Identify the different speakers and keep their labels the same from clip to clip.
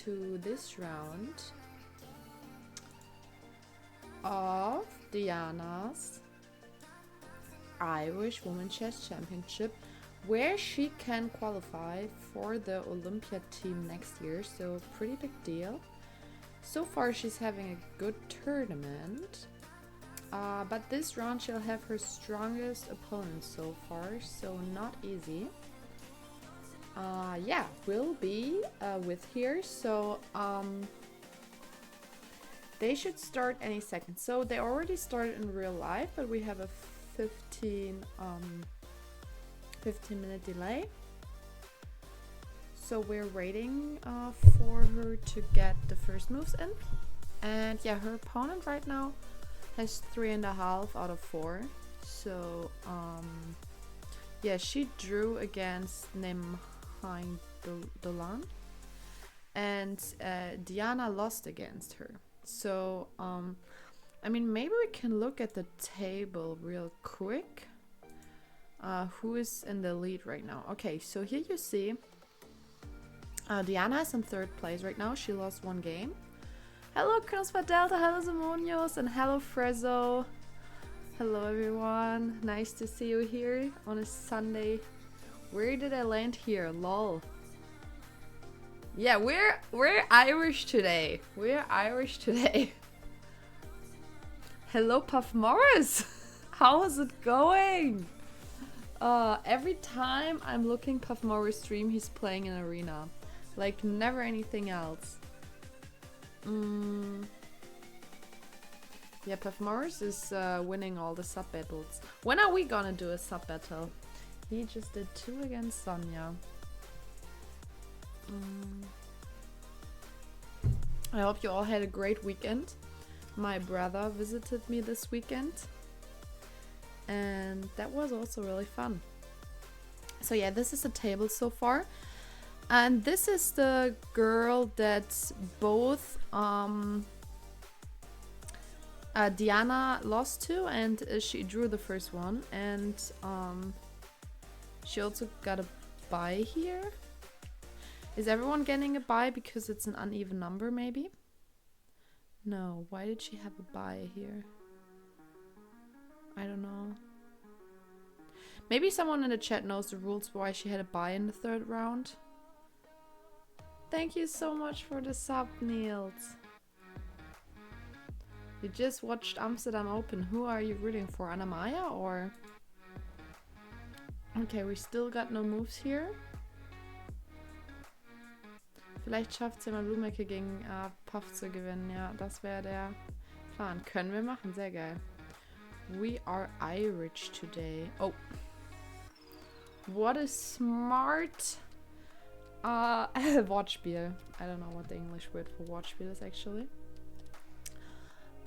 Speaker 1: to this round of Diana's Irish Women's Chess Championship, where she can qualify for the Olympia team next year, so pretty big deal. So far she's having a good tournament, but this round she'll have her strongest opponent so far, so not easy. Yeah, we'll be with here, so they should start any second. So they already started in real life, but we have a 15-minute delay. So we're waiting for her to get the first moves in. And yeah, her opponent right now has 3.5 out of 4. So yeah, she drew against Nemheim Dolan, and Diana lost against her. So I mean, maybe we can look at the table real quick. Who is in the lead right now? Okay, so here you see Diana is in 3rd place right now. She lost 1 game. Hello Cruncify Delta, hello Simonios, and hello Frezzo. Hello everyone, nice to see you here on a Sunday. Where did I land here? Lol. Yeah, we're Irish today. We're Irish today. Hello Puff Morris. How is it going? Every time I'm looking Puff Morris stream, he's playing an arena. Like never anything else. Yeah, Puff Morris is winning all the sub battles. When are we gonna do a sub battle? He just did 2 against Sonia. I hope you all had a great weekend. My brother visited me this weekend, and that was also really fun. So yeah, this is the table so far, and this is the girl that both Diana lost to, and she drew the first one, and she also got a bye here. Is everyone getting a bye because it's an uneven number, maybe? No, why did she have a bye here? I don't know. Maybe someone in the chat knows the rules why she had a bye in the 3rd round. Thank you so much for the sub, Niels. You just watched Amsterdam Open. Who are you rooting for? Anna Maya or? Okay, we still got no moves here. Vielleicht schafft es ja mal Blumecke gegen Puff zu gewinnen. Ja, das wäre der Plan. Können wir machen. Sehr geil. We are Irish today. Oh. What a smart Wortspiel. I don't know what the English word for Wortspiel is actually.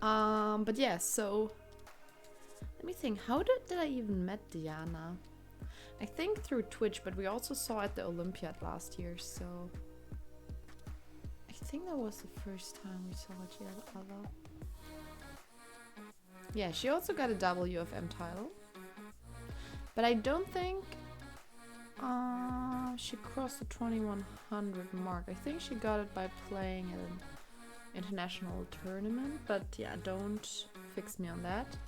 Speaker 1: But yeah, so let me think. How did I even met Diana? I think through Twitch, but we also saw at the Olympiad last year, so I think that was the first time we saw each other. Yeah, she also got a WFM title, but I don't think she crossed the 2100 mark. I think she got it by playing at an international tournament, but yeah, don't fix me on that.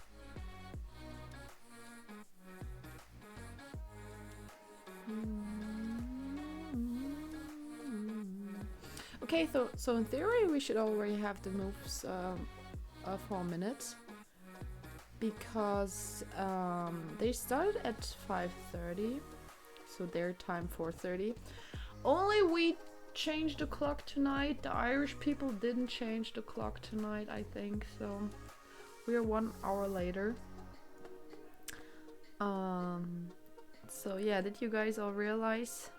Speaker 1: Okay, so in theory we should already have the moves for a minute, because they started at 5:30, so their time 4:30. Only we changed the clock tonight. The Irish people didn't change the clock tonight, I think, so we're 1 hour later. So yeah, did you guys all realize,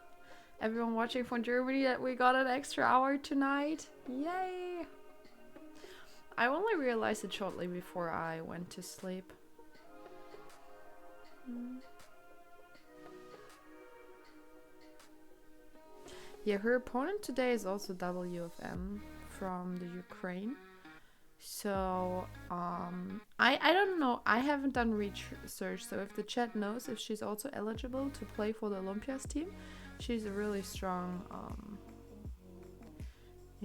Speaker 1: everyone watching from Germany, that we got an extra hour tonight? Yay! I only realized it shortly before I went to sleep. Yeah, her opponent today is also WFM from the Ukraine. So, I don't know. I haven't done research, so if the chat knows if she's also eligible to play for the Olympias team, she's a really strong,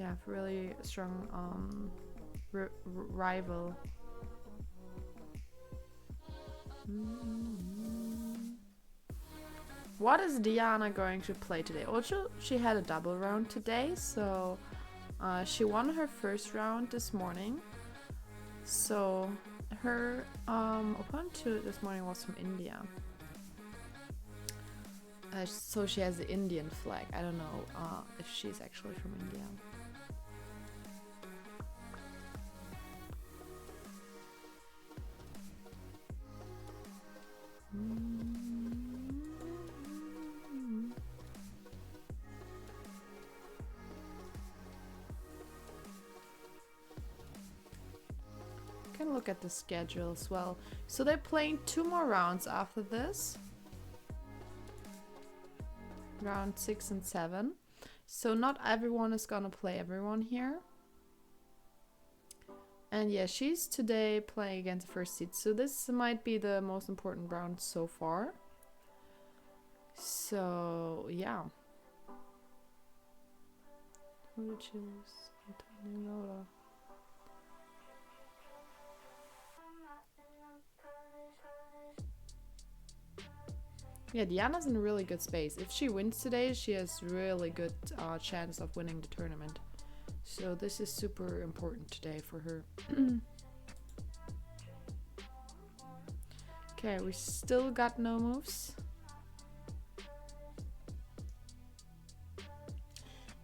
Speaker 1: yeah, really strong rival. What is Diana going to play today? Also, she had a double round today, so she won her first round this morning. So her opponent this morning was from India. So she has the Indian flag. I don't know if she's actually from India. Can look at the schedule as well. So they're playing 2 more rounds after this. Round 6 and 7. So not everyone is gonna play everyone here. And yeah, she's today playing against the first seed. So this might be the most important round so far. So yeah. Who to choose? Antonio Rola. Yeah, Diana's in a really good space. If she wins today, she has really good chance of winning the tournament. So this is super important today for her. Okay, we still got no moves.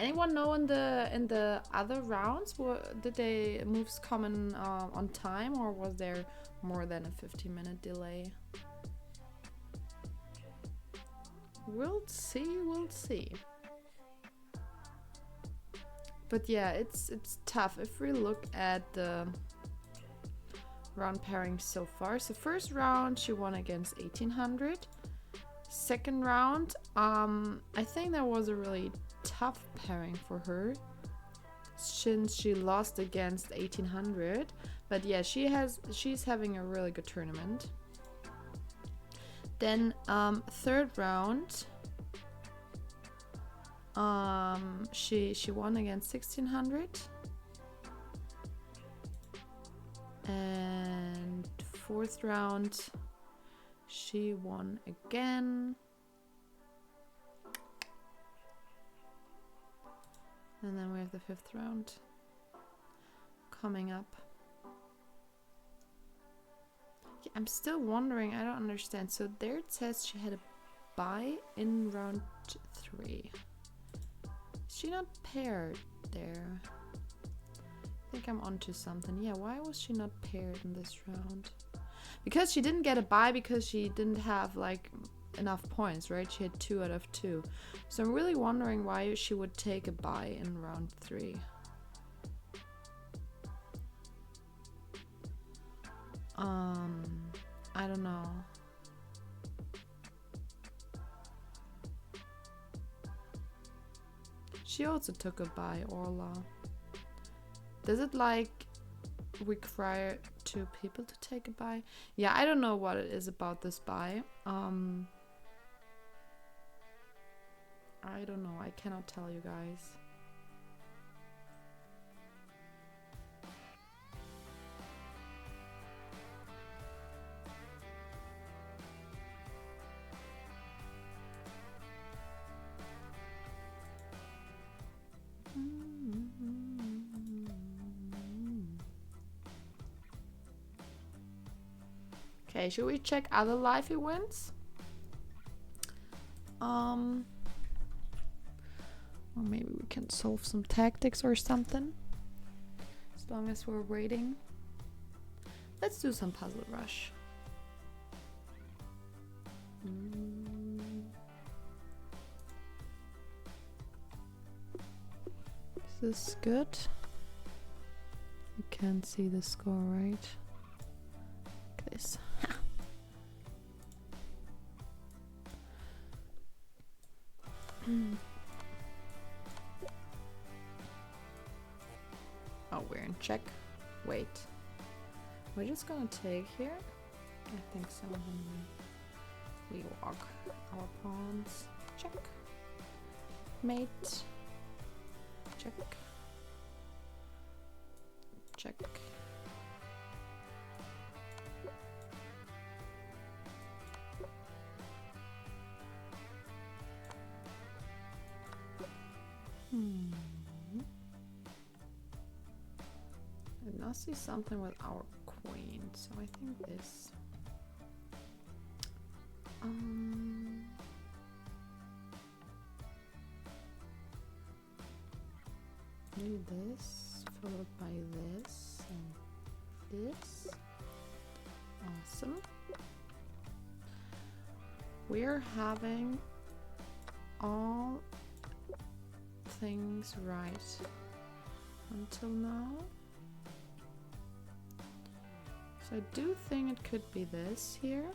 Speaker 1: Anyone know in the other rounds, did they moves come in on time, or was there more than a 15-minute delay? We'll see. But yeah, it's tough. If we look at the round pairings so far. So first round she won against 1800. Second round, I think that was a really tough pairing for her since she lost against 1800. But yeah, she's having a really good tournament. Then third round, she won against 1600. And fourth round, she won again. And then we have the fifth round coming up. Yeah, I'm still wondering, I don't understand. So there it says she had a bye in round 3. Is she not paired there? I think I'm onto something. Yeah, why was she not paired in this round? Because she didn't get a bye because she didn't have like enough points, right? She had 2 out of 2. So I'm really wondering why she would take a bye in round 3. I don't know. She also took a bye, Orla. Does it like require 2 people to take a bye? Yeah, I don't know what it is about this bye. I don't know. I cannot tell you guys. Okay, should we check other live events? Or maybe we can solve some tactics or something. As long as we're waiting. Let's do some Puzzle Rush. Is this good? You can't see the score, right? Look at this. Oh, we're in check. Wait. We're just gonna take here. I think so. We walk our pawns. Check. Mate. Check. check. I now see something with our queen, so I think this. Maybe this, followed by this and this. Awesome. We're having all things right until now. So I do think it could be this here.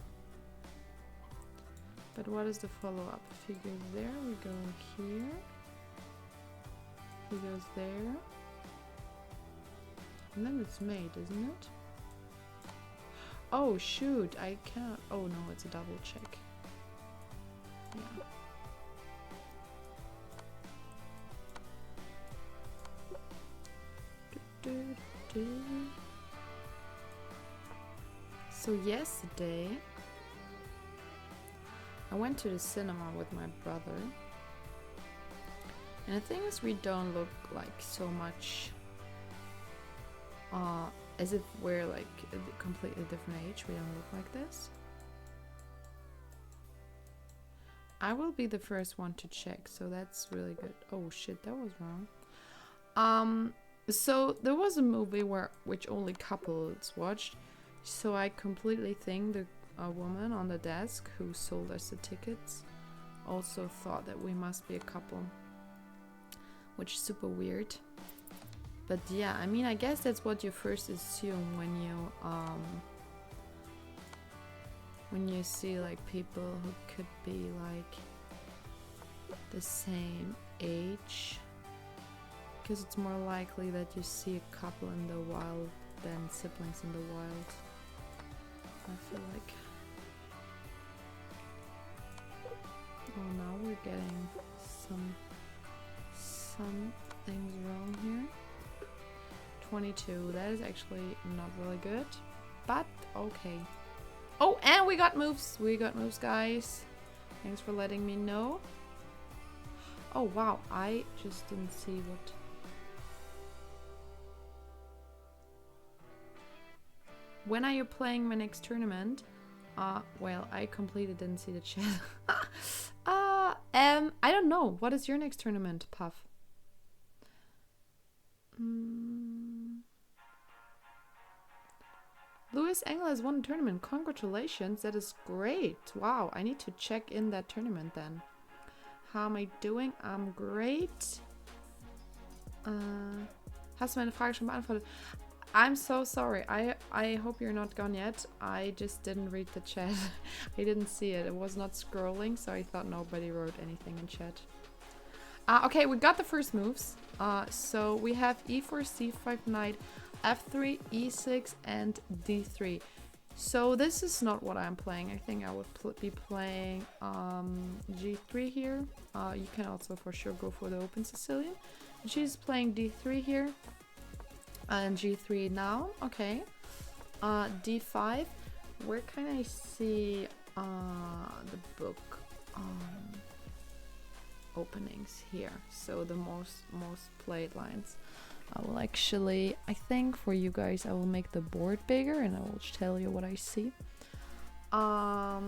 Speaker 1: But what is the follow-up? If he goes there, we go here. He goes there. And then it's made, isn't it? Oh shoot, I cannot. Oh no, it's a double check. Yeah. So yesterday I went to the cinema with my brother, and the thing is, we don't look like so much as if we're like a completely different age. We don't look like this. I will be the first one to check, so that's really good. Oh shit, that was wrong. So there was a movie which only couples watched, so I completely think the woman on the desk who sold us the tickets also thought that we must be a couple, which is super weird. But yeah, I mean, I guess that's what you first assume when you see like people who could be like the same age, because it's more likely that you see a couple in the wild than siblings in the wild, I feel like. Oh, now we're getting some things wrong here. 22, that is actually not really good, but okay. Oh, and we got moves. We got moves, guys. Thanks for letting me know. Oh wow, I just didn't see what. When are you playing my next tournament? Well, I completely didn't see the chat. I don't know. What is your next tournament, Puff? Louis Engel has won a tournament. Congratulations. That is great. Wow, I need to check in that tournament then. How am I doing? I'm great. Hast du meine Frage schon beantwortet? I'm so sorry. I hope you're not gone yet. I just didn't read the chat. I didn't see it. It was not scrolling, so I thought nobody wrote anything in chat. Okay, we got the first moves. So we have e4, c5 knight, f3, e6, and d3. So this is not what I'm playing. I think I would be playing g3 here. You can also for sure go for the open Sicilian. She's playing d3 here. And g3 now. Okay. d5. Where can I see the book openings here? So the most played lines. I will actually, I think for you guys, I will make the board bigger and I will tell you what I see. Yeah,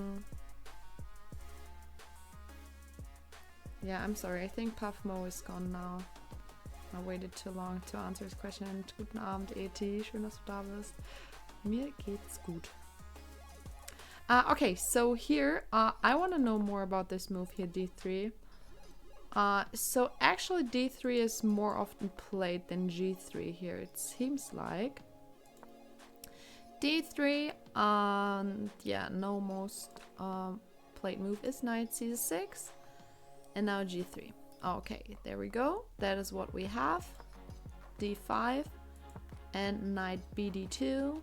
Speaker 1: I'm sorry. I think Puff Mo is gone now. I waited too long to answer his question. Guten Abend, E.T. Schön, dass du da bist. Mir geht's gut. Okay, so here, I want to know more about this move here, d3. So actually d3 is more often played than g3 here, it seems like. d3, yeah, no most played move is knight c6. And now g3. Okay, there we go. That is what we have. d5 and knight bd2.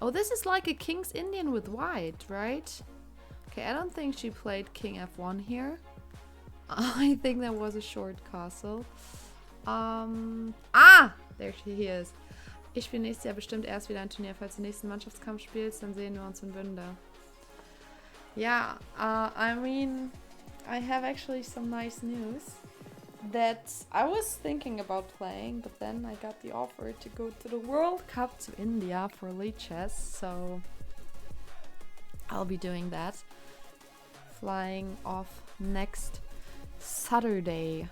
Speaker 1: Oh, this is like a King's Indian with white, right? Okay, I don't think she played king f1 here. I think that was a short castle. There he is. Ich spiele nächstes Jahr bestimmt erst wieder ein Turnier. Falls du den nächsten Mannschaftskampf spielst, dann sehen wir uns in Bünde. Yeah, I mean, I have actually some nice news. That I was thinking about playing, but then I got the offer to go to the World Cup to India for Lichess, so I'll be doing that. Flying off next Saturday.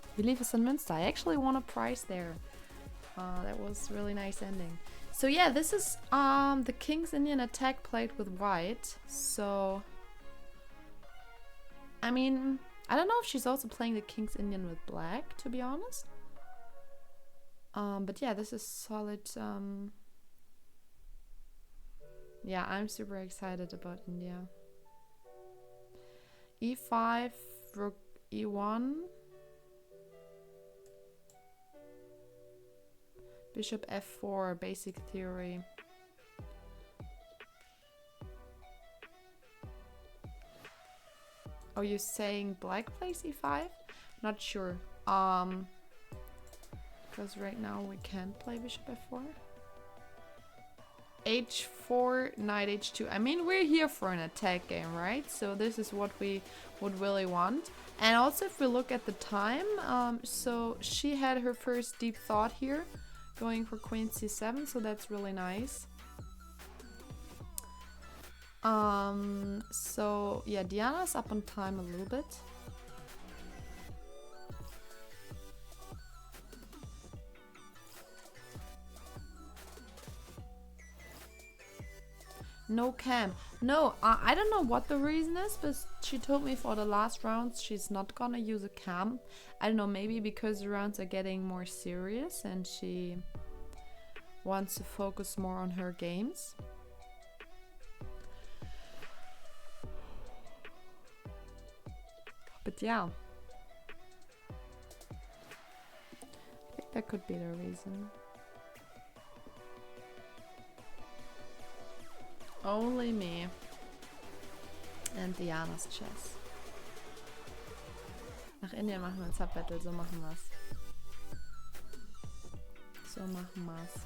Speaker 1: I believe it's in Münster. I actually won a prize there. That was really nice ending. So yeah, this is the King's Indian attack played with white. So I mean, I don't know if she's also playing the King's Indian with black, to be honest. But yeah, this is solid. Yeah, I'm super excited about India. E5, rook E1. Bishop F4, basic theory. Oh, you're saying black plays E5? Not sure. Because right now we can't play bishop F4. H4, knight H2. I mean, we're here for an attack game, right? So this is what we would really want. And also if we look at the time, so she had her first deep thought here, going for queen C7, so that's really nice. So yeah, Diana's up on time a little bit. No cam. No, I don't know what the reason is, but she told me for the last rounds she's not gonna use a cam. I don't know, maybe because the rounds are getting more serious and she wants to focus more on her games. But yeah, I think that could be the reason. Only me and Diana's chess. Nach Indien machen wir ein Subbattle, so machen wir's. So machen wir's.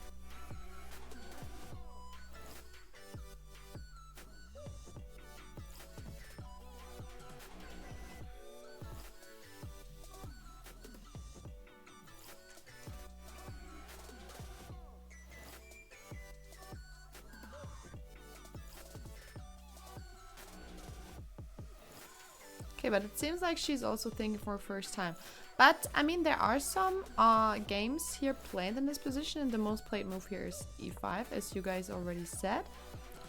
Speaker 1: Okay, but it seems like she's also thinking for her first time. But, I mean, there are some games here played in this position, and the most played move here is e5, as you guys already said.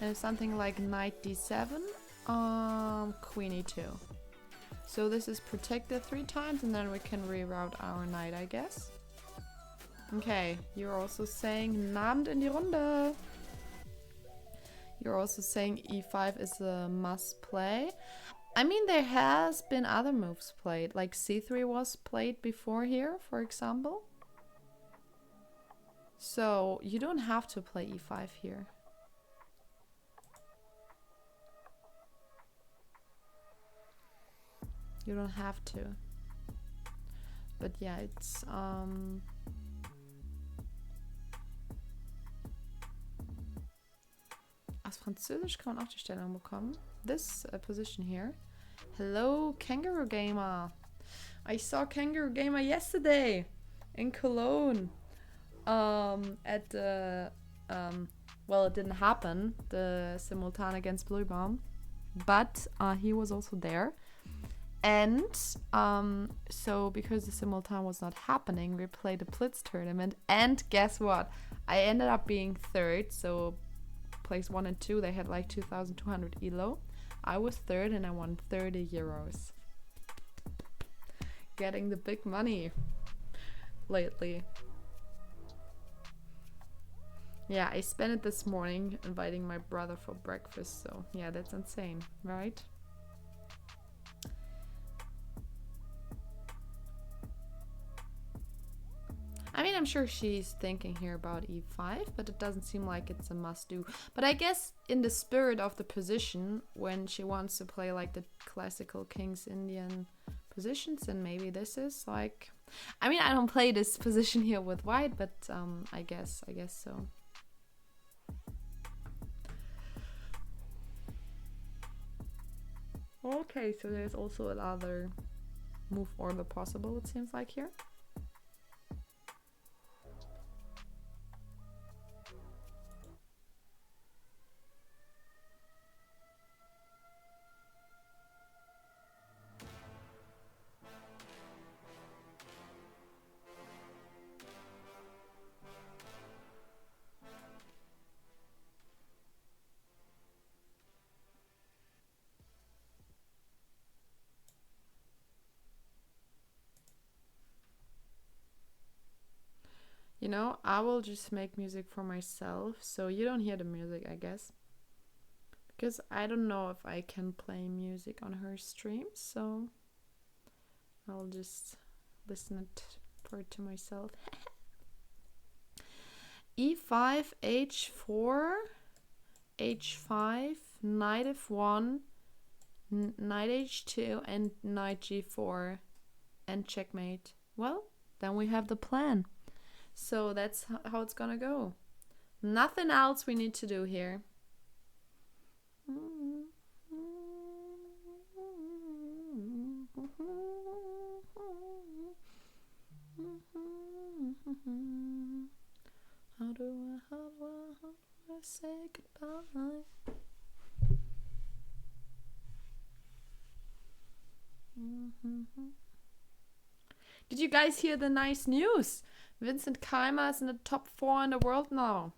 Speaker 1: And it's something like knight d7, queen e2. So this is protected 3 times, and then we can reroute our knight, I guess. Okay, you're also saying Guten Abend in die Runde. You're also saying e5 is a must play. I mean, there has been other moves played, like c3 was played before here, for example. So you don't have to play e5 here. You don't have to. But yeah, it's aus Französisch kann man auch die Stellung bekommen. This position here. Hello, Kangaroo Gamer. I saw Kangaroo Gamer yesterday in Cologne. At the well, it didn't happen, the simultan against Bluebaum, but he was also there. And so because the simultan was not happening, we played a Blitz tournament, and guess what? I ended up being 3rd, so place 1 and 2, they had like 2,200 elo. I was 3rd and I won 30 euros. Getting the big money lately. Yeah, I spent it this morning inviting my brother for breakfast, so yeah, that's insane, right? I mean, I'm sure she's thinking here about e5, but it doesn't seem like it's a must-do. But I guess in the spirit of the position, when she wants to play like the classical King's Indian positions, and maybe this is like, I mean, I don't play this position here with white, but I guess so. Okay, so there's also another move order possible, it seems like here. You know, I will just make music for myself, so you don't hear the music, I guess. Because I don't know if I can play music on her stream, so I'll just listen for it to myself. E5, H4, H5, Knight F1, Knight H2, and Knight G4, and checkmate. Well, then we have the plan. So that's how it's gonna go. Nothing else we need to do here. How do I say goodbye? Did you guys hear the nice news? Vincent Keimer is in the top 4 in the world now.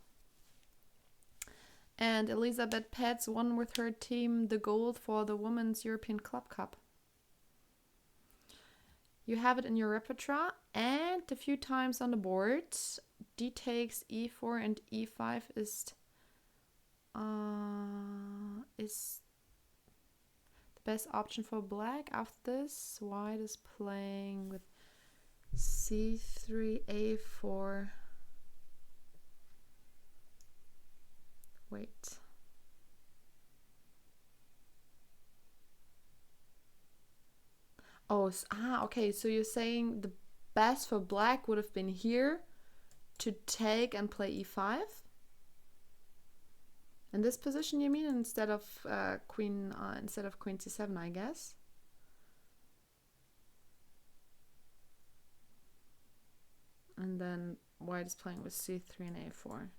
Speaker 1: And Elisabeth Petz won with her team the gold for the Women's European Club Cup. You have it in your repertoire and a few times on the board. D takes E4 and E5 is the best option for black. After this, white is playing with C3, A4. Wait. Oh, okay. So you're saying the best for black would have been here to take and play E5? In this position, you mean, instead of queen C7, I guess. And then white is playing with C3 and A4.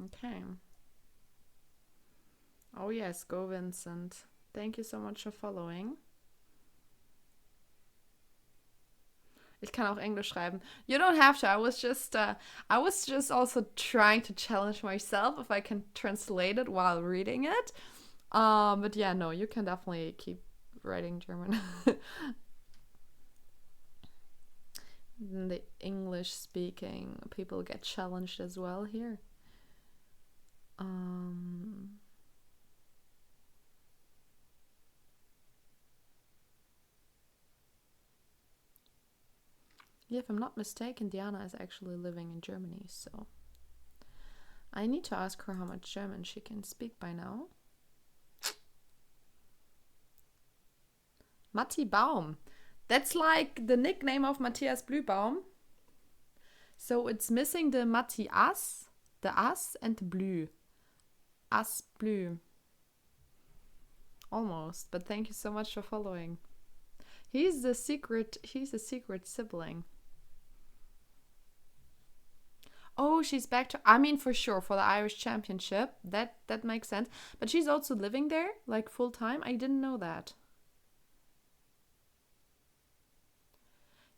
Speaker 1: Okay. Oh yes, go Vincent. Thank you so much for following. Ich kann auch Englisch schreiben. You don't have to. I was just also trying to challenge myself if I can translate it while reading it. But yeah, no, you can definitely keep writing German. The English speaking people get challenged as well here. Yeah, if I'm not mistaken, Diana is actually living in Germany, so I need to ask her how much German she can speak by now. Matti Baum. That's like the nickname of Matthias Blühbaum. So it's missing the Matti As, the As, and the Blü. As Blü. Almost, but thank you so much for following. He's a secret sibling. Oh, she's back to, I mean, for sure, for the Irish Championship. That makes sense. But she's also living there, like, full time? I didn't know that.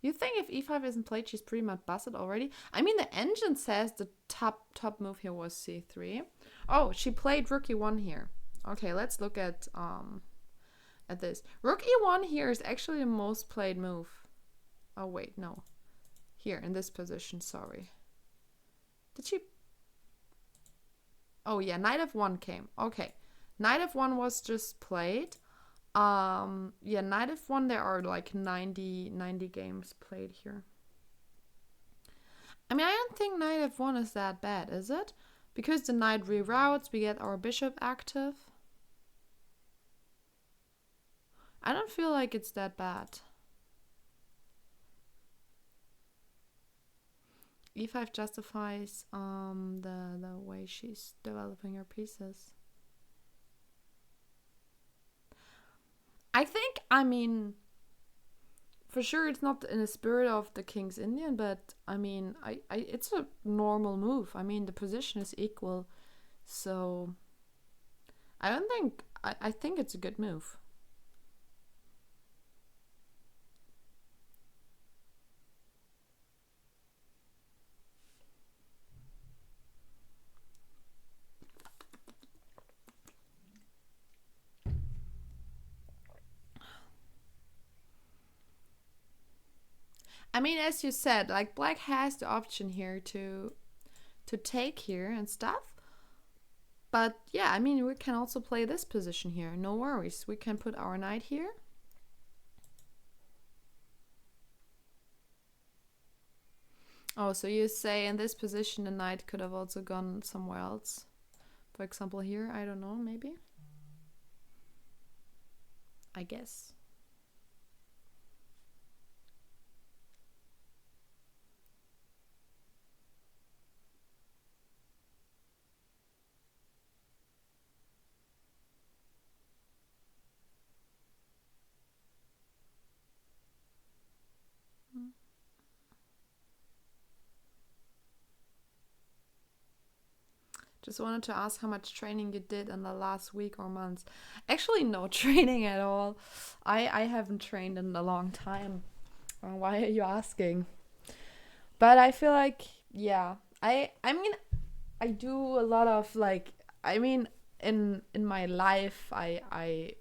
Speaker 1: You think if E5 isn't played, she's pretty much busted already? I mean, the engine says the top move here was C3. Oh, she played Rook E1 here. Okay, let's look at this. Rook E1 here is actually the most played move. Oh, wait, no. Here, in this position, sorry. Did she? Oh, yeah, Knight F1 came. Okay. Knight F1 was just played. Yeah, Knight F1, there are like 90 games played here. I mean, I don't think Knight F1 is that bad, is it? Because the knight reroutes, we get our bishop active. I don't feel like it's that bad. E5 justifies the way she's developing her pieces. I think, I mean, for sure it's not in the spirit of the King's Indian, but I mean, it's a normal move. I mean, the position is equal, so I don't think I think it's a good move. I mean, as you said, like black has the option here to take here and stuff. But yeah, I mean, we can also play this position here. No worries. We can put our knight here. Oh, so you say in this position the knight could have also gone somewhere else. For example, here, I don't know, maybe. I guess. Just wanted to ask how much training you did in the last week or months. Actually, no training at all. I haven't trained in a long time. Why are you asking? But I feel like, yeah, I mean, I do a lot of like, I mean, in my life, I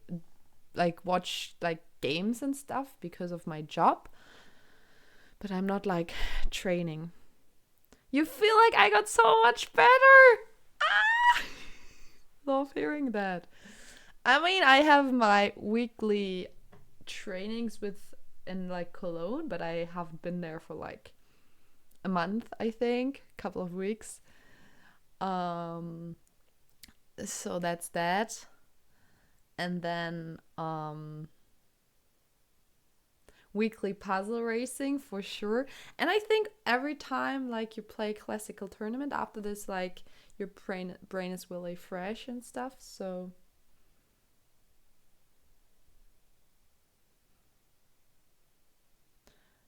Speaker 1: like watch like games and stuff because of my job, but I'm not like training. You feel like I got so much better. Ah! Love hearing that. I mean, I have my weekly trainings with in like Cologne, but I haven't been there for like a month, I think, a couple of weeks. Um, so that's that. And then weekly puzzle racing for sure. And I think every time like you play classical tournament after this, like your brain is really fresh and stuff. So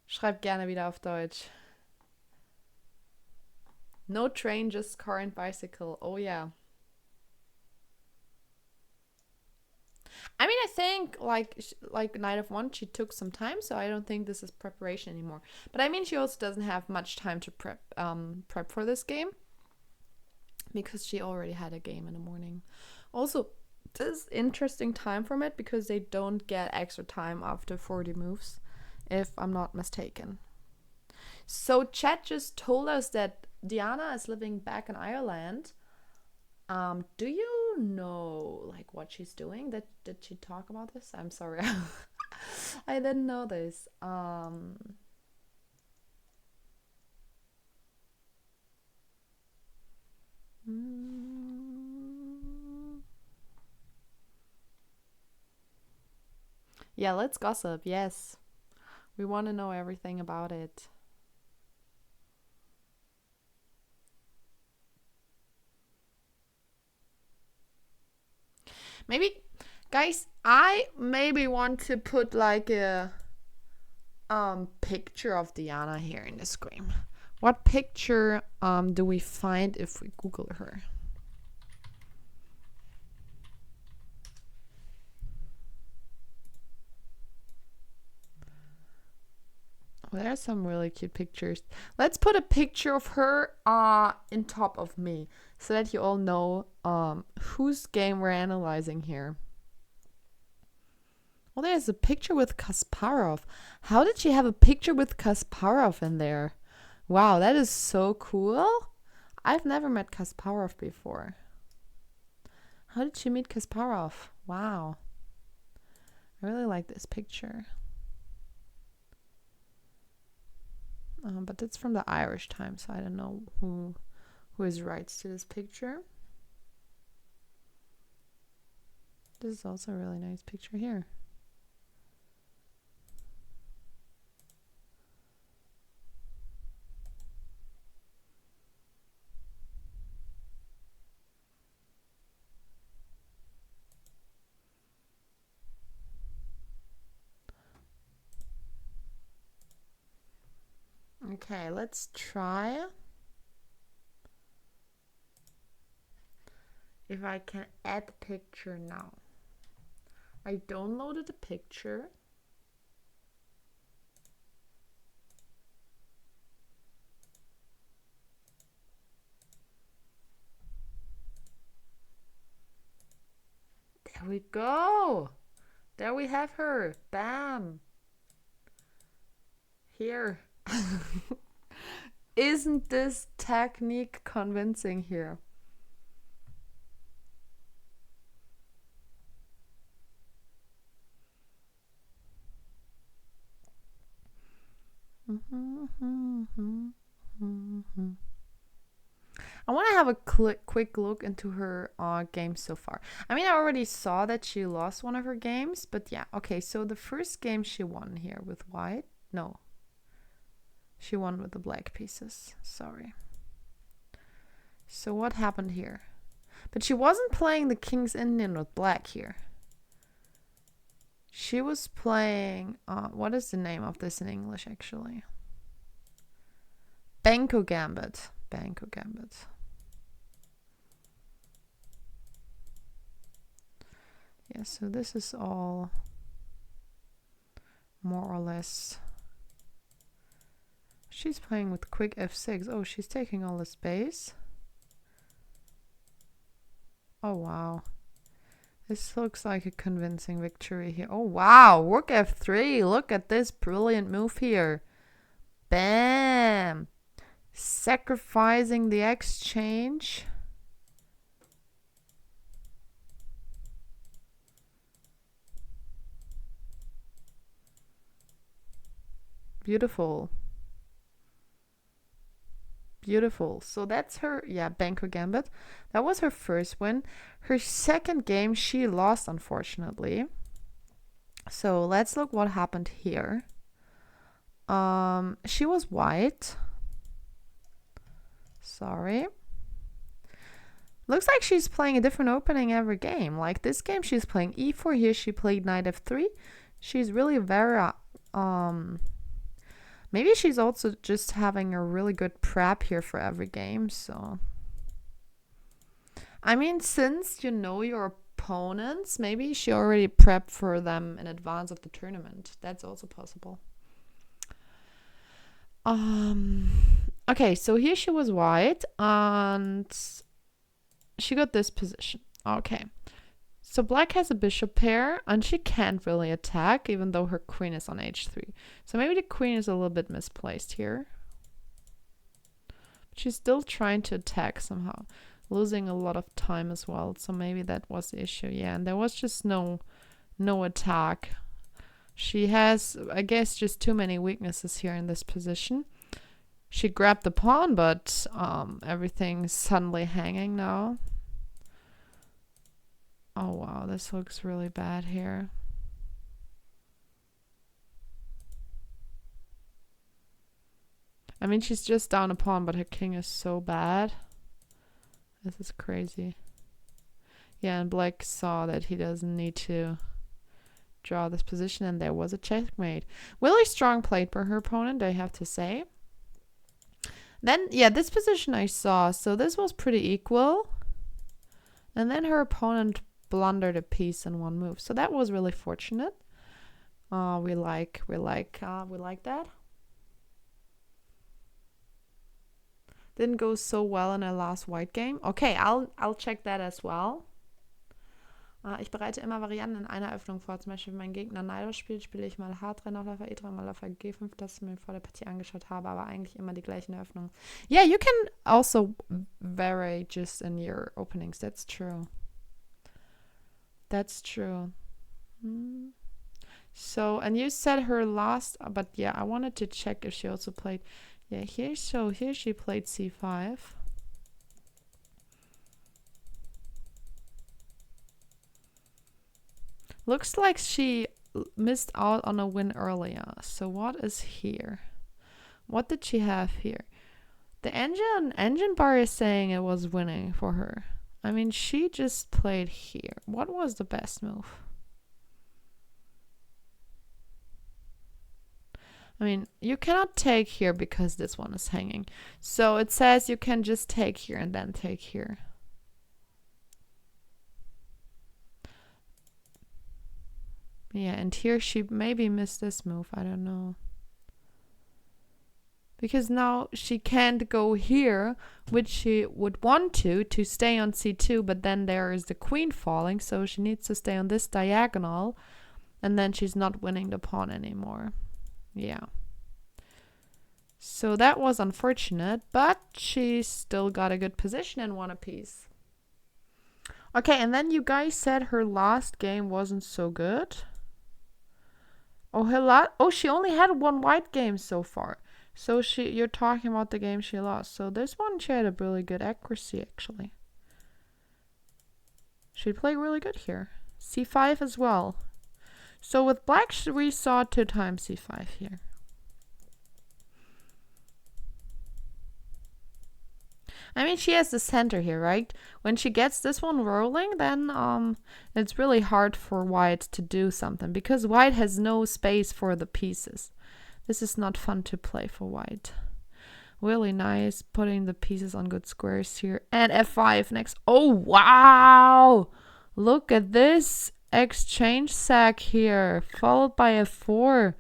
Speaker 1: schreib gerne wieder auf Deutsch. No train, just car and bicycle. Oh yeah. I mean, I think like Night of One, she took some time, so I don't think this is preparation anymore. But I mean, she also doesn't have much time to prep for this game because she already had a game in the morning. Also, this is interesting time from it because they don't get extra time after 40 moves, if I'm not mistaken. So chat just told us that Diana is living back in Ireland. Do you know like what she's doing? Did she talk about this? I'm sorry. I didn't know this. Mm, yeah, let's gossip. Yes. We want to know everything about it. Maybe guys, I maybe want to put like a picture of Diana here in the screen. What picture do we find if we Google her? Well, there are some really cute pictures. Let's put a picture of her in top of me so that you all know whose game we're analyzing here. Well, there's a picture with Kasparov. How did she have a picture with Kasparov in there? Wow, that is so cool. I've never met Kasparov before. How did she meet Kasparov? Wow. I really like this picture. But it's from the Irish Times, so I don't know who has rights to this picture. This is also a really nice picture here. Okay, let's try if I can add the picture now. I downloaded the picture. There we go. There we have her. Bam. Here. Isn't this technique convincing here? I want to have a quick look into her games so far. I mean, I already saw that she lost one of her games, but yeah. Okay, so the first game she won here with white. No. She won with the black pieces. Sorry. So what happened here? But she wasn't playing the King's Indian with black here. She was playing... what is the name of this in English, actually? Banco Gambit. Banco Gambit. Yeah, so this is all more or less... She's playing with quick f6. Oh, she's taking all the space. Oh, wow. This looks like a convincing victory here. Oh, wow. Rook f3. Look at this brilliant move here. Bam. Sacrificing the exchange. Beautiful. Beautiful. So that's her, yeah, Banco Gambit. That was her first win. Her second game, she lost, unfortunately. So let's look what happened here. She was white. Sorry. Looks like she's playing a different opening every game. Like this game, she's playing e4. Here, she played knight f3. She's really very, maybe she's also just having a really good prep here for every game, so... I mean, since you know your opponents, maybe she already prepped for them in advance of the tournament. That's also possible. Okay, so here she was white, and she got this position. Okay. So black has a bishop pair, and she can't really attack, even though her queen is on h3. So maybe the queen is a little bit misplaced here. But she's still trying to attack somehow, losing a lot of time as well. So maybe that was the issue. Yeah, and there was just no attack. She has, I guess, just too many weaknesses here in this position. She grabbed the pawn, but everything's suddenly hanging now. Oh wow, this looks really bad here. I mean, she's just down a pawn, but her king is so bad. This is crazy. Yeah, and black saw that he doesn't need to draw this position, and there was a checkmate. Really strong played by her opponent, I have to say. Then, yeah, this position I saw, so this was pretty equal. And then her opponent blundered a piece in one move. So that was really fortunate. We like that. Didn't go so well in our last white game. Okay, I'll check that as well. Ich bereite immer Varianten in einer Öffnung vor. Zum Beispiel, wenn mein Gegner Naido spielt, spiele ich mal H3 auf Läufer E3, mal Läufer G5, das ich mir vor der Partie angeschaut habe, aber eigentlich immer die gleichen Öffnungen. Yeah, you can also vary just in your openings. That's true. That's true. So, and you said her last, but yeah, I wanted to check if she also played. Yeah, here she played C5. Looks like she missed out on a win earlier. So what is here? What did she have here? The engine bar is saying it was winning for her. I mean, she just played here. What was the best move? I mean, you cannot take here because this one is hanging. So it says you can just take here and then take here. Yeah, and here she maybe missed this move. I don't know. Because now she can't go here, which she would want to stay on c2, but then there is the queen falling, so she needs to stay on this diagonal, and then she's not winning the pawn anymore. Yeah. So that was unfortunate, but she still got a good position and won a piece. Okay, and then you guys said her last game wasn't so good. Oh, she only had one white game so far. So you're talking about the game she lost. So this one she had a really good accuracy actually. She played really good here. c5 as well. So with black we saw 2 times c5 here. I mean, she has the center here, right? When she gets this one rolling, then it's really hard for white to do something because white has no space for the pieces. This is not fun to play for white. Really nice putting the pieces on good squares here. And f5 next. Oh, wow! Look at this exchange sack here, followed by f4.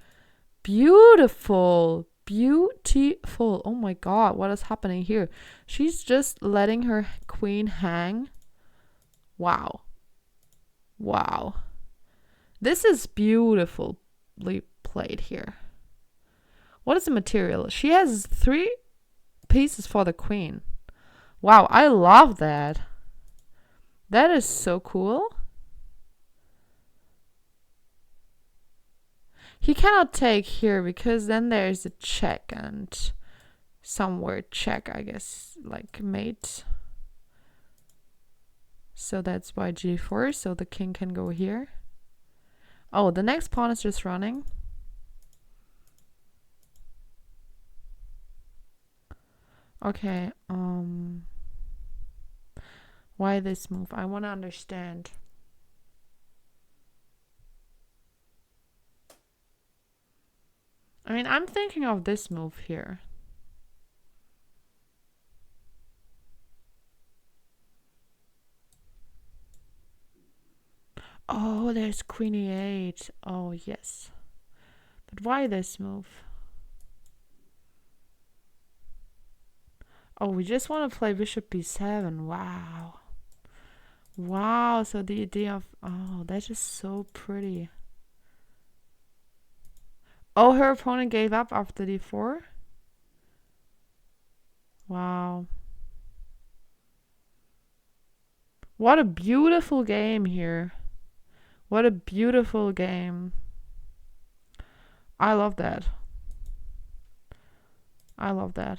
Speaker 1: Beautiful. Beautiful. Oh my god, what is happening here? She's just letting her queen hang. Wow. Wow. This is beautifully played here. What is the material? She has 3 pieces for the queen. Wow, I love that. That is so cool. He cannot take here because then there's a check and somewhere check, I guess, like mate. So that's why g4, so the king can go here. Oh, the next pawn is just running. Okay, why this move? I want to understand. I mean, I'm thinking of this move here. Oh, there's queen e8. Oh, yes. But why this move? Oh, we just want to play bishop b7. Wow. Wow, so the idea of... Oh, that's just so pretty. Oh, her opponent gave up after d4? Wow. What a beautiful game here. What a beautiful game. I love that. I love that.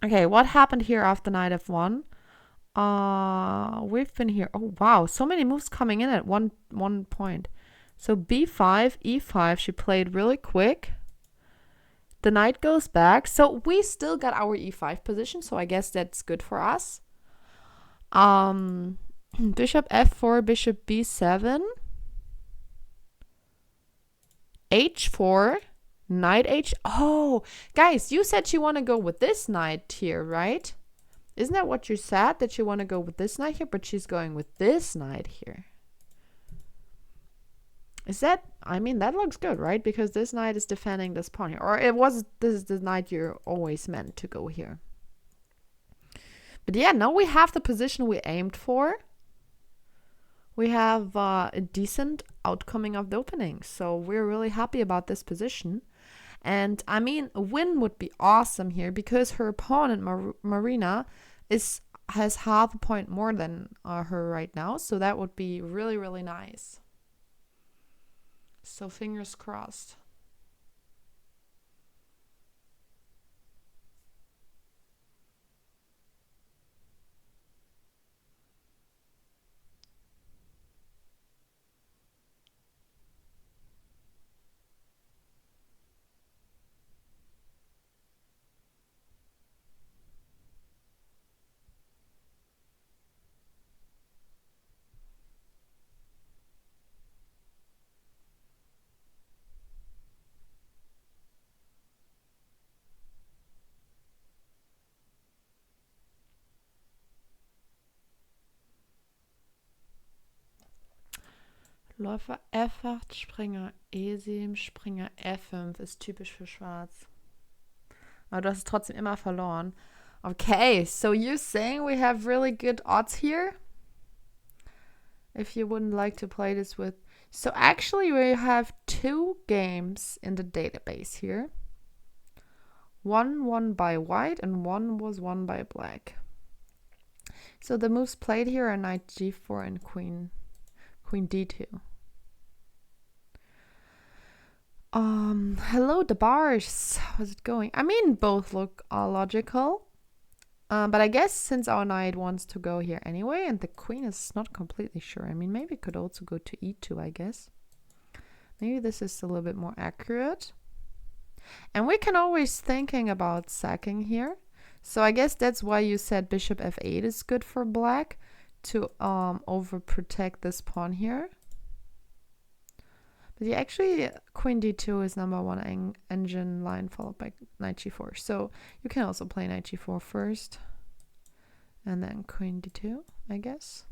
Speaker 1: Okay, what happened here after knight f1? We've been here. Oh, wow. So many moves coming in at one point. So b5, e5, she played really quick. The knight goes back. So we still got our e5 position. So I guess that's good for us. Bishop f4, bishop b7. h4, knight h. Oh, guys, you said you want to go with this knight here, right? Isn't that what you said? That you want to go with this knight here, but she's going with this knight here. Is that, I mean, that looks good, right? Because this knight is defending this pawn here. Or this is the knight you're always meant to go here. But yeah, now we have the position we aimed for. We have a decent outcoming of the opening. So we're really happy about this position. And I mean, a win would be awesome here because her opponent, Marina, has half a point more than her right now. So that would be really, really nice. So fingers crossed. Läufer F8, Springer E7, Springer F5 ist typisch für Schwarz. Aber du hast es trotzdem immer verloren. Okay, so you're saying we have really good odds here? If you wouldn't like to play this with... So actually we have 2 games in the database here. One won by white and one was won by black. So the moves played here are knight g4 and queen d2. Hello, the bars. How's it going? I mean, both look logical. But I guess since our knight wants to go here anyway, and the queen is not completely sure. I mean, maybe it could also go to e2, I guess. Maybe this is a little bit more accurate. And we can always thinking about sacking here. So I guess that's why you said bishop f8 is good for black, to overprotect this pawn here. But yeah, actually, queen d2 is number 1 engine line, followed by knight g4. So you can also play knight g4 first, and then queen d2, I guess.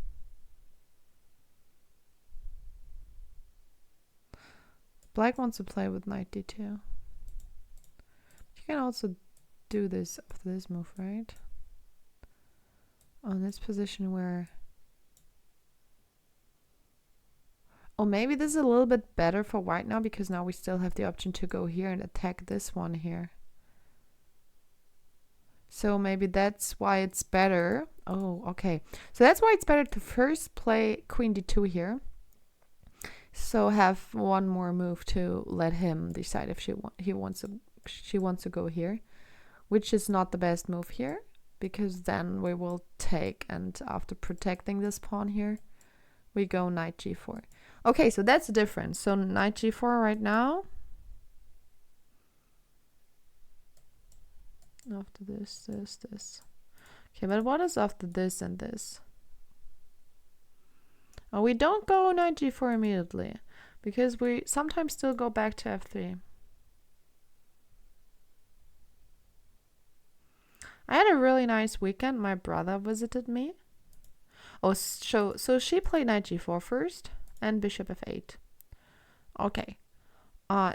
Speaker 1: Black wants to play with knight d2. You can also do this after this move, right? On this position where... Oh, maybe this is a little bit better for white now, because now we still have the option to go here and attack this one here. So maybe that's why it's better. Oh, okay. So that's why it's better to first play queen d2 here. So have one more move to let him decide if she wants to go here, which is not the best move here, because then we will take, and after protecting this pawn here, we go knight g4. Okay, so that's the difference. So knight g4 right now. After this. Okay, but what is after this and this? Oh, we don't go knight g4 immediately, because we sometimes still go back to f3. I had a really nice weekend. My brother visited me. Oh, so she played knight g4 first and bishop f8. Okay.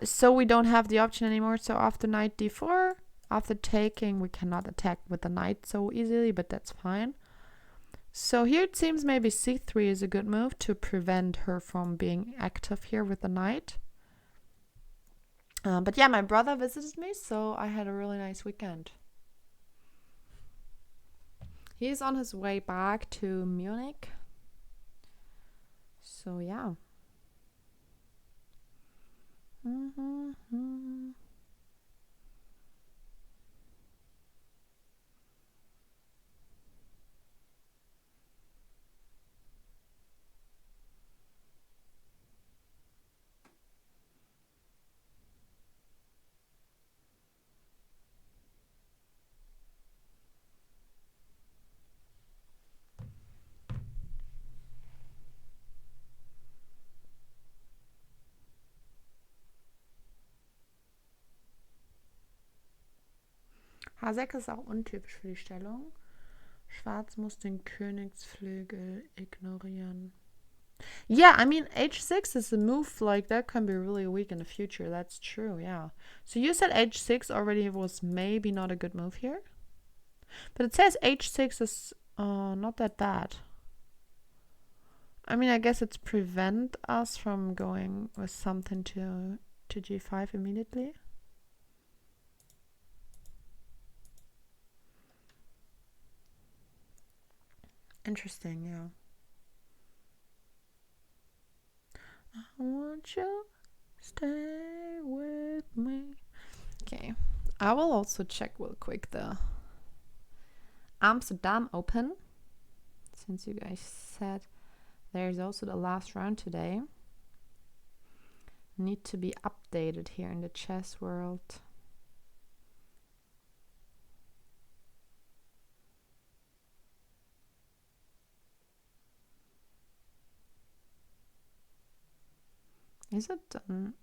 Speaker 1: So we don't have the option anymore. So after knight d4, after taking, we cannot attack with the knight so easily, but that's fine. So here it seems maybe c3 is a good move to prevent her from being active here with the knight. But yeah, my brother visited me, so I had a really nice weekend. He's on his way back to Munich. So yeah. H6 ist auch untypisch für die Stellung. Schwarz muss den Königsflügel ignorieren. Yeah, I mean, h6 is a move like that can be really weak in the future. That's true, yeah. So you said h6 already was maybe not a good move here? But it says h6 is not that bad. I mean, I guess it's prevent us from going with something to g5 immediately. Interesting, yeah. I want you stay with me. Okay, I will also check real quick the Amsterdam Open, since you guys said there's also the last round today. Need to be updated here in the chess world. Is it done?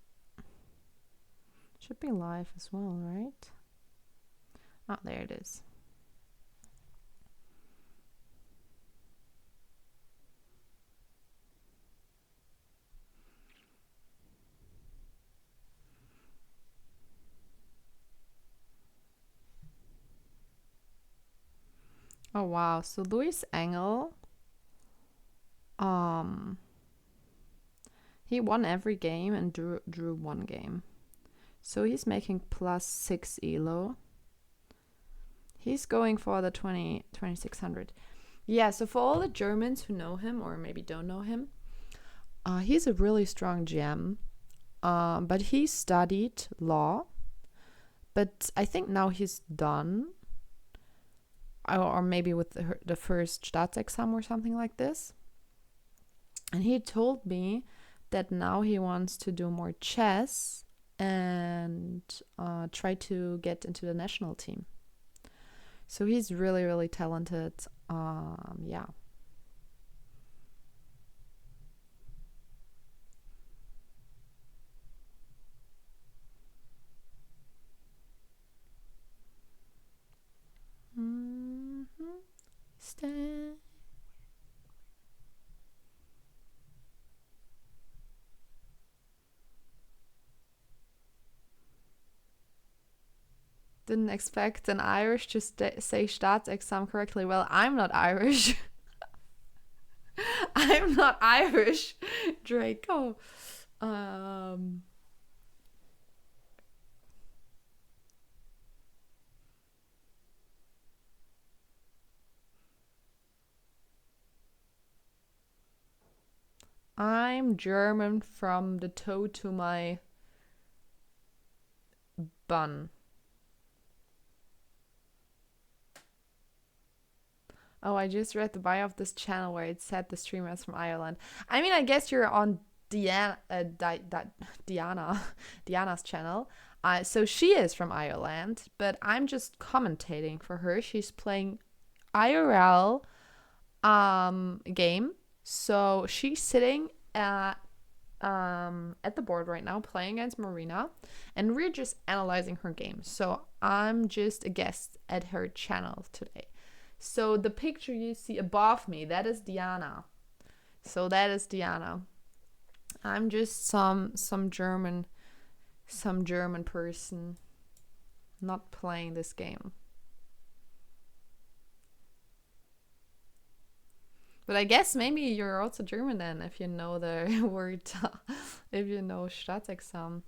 Speaker 1: Should be live as well, right? Ah, there it is. Oh wow. So Luis Engel, um, he won every game and drew one game. So he's making +6 elo. He's going for the 2600. Yeah, so for all the Germans who know him or maybe don't know him, he's a really strong gem. But he studied law. But I think now he's done. Or maybe with the first Staatsexamen or something like this. And he told me that now he wants to do more chess and try to get into the national team. So he's really, really talented. Yeah. Mm-hmm. Stand. Didn't expect an Irish to say Staatsexamen correctly. Well, I'm not Irish. I'm not Irish, Draco. Um, I'm German from the toe to my bun. Oh, I just read the bio of this channel where it said the streamer is from Ireland. I mean, I guess you're on Diana, Diana's channel. So she is from Ireland, but I'm just commentating for her. She's playing IRL game. So she's sitting at the board right now playing against Marina, and we're just analyzing her game. So I'm just a guest at her channel today. So the picture you see above me, that is Diana. So that is Diana. I'm just some German person not playing this game. But I guess maybe you're also German then, if you know the word, if you know Staatsexamen.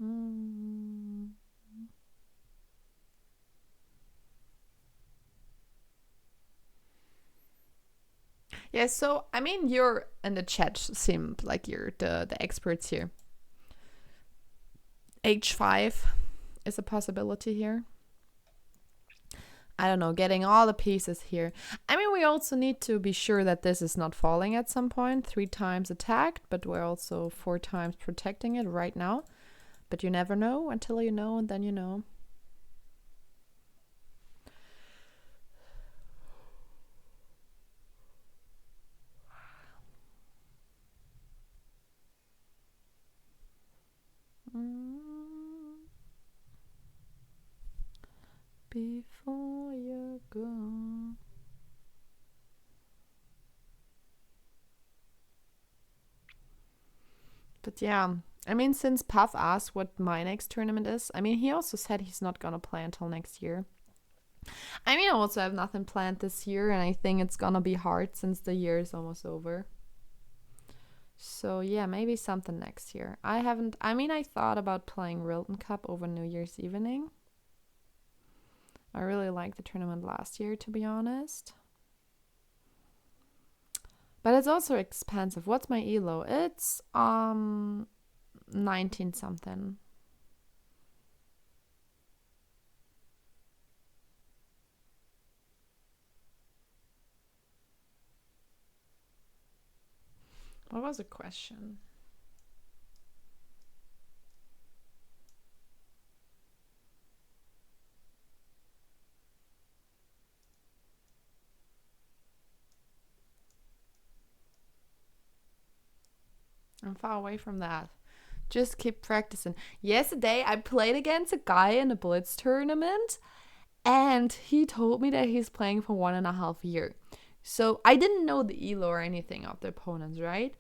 Speaker 1: Mm. Yeah, so I mean, you're in the chat seem like you're the experts here. H5 is a possibility here. I don't know, getting all the pieces here. I mean, we also need to be sure that this is not falling at some point. 3 times attacked, but we're also 4 times protecting it right now. But you never know until you know, and then you know. Before you go. But yeah, I mean, since Puff asked what my next tournament is, I mean, he also said he's not gonna play until next year. I mean, I also have nothing planned this year, and I think it's gonna be hard since the year is almost over. So yeah, maybe something next year. I haven't. I mean, I thought about playing Rilton Cup over New Year's evening. I really liked the tournament last year, to be honest. But it's also expensive. What's my elo? It's 19 something. What was the question? I'm far away from that. Just keep practicing. Yesterday, I played against a guy in a Blitz tournament, And he told me that he's playing for 1.5 years. So I didn't know the elo or anything of the opponents, right?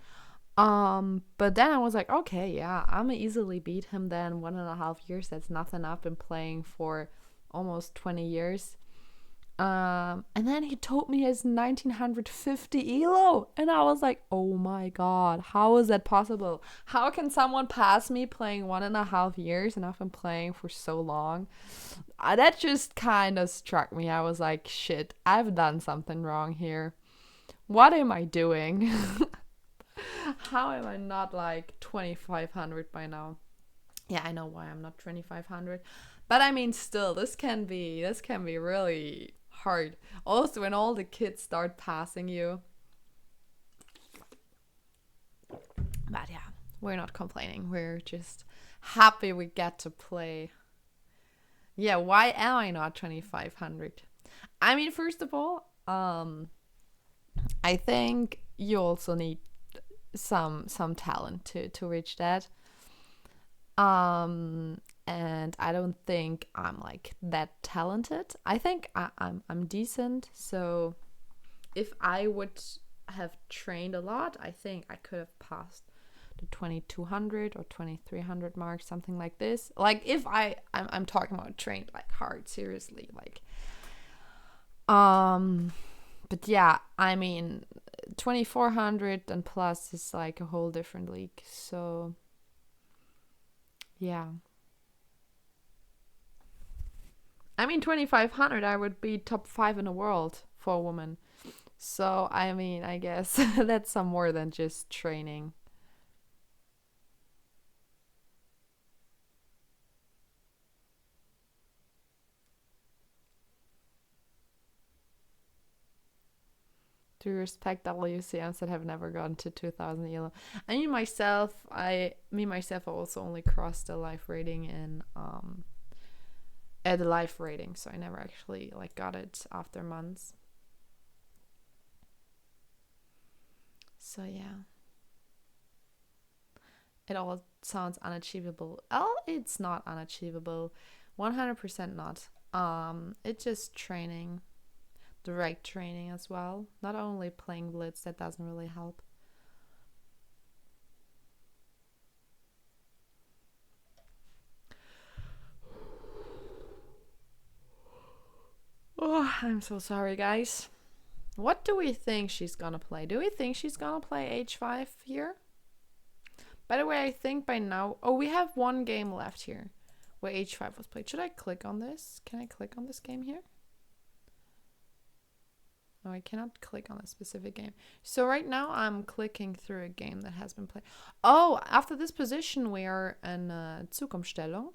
Speaker 1: But then I was like, okay, yeah, I'ma easily beat him then. 1.5 years, that's nothing. I've been playing for almost 20 years. And then he told me his 1950 elo, and I was like, oh my god, how is that possible? How can someone pass me playing 1.5 years, and I've been playing for so long? That just kind of struck me. I was like, shit, I've done something wrong here. What am I doing? How am I not like 2500 by now? Yeah, I know why I'm not 2500. But I mean, still, this can be really hard. Also, when all the kids start passing you. But yeah, we're not complaining. We're just happy we get to play. Yeah, why am I not 2500? I mean, first of all, I think you also need some talent to reach that. And I don't think I'm like that talented. I think I'm decent. So if I would have trained a lot, I think I could have passed the 2200 or 2300 mark, something like this. Like if I'm talking about trained like hard, seriously, like but yeah, I mean 2400 and plus is like a whole different league. So yeah. I mean, 2500, I would be top 5 in the world for a woman. So, I mean, I guess that's some more than just training. To respect WCMs that have never gone to 2000 ELO. I mean, myself also only crossed the life rating in, at the life rating. So I never actually, like, got it after months. So, yeah. It all sounds unachievable. Oh, it's not unachievable. 100% not. It's just training, the right training as well. Not only playing Blitz, that doesn't really help. Oh, I'm so sorry, guys. What do we think she's gonna play? Do we think she's gonna play H5 here? By the way, I think by now. Oh, we have one game left here where H5 was played. Should I click on this? Can I click on this game here? No, I cannot click on a specific game. So right now I'm clicking through a game that has been played. Oh, after this position we are in Zukunftsstellung.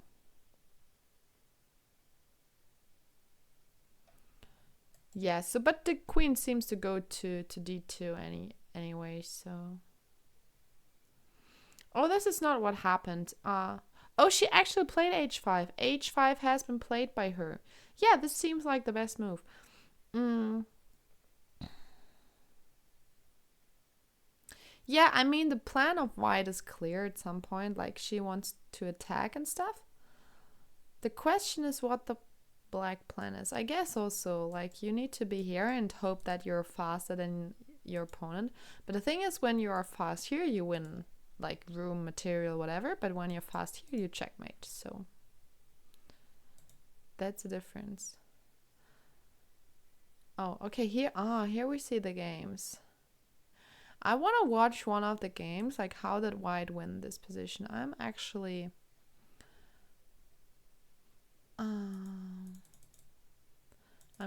Speaker 1: Yeah, so but the queen seems to go to d2 anyway, so. Oh, this is not what happened. Oh, she actually played h5. h5 has been played by her. Yeah, this seems like the best move. Yeah, I mean, the plan of white is clear at some point. Like, she wants to attack and stuff. The question is what the black plan is. I guess also, like, you need to be here and hope that you're faster than your opponent. But the thing is, when you are fast here, you win, like, room, material, whatever. But when you're fast here, you checkmate. So that's the difference. Oh, okay, here we see the games. I want to watch one of the games, like how did white win this position. I'm actually I'm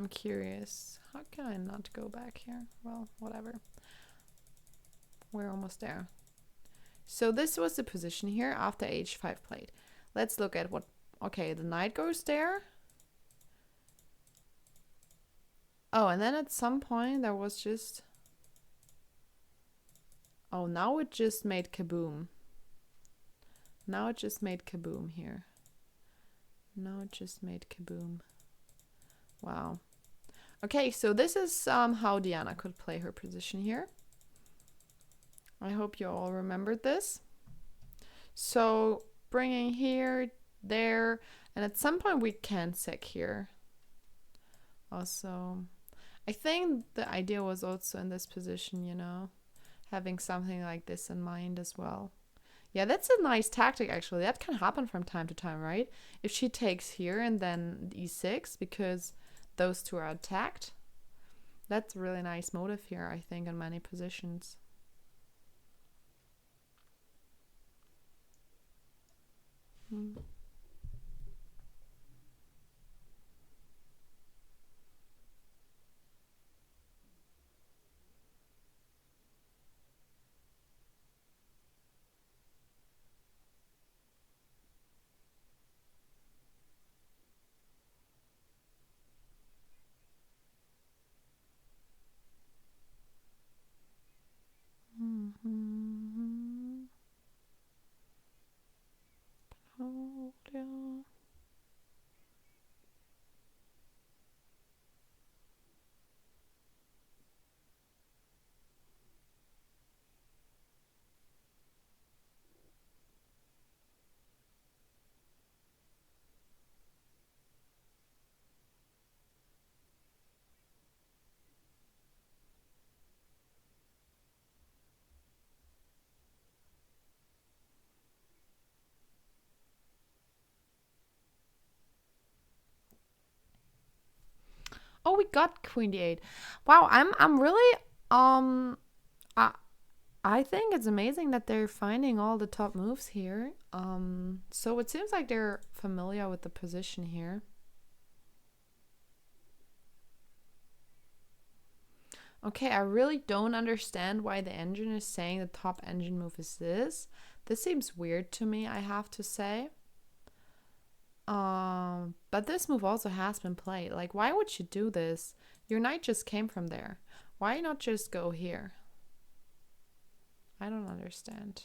Speaker 1: curious. How can I not go back here? Well, whatever. We're almost there. So this was the position here after h5 played. Let's look at what... Okay, the knight goes there. Oh, and then at some point there was just... Oh, now it just made kaboom. Now it just made kaboom here. Now it just made kaboom. Wow. Okay, so this is how Diana could play her position here. I hope you all remembered this. So bringing here, there, and at some point we can sec here. Also, I think the idea was also in this position, you know, having something like this in mind as well. Yeah, that's a nice tactic actually. That can happen from time to time, right? If she takes here and then e6 because those two are attacked, that's a really nice motive here, I think, in many positions. Hmm. Mm-hmm. Oh, yeah. Oh, we got queen d8. Wow, I'm really I I think it's amazing that they're finding all the top moves here. So it seems like they're familiar with the position here. Okay, I really don't understand why the engine is saying the top engine move is this. This seems weird to me, I have to say. But this move also has been played. Like, why would you do this? Your knight just came from there. Why not just go here? I don't understand.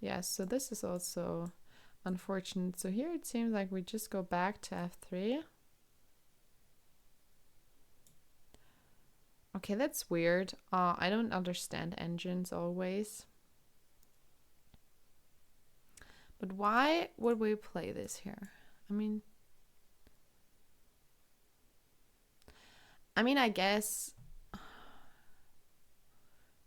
Speaker 1: Yes, so this is also unfortunate. So here it seems like we just go back to f3. Okay, that's weird. I don't understand engines always. But why would we play this here? I guess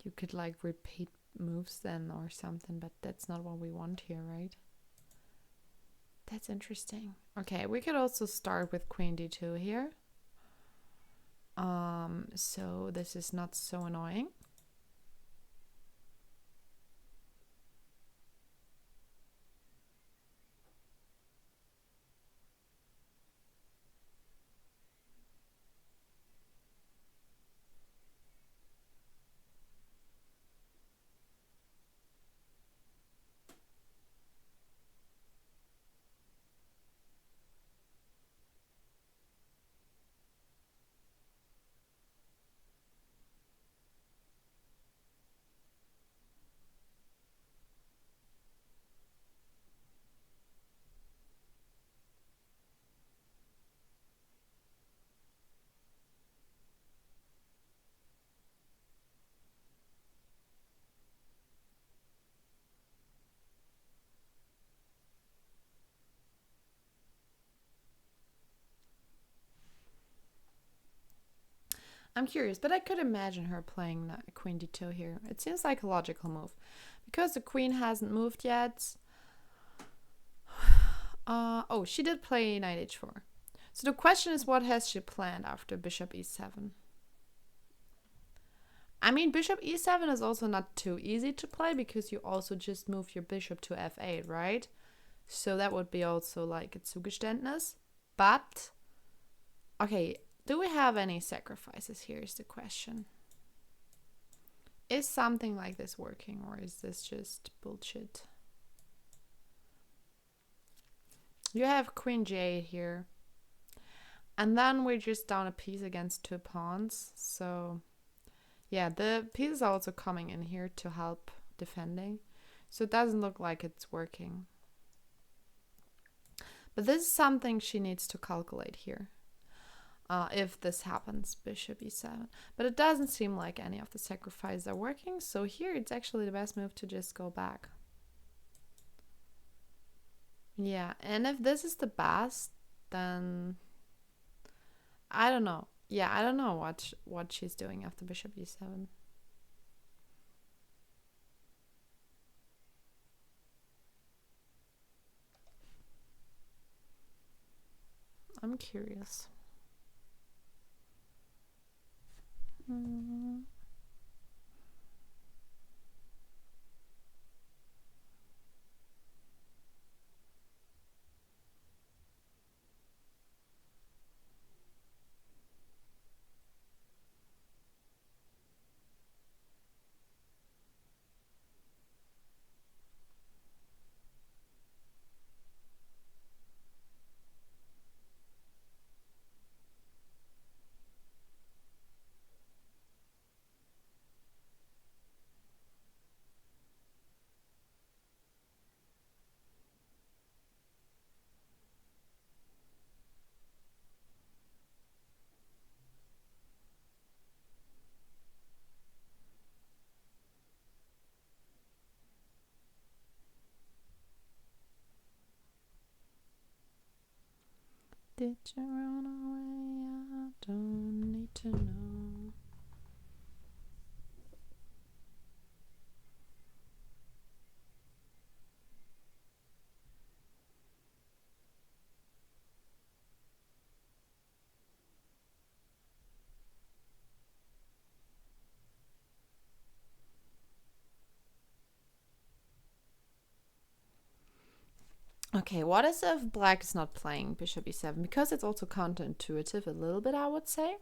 Speaker 1: you could like repeat moves then or something, but that's not what we want here, right? That's interesting. Okay, we could also start with queen d2 here. So this is not so annoying. I'm curious, but I could imagine her playing queen d2 here. It seems like a logical move. Because the queen hasn't moved yet. Oh, she did play knight h4. So the question is, what has she planned after bishop e7? Bishop e7 is also not too easy to play because you also just move your bishop to f8, right? So that would be also like a Zugeständnis. But, okay, do we have any sacrifices here is the question. Is something like this working or is this just bullshit? You have queen j8 here. And then we're just down a piece against two pawns. So, yeah, the pieces are also coming in here to help defending. So it doesn't look like it's working. But this is something she needs to calculate here. If this happens, bishop e7. But it doesn't seem like any of the sacrifices are working. So here it's actually the best move to just go back. Yeah, and if this is the best, then I don't know. Yeah, I don't know what she's doing after bishop e7. I'm curious. Mm. Did you run away? I don't need to know. Okay, what is if black is not playing bishop e7? Because it's also counterintuitive a little bit, I would say.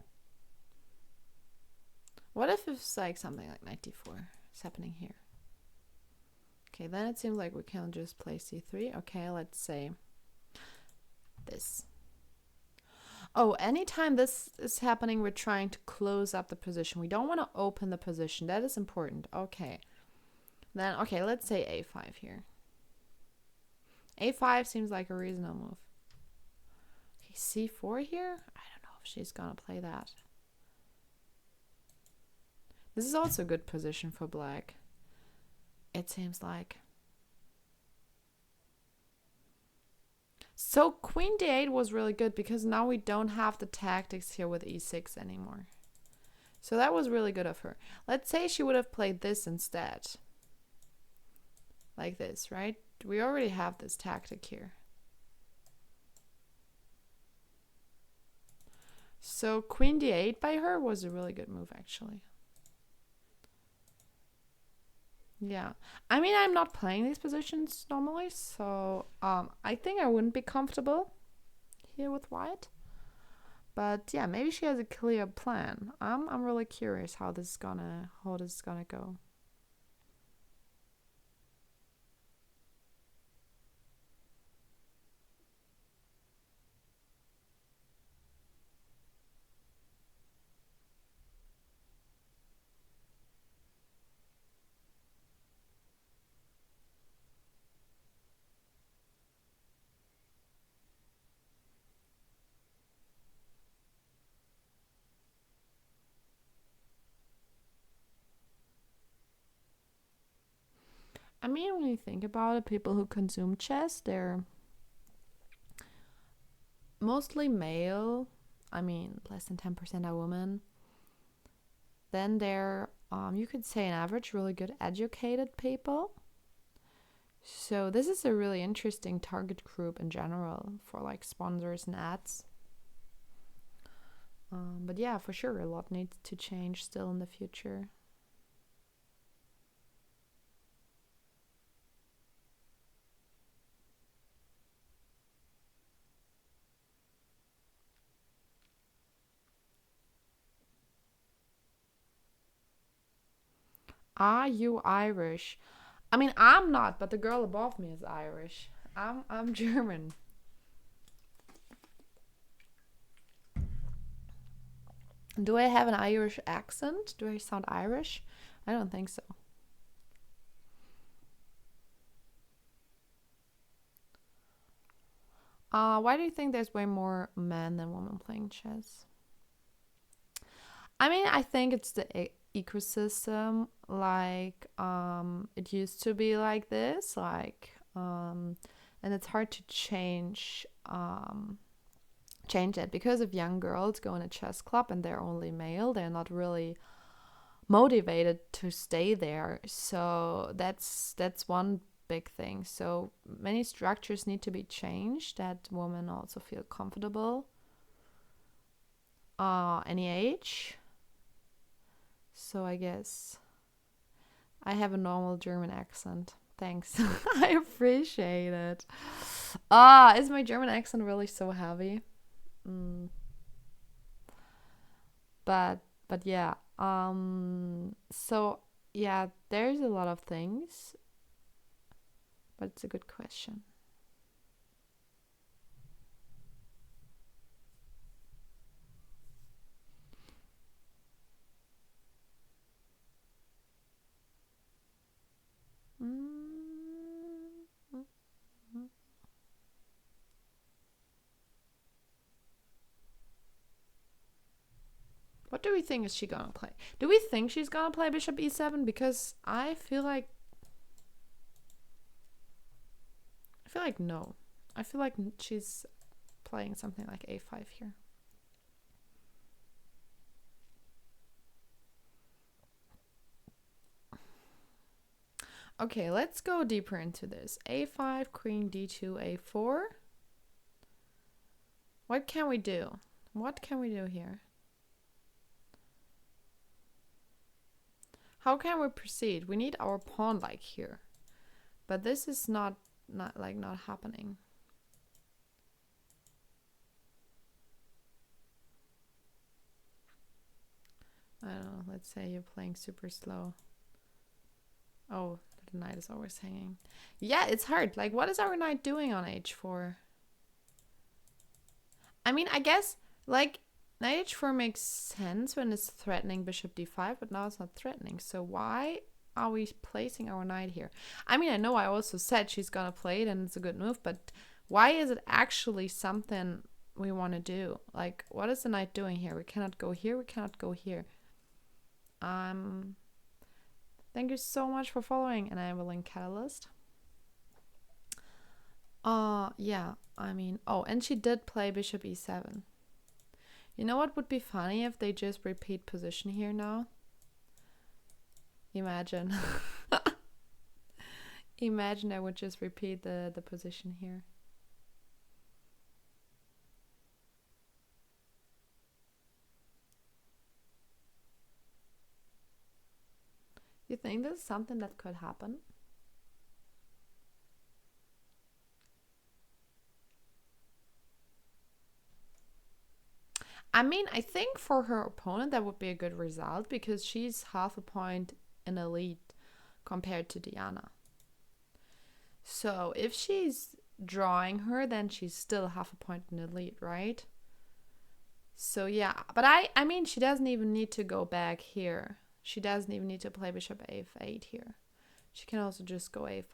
Speaker 1: What if it's like something like knight d4 is happening here? Okay, then it seems like we can just play c3. Okay, let's say this. Oh, anytime this is happening, we're trying to close up the position. We don't want to open the position. That is important. Okay. Then, okay, let's say a5 here. a5 seems like a reasonable move. Okay, c4 here? I don't know if she's going to play that. This is also a good position for black. It seems like. So queen d8 was really good because now we don't have the tactics here with e6 anymore. So that was really good of her. Let's say she would have played this instead. Like this, right? We already have this tactic here. So queen d8 by her was a really good move, actually. Yeah. I mean, I'm not playing these positions normally, so I think I wouldn't be comfortable here with white. But yeah, maybe she has a clear plan. I'm really curious how this is gonna go. I mean, when you think about it, people who consume chess, they're mostly male. I mean, less than 10% are women. Then they're, you could say, an average, really good educated people. So this is a really interesting target group in general for like sponsors and ads. But yeah, for sure, a lot needs to change still in the future. Are you Irish? I mean, I'm not, but the girl above me is Irish. I'm German. Do I have an Irish accent? Do I sound Irish? I don't think so. Why do you think there's way more men than women playing chess? I mean, I think it's the ecosystem. Like, it used to be like this. Like, and it's hard to change it, because if young girls go in a chess club and they're only male, they're not really motivated to stay there. So that's one big thing. So many structures need to be changed that women also feel comfortable any age. So I guess I have a normal German accent. Thanks. I appreciate it. Is my German accent really so heavy? But yeah. So yeah, there's a lot of things, but it's a good question. What do we think is she gonna play? Do we think she's gonna play bishop e7? Because I feel like no. I feel like she's playing something like a5 here. Okay, let's go deeper into this. a5, queen d2, a4. What can we do? What can we do here? How can we proceed? We need our pawn like here. But this is not happening. I don't know, let's say you're playing super slow. Oh, the knight is always hanging. Yeah, it's hard. Like, what is our knight doing on h4? I mean, I guess, like, knight h4 makes sense when it's threatening bishop d5, but now it's not threatening. So why are we placing our knight here? I mean, I know I also said she's gonna play it and it's a good move, but why is it actually something we want to do? Like, what is the knight doing here? We cannot go here, we cannot go here. Thank you so much for following, and I will link Catalyst. Yeah, I mean, oh, and she did play bishop e7. You know what would be funny if they just repeat position here now? Imagine. Imagine I would just repeat the position here. You think this is something that could happen? I mean, I think for her opponent that would be a good result, because she's half a point in the lead compared to Diana. So if she's drawing her, then she's still half a point in the lead, right? So yeah, but I mean, she doesn't even need to go back here. She doesn't even need to play bishop a8 here. She can also just go a5.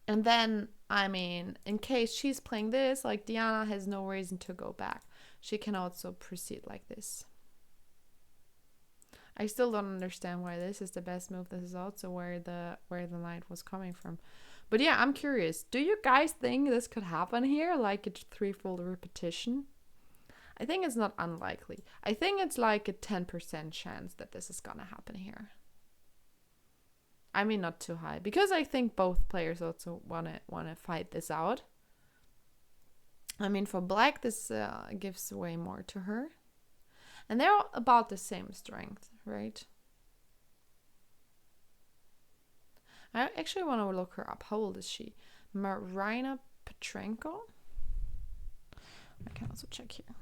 Speaker 1: And then, I mean, in case she's playing this, like, Diana has no reason to go back. She can also proceed like this. I still don't understand why this is the best move. This is also where the knight was coming from. But yeah, I'm curious. Do you guys think this could happen here? Like a threefold repetition? I think it's not unlikely. I think it's like a 10% chance that this is gonna happen here. I mean, not too high, because I think both players also wanna fight this out. I mean, for black, this gives way more to her, and they're about the same strength, right? I actually want to look her up. How old is she? Marina Petrenko. I can also check here.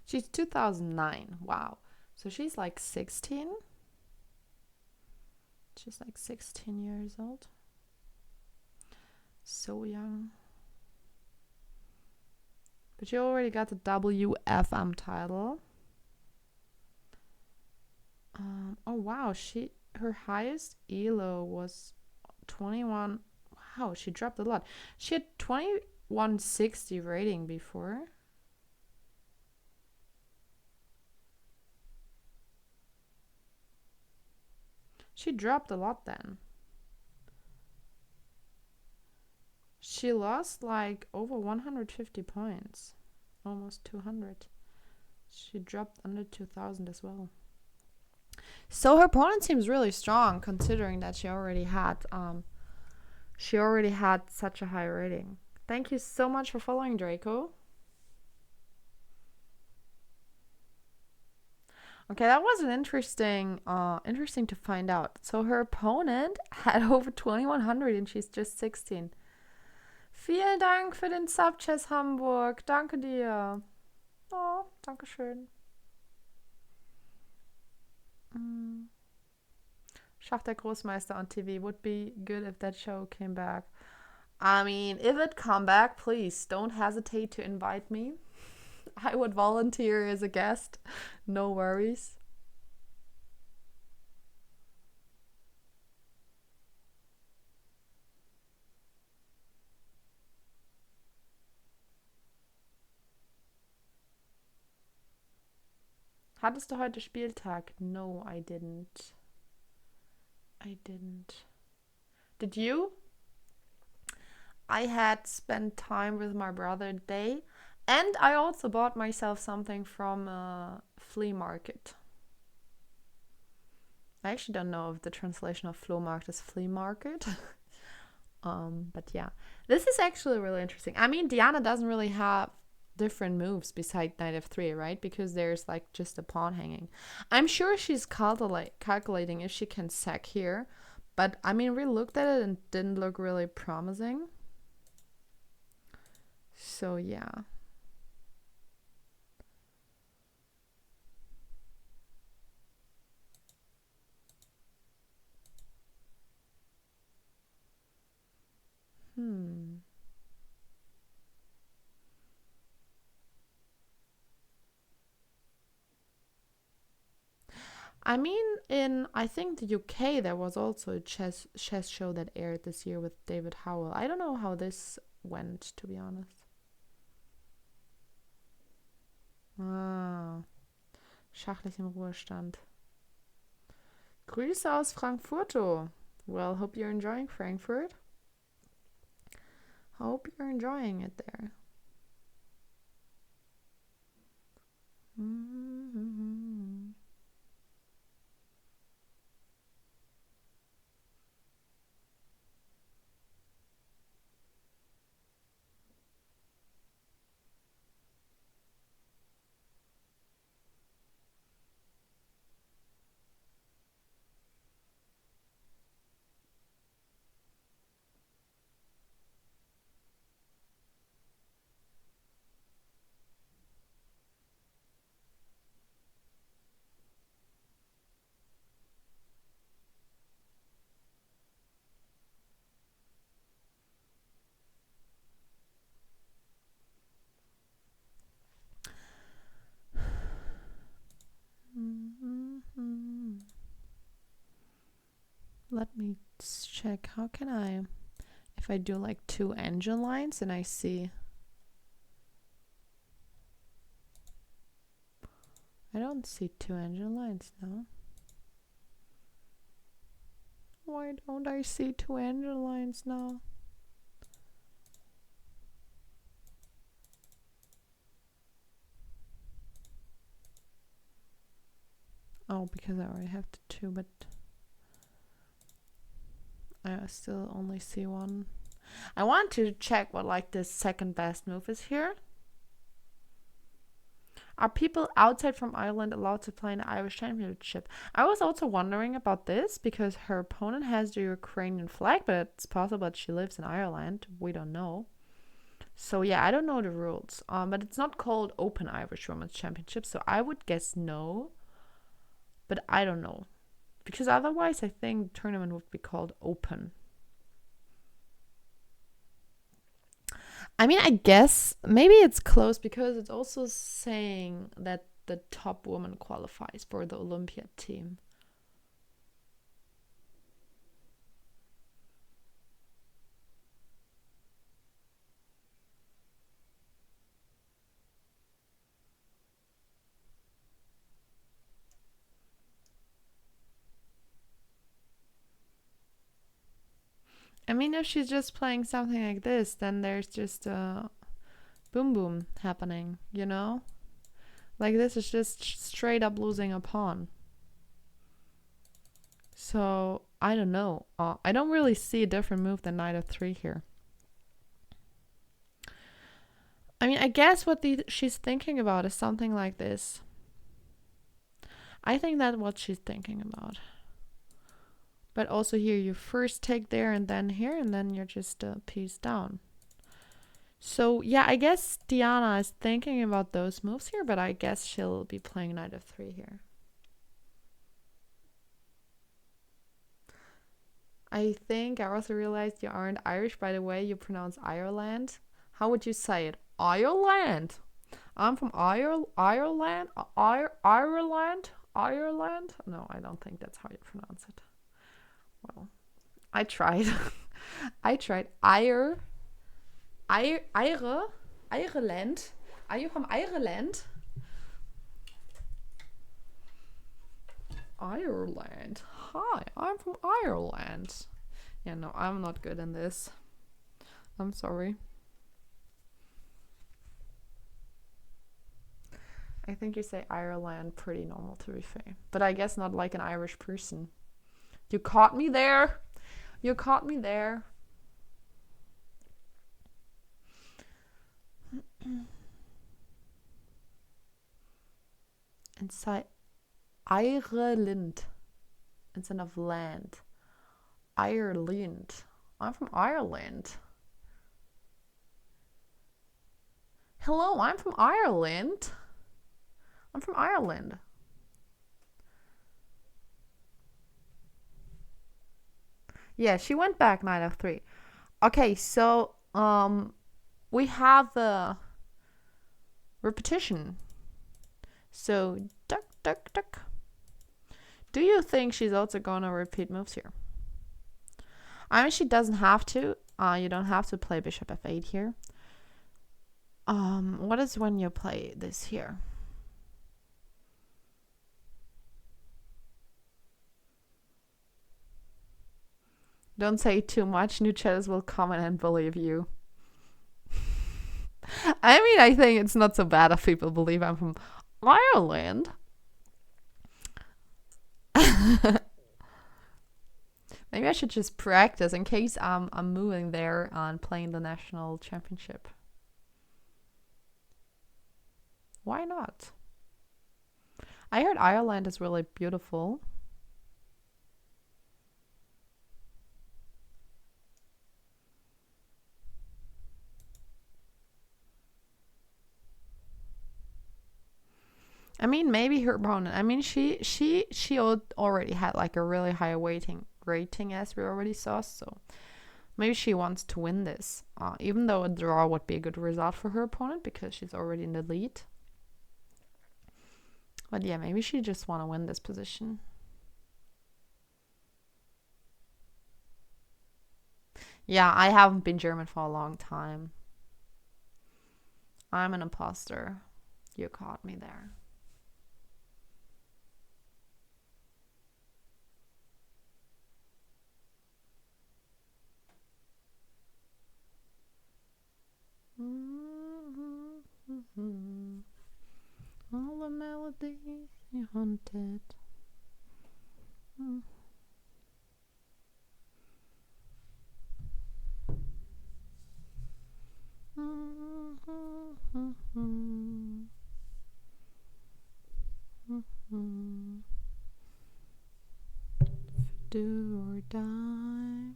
Speaker 1: She's 2009. Wow. So she's like 16. She's like 16 years old. So young. But she already got the WFM title. Oh wow, her highest elo was 21. Wow, she dropped a lot. She had 2160 rating before. She dropped a lot then. She lost like over 150 points. Almost 200. She dropped under 2000 as well. So her opponent seems really strong considering that she already had such a high rating. Thank you so much for following, Draco. Okay, that was an interesting to find out. So her opponent had over 2100 and she's just 16. Vielen Dank für den Sub, Chess Hamburg. Danke dir. Oh, danke schön. Schach der Großmeister on TV would be good if that show came back. I mean, if it come back, please don't hesitate to invite me. I would volunteer as a guest. No worries. Hattest du heute Spieltag? No, I didn't. Did you? I had spent time with my brother today, and I also bought myself something from a flea market. I actually don't know if the translation of Flohmarkt is flea market. But yeah, this is actually really interesting. I mean, Diana doesn't really have different moves beside knight f3, right? Because there's like just a pawn hanging. I'm sure she's calculating if she can sack here, but I mean, we looked at it and didn't look really promising. So yeah. I mean, I think the UK there was also a chess show that aired this year with David Howell. I don't know how this went, to be honest. Ah, schachlich im Ruhestand. Grüße aus Frankfurto. Well, hope you're enjoying Frankfurt. Hope you're enjoying it there. Mm-hmm. Let me check. How can I, if I do like 2 engine lines and I see, I don't see 2 engine lines now. Why don't I see 2 engine lines now? Oh, because I already have the 2, but I still only see 1. I want to check what like the second best move is here. Are people outside from Ireland allowed to play in the Irish Championship? I was also wondering about this because her opponent has the Ukrainian flag, but it's possible that she lives in Ireland. We don't know. So yeah, I don't know the rules. But it's not called Open Irish Women's Championship, so I would guess no. But I don't know. Because otherwise I think the tournament would be called Open. I mean, I guess maybe it's close because it's also saying that the top woman qualifies for the Olympiad team. I mean, if she's just playing something like this, then there's just a boom boom happening, you know? Like this is just straight up losing a pawn. So, I don't know. I don't really see a different move than knight f3 here. I mean, I guess what she's thinking about is something like this. I think that's what she's thinking about. But also here, you first take there and then here, and then you're just a piece down. So, yeah, I guess Diana is thinking about those moves here, but I guess she'll be playing knight f3 here. I think I also realized you aren't Irish, by the way. You pronounce Ireland. How would you say it? Ireland. I'm from Ireland. Ireland. Ireland. No, I don't think that's how you pronounce it. Well, I tried. I tried. Ireland. Are you from Ireland? Ireland. Hi, I'm from Ireland. Yeah, no, I'm not good in this. I'm sorry. I think you say Ireland pretty normal, to be fair. But I guess not like an Irish person. You caught me there. You caught me there. Inside Ireland instead of land. Ireland. I'm from Ireland. Hello, I'm from Ireland. I'm from Ireland. Yeah, she went back knight f3. Okay, so we have the repetition. So duck, duck, duck. Do you think she's also gonna repeat moves here? I mean, she doesn't have to. You don't have to play bishop f8 here. What is when you play this here? Don't say too much. New chatters will comment and believe you. I mean, I think it's not so bad if people believe I'm from Ireland. Maybe I should just practice in case I'm moving there and playing the national championship. Why not? I heard Ireland is really beautiful. I mean, maybe her opponent. I mean, she already had like a really high rating, as we already saw. So maybe she wants to win this, even though a draw would be a good result for her opponent because she's already in the lead. But yeah, maybe she just want to win this position. Yeah, I haven't been German for a long time. I'm an imposter. You caught me there. All the melodies you haunted. Do or die.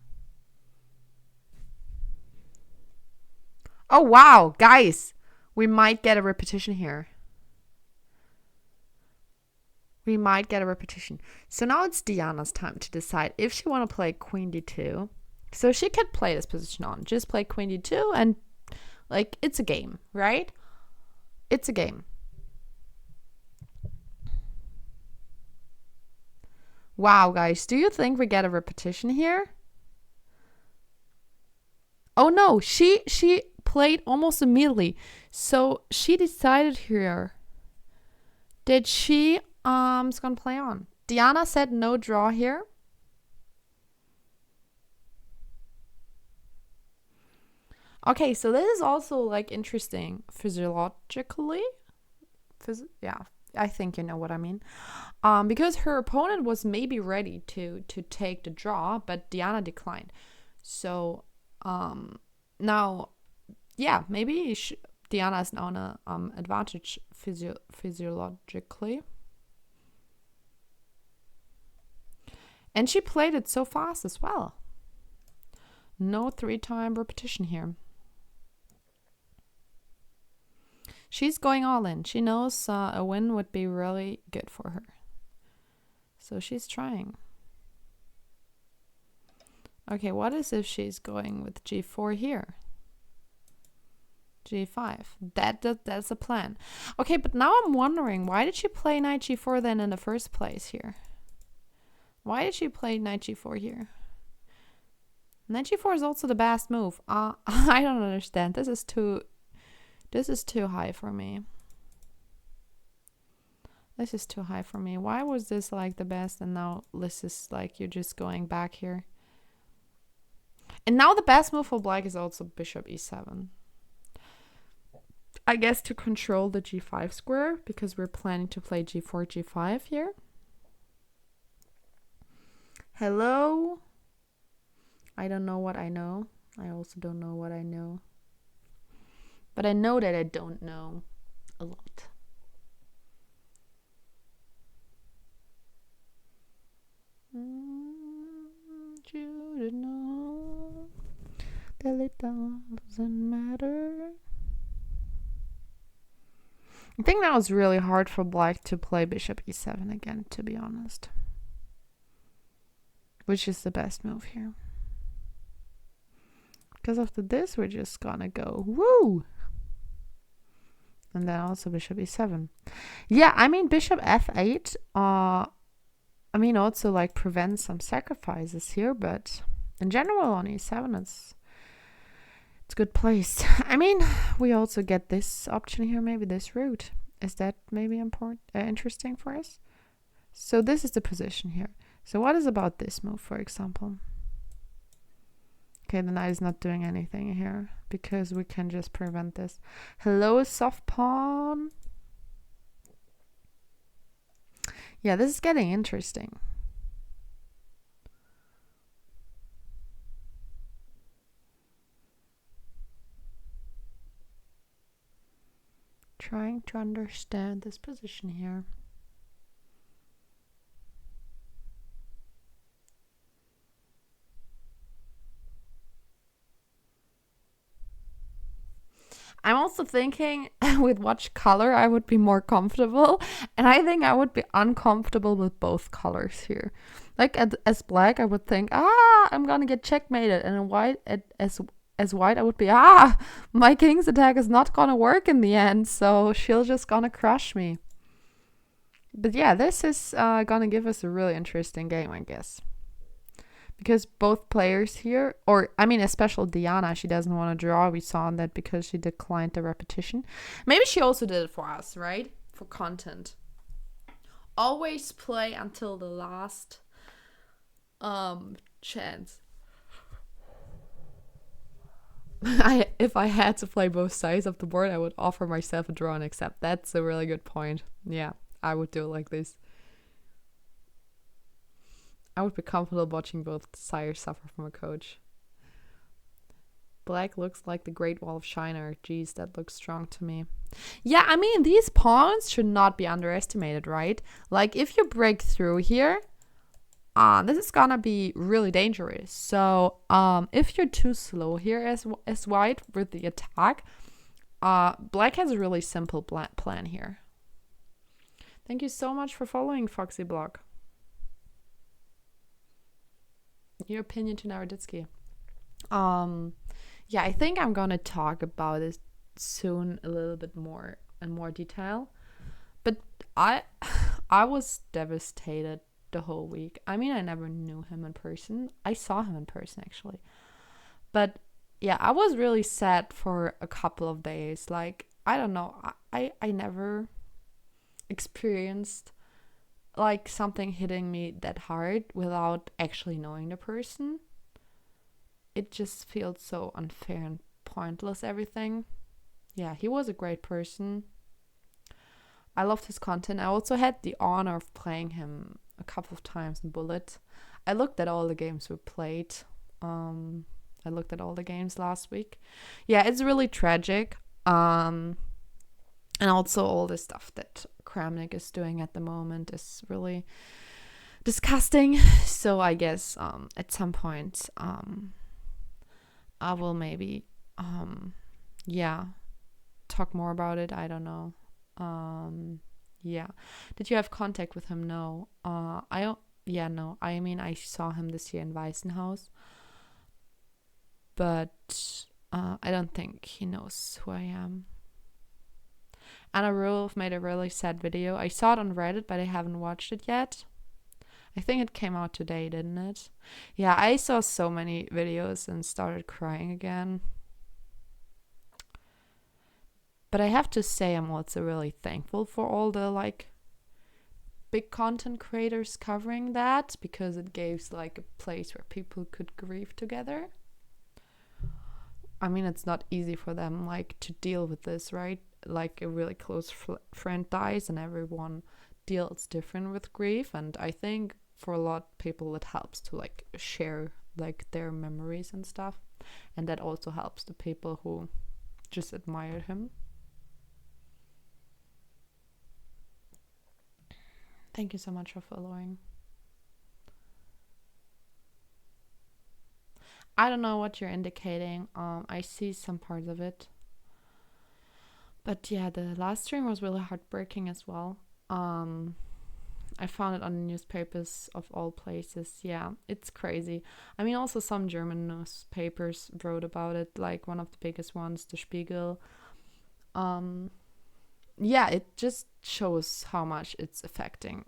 Speaker 1: Oh wow, guys, we might get a repetition here. We might get a repetition. So now it's Diana's time to decide if she want to play queen d2. So she could play this position on. Just play queen d2 and like it's a game, right? It's a game. Wow, guys, do you think we get a repetition here? Oh no, she played almost immediately. So she decided here that she is gonna play on. Diana said no draw here. Okay, so this is also like interesting physiologically. Yeah, I think you know what I mean. Because her opponent was maybe ready to take the draw, but Diana declined. So now, yeah, maybe Diana is now in a advantage physiologically. And she played it so fast as well. No 3-time repetition here. She's going all in. She knows a win would be really good for her. So she's trying. Okay, what is if she's going with g4 here? g5. That's a plan. Okay, but now I'm wondering, why did she play knight g4 then in the first place here? Why did she play knight g4 here? Knight g4 is also the best move. I don't understand. This is too high for me. This is too high for me. Why was this like the best and now this is like you're just going back here? And now the best move for black is also bishop e7. I guess to control the g5 square, because we're planning to play g4, g5 here. Hello? I don't know what I know. I also don't know what I know. But I know that I don't know a lot. You to know that it doesn't matter. I think that was really hard for black to play bishop e7 again, to be honest. Which is the best move here. Because after this, we're just gonna go woo! And then also bishop e7. Yeah, I mean, bishop f8, I mean, also like prevents some sacrifices here, but in general on e7, it's good placed. I mean, we also get this option here, maybe this route. Is that maybe interesting for us? So this is the position here. So what is about this move, for example? Okay, the knight is not doing anything here because we can just prevent this. Hello, soft pawn. Yeah, this is getting interesting. Trying to understand this position here. I'm also thinking with what color I would be more comfortable. And I think I would be uncomfortable with both colors here. Like as black, I would think, I'm gonna get checkmated. And in white, as white, I would be, my king's attack is not gonna work in the end. So she'll just gonna crush me. But yeah, this is gonna give us a really interesting game, I guess. Because both players here, or I mean, especially Diana, she doesn't want to draw. We saw that because she declined the repetition. Maybe she also did it for us, right? For content. Always play until the last chance. If I had to play both sides of the board, I would offer myself a draw and accept. That's a really good point. Yeah, I would do it like this. I would be comfortable watching both sides suffer from a coach. Black looks like the Great Wall of China. Geez, that looks strong to me. Yeah, I mean, these pawns should not be underestimated, right? Like, if you break through here, this is gonna be really dangerous. So, if you're too slow here as white with the attack, black has a really simple plan here. Thank you so much for following, Foxy Block. Your opinion to Naroditsky. Yeah, I think I'm gonna talk about it soon a little bit more in more detail. But I was devastated the whole week. I mean, I never knew him in person. I saw him in person actually. But yeah, I was really sad for a couple of days. Like, I don't know. I never experienced like something hitting me that hard without actually knowing the person. It just feels so unfair and pointless, everything. Yeah, he was a great person. I loved his content. I also had the honor of playing him a couple of times in Bullet. I looked at all the games we played. I looked at all the games last week. Yeah, it's really tragic. And also all the stuff that Kramnik is doing at the moment is really disgusting. So I guess at some point I will maybe talk more about it. I don't know. Yeah. Did you have contact with him? No. No. I mean, I saw him this year in Weissenhaus, but I don't think he knows who I am. Anna Rulf made a really sad video. I saw it on Reddit, but I haven't watched it yet. I think it came out today, didn't it? Yeah, I saw so many videos and started crying again. But I have to say, I'm also really thankful for all the big content creators covering that, because it gives a place where people could grieve together. I mean, it's not easy for them to deal with this, right? A really close friend dies and everyone deals different with grief, and I think for a lot of people it helps to share their memories and stuff, and that also helps the people who just admired him. Thank you so much for following. I don't know what you're indicating. I see some parts of it. But yeah, the last stream was really heartbreaking as well. I found it on the newspapers of all places. Yeah, it's crazy. I mean, also some German newspapers wrote about it, one of the biggest ones, Der Spiegel. Yeah, it just shows how much it's affecting.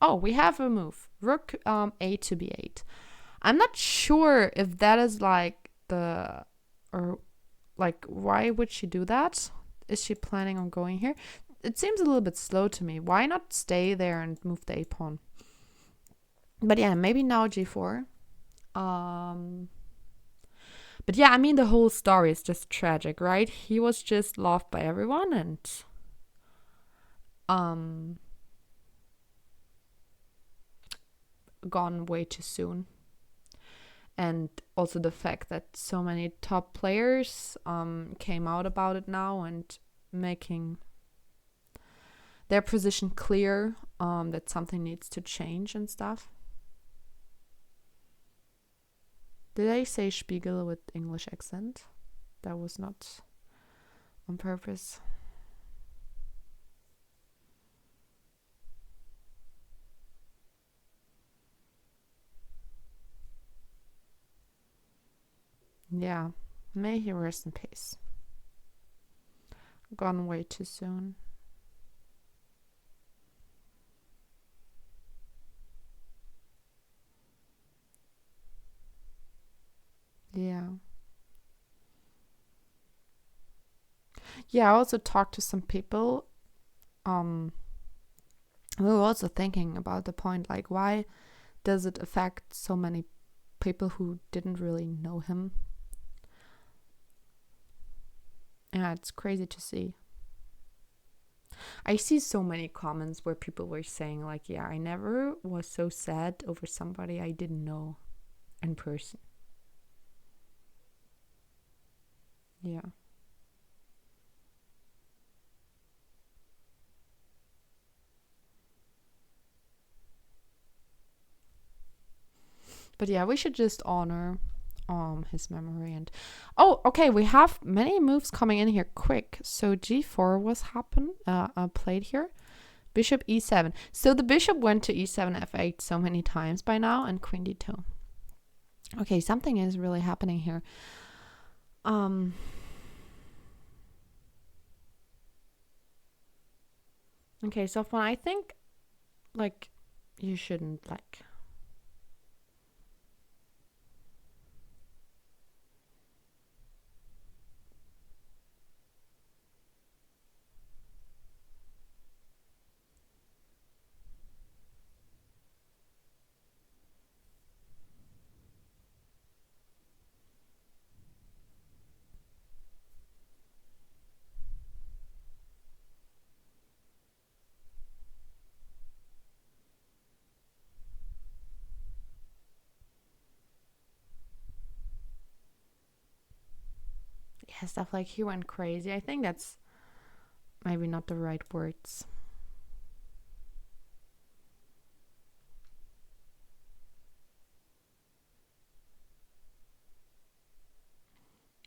Speaker 1: Oh, we have a move. Rook A to B8. I'm not sure if that is why would she do that? Is she planning on going here? It seems a little bit slow to me. Why not stay there and move the A pawn? But yeah, maybe now G4. But yeah, I mean, the whole story is just tragic, right? He was just loved by everyone and gone way too soon. And also the fact that so many top players came out about it now and making their position clear, that something needs to change and stuff. Did I say Spiegel with English accent? That was not on purpose. Yeah, may he rest in peace. Gone way too soon. Yeah. Yeah, I also talked to some people. We were also thinking about the point, why does it affect so many people who didn't really know him? Yeah, it's crazy to see. I see so many comments where people were saying yeah, I never was so sad over somebody I didn't know in person. Yeah. But yeah, we should just honor his memory. And okay, we have many moves coming in here quick. So G4 was played here. Bishop E7. So the bishop went to E7 F8 so many times by now, and Queen D2. Okay, something is really happening here. Okay, so when I think you shouldn't Yeah, stuff like he went crazy. I think that's maybe not the right words.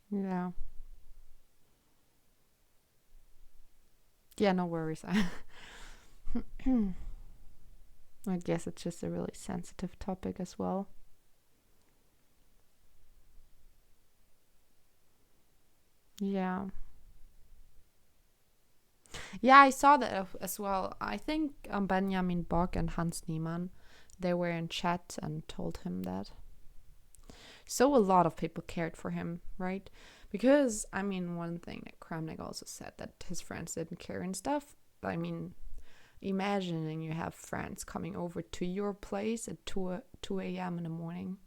Speaker 1: Yeah. Yeah, no worries. I guess it's just a really sensitive topic as well. Yeah. Yeah, I saw that as well. I think Benjamin Bock and Hans Niemann, they were in chat and told him that. So a lot of people cared for him, right? Because, I mean, one thing that Kramnik also said, that his friends didn't care and stuff. I mean, imagining you have friends coming over to your place at 2 a.m. in the morning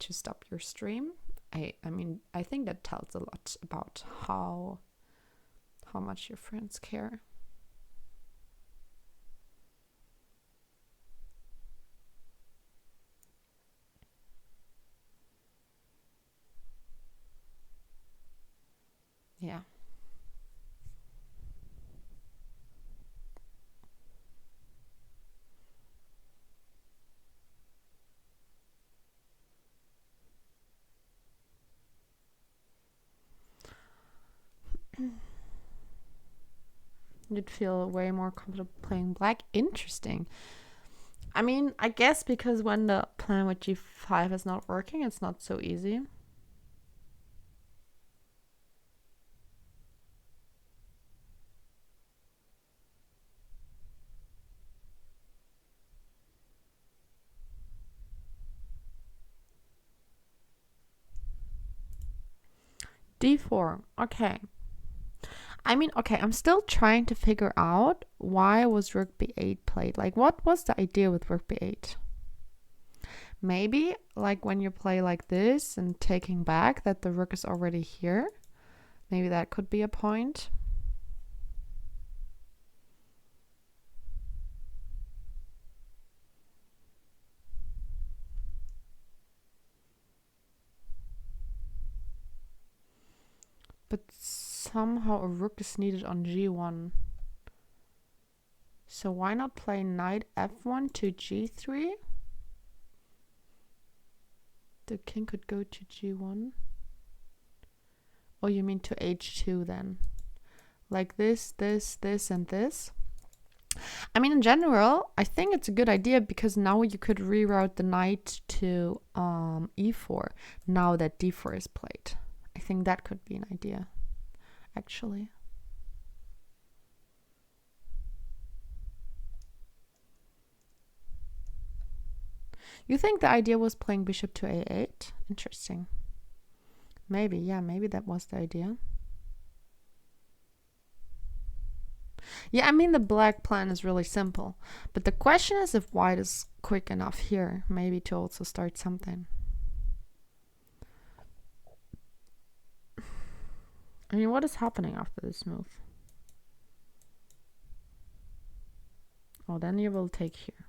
Speaker 1: to stop your stream. I mean, I think that tells a lot about how much your friends care. Yeah. You'd feel way more comfortable playing black. Interesting. I mean, I guess because when the plan with g5 is not working, it's not so easy. d4. Okay. I mean, okay, I'm still trying to figure out why was rook b8 played. Like, what was the idea with rook b8? Maybe, like, when you play like this and taking back, that the rook is already here. Maybe that could be a point. But somehow a rook is needed on g1. So why not play knight f1 to g3? The king could go to g1. Oh, you mean to h2 then? Like this, this, this, and this? I mean, in general, I think it's a good idea because now you could reroute the knight to e4 now that d4 is played. I think that could be an idea, actually. You think the idea was playing bishop to a8? Interesting. Maybe, yeah, maybe that was the idea. Yeah, I mean, the black plan is really simple. But the question is if white is quick enough here, maybe to also start something. I mean, what is happening after this move? Oh, then you will take here.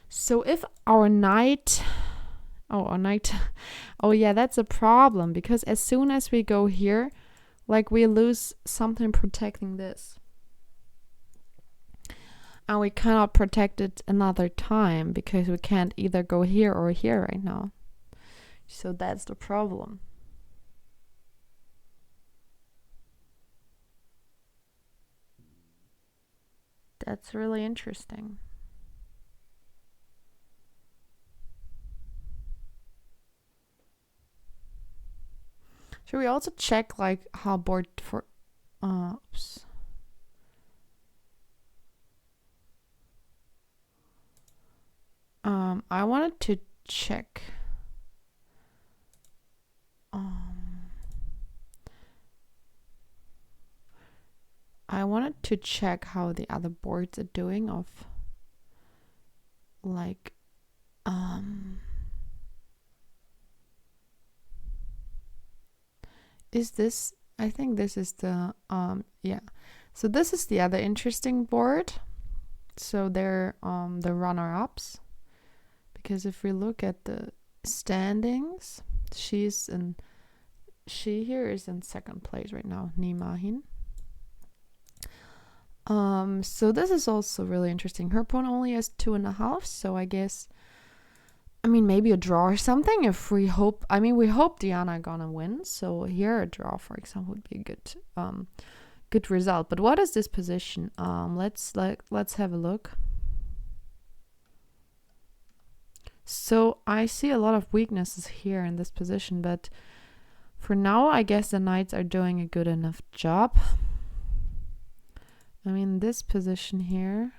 Speaker 1: So if our knight... Oh, our knight... Oh, yeah, that's a problem. Because as soon as we go here, like, we lose something protecting this. And we cannot protect it another time because we can't either go here or here right now. So that's the problem. That's really interesting. Should we also check like how board for oops. I wanted to check I wanted to check how the other boards are doing of like is this, I think this is the yeah. So this is the other interesting board. So they're the runner-ups. Because if we look at the standings, She here is in second place right now, Nimahin. So this is also really interesting. Her pawn only has 2.5, so I guess, I mean, maybe a draw or something. If we hope, I mean, we hope Diana gonna win. So here a draw, for example, would be a good result. But what is this position? Let's have a look. So I see a lot of weaknesses here in this position, but for now, I guess the knights are doing a good enough job. I mean, this position here.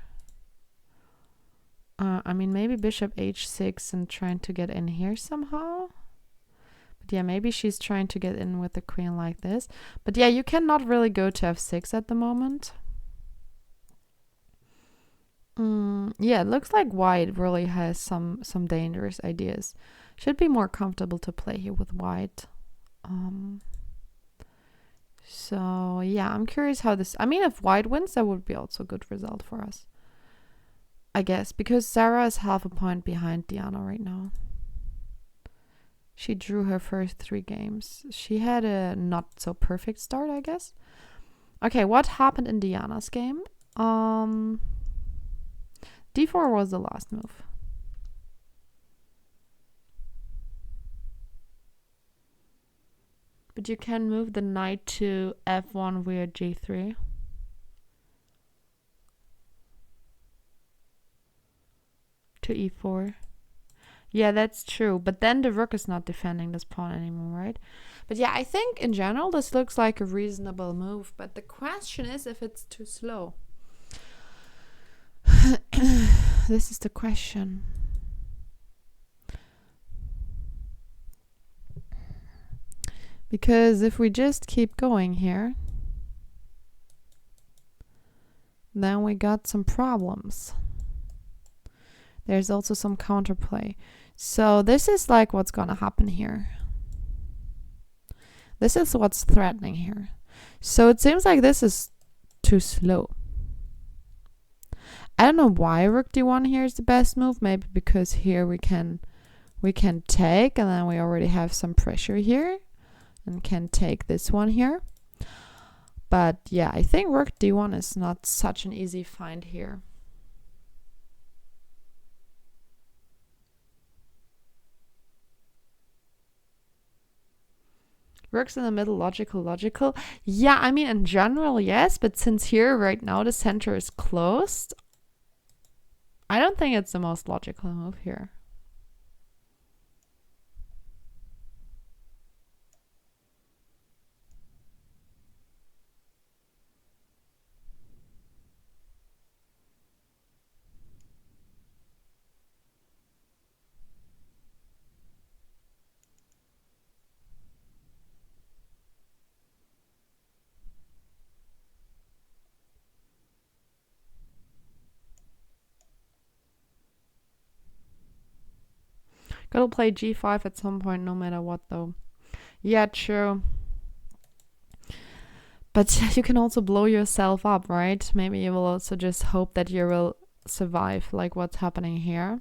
Speaker 1: I mean, maybe bishop h6 and trying to get in here somehow. But yeah, maybe she's trying to get in with the queen like this. But yeah, you cannot really go to f6 at the moment. Yeah, it looks like white really has some dangerous ideas. Should be more comfortable to play here with white. So yeah, I'm curious how this, I mean, if white wins, that would be also a good result for us, I guess, because Sarah is half a point behind Diana right now. She drew her first 3 games. She had a not so perfect start, I guess. Okay, what happened in Diana's game? D4 was the last move. But you can move the knight to f1 via g3. To e4. Yeah, that's true. But then the rook is not defending this pawn anymore, right? But yeah, I think in general this looks like a reasonable move. But the question is if it's too slow. This is the question. Because if we just keep going here, then we got some problems. There's also some counterplay. So this is like what's gonna happen here. This is what's threatening here. So it seems like this is too slow. I don't know why rook d1 here is the best move. Maybe because here we can take, and then we already have some pressure here and can take this one here. But yeah, I think rook d1 is not such an easy find here. Rook's in the middle, logical. Yeah, I mean, in general, yes. But since here, right now, the center is closed, I don't think it's the most logical move here. Gotta play g5 at some point, no matter what, though. Yeah, true. But you can also blow yourself up, right? Maybe you will also just hope that you will survive, like what's happening here.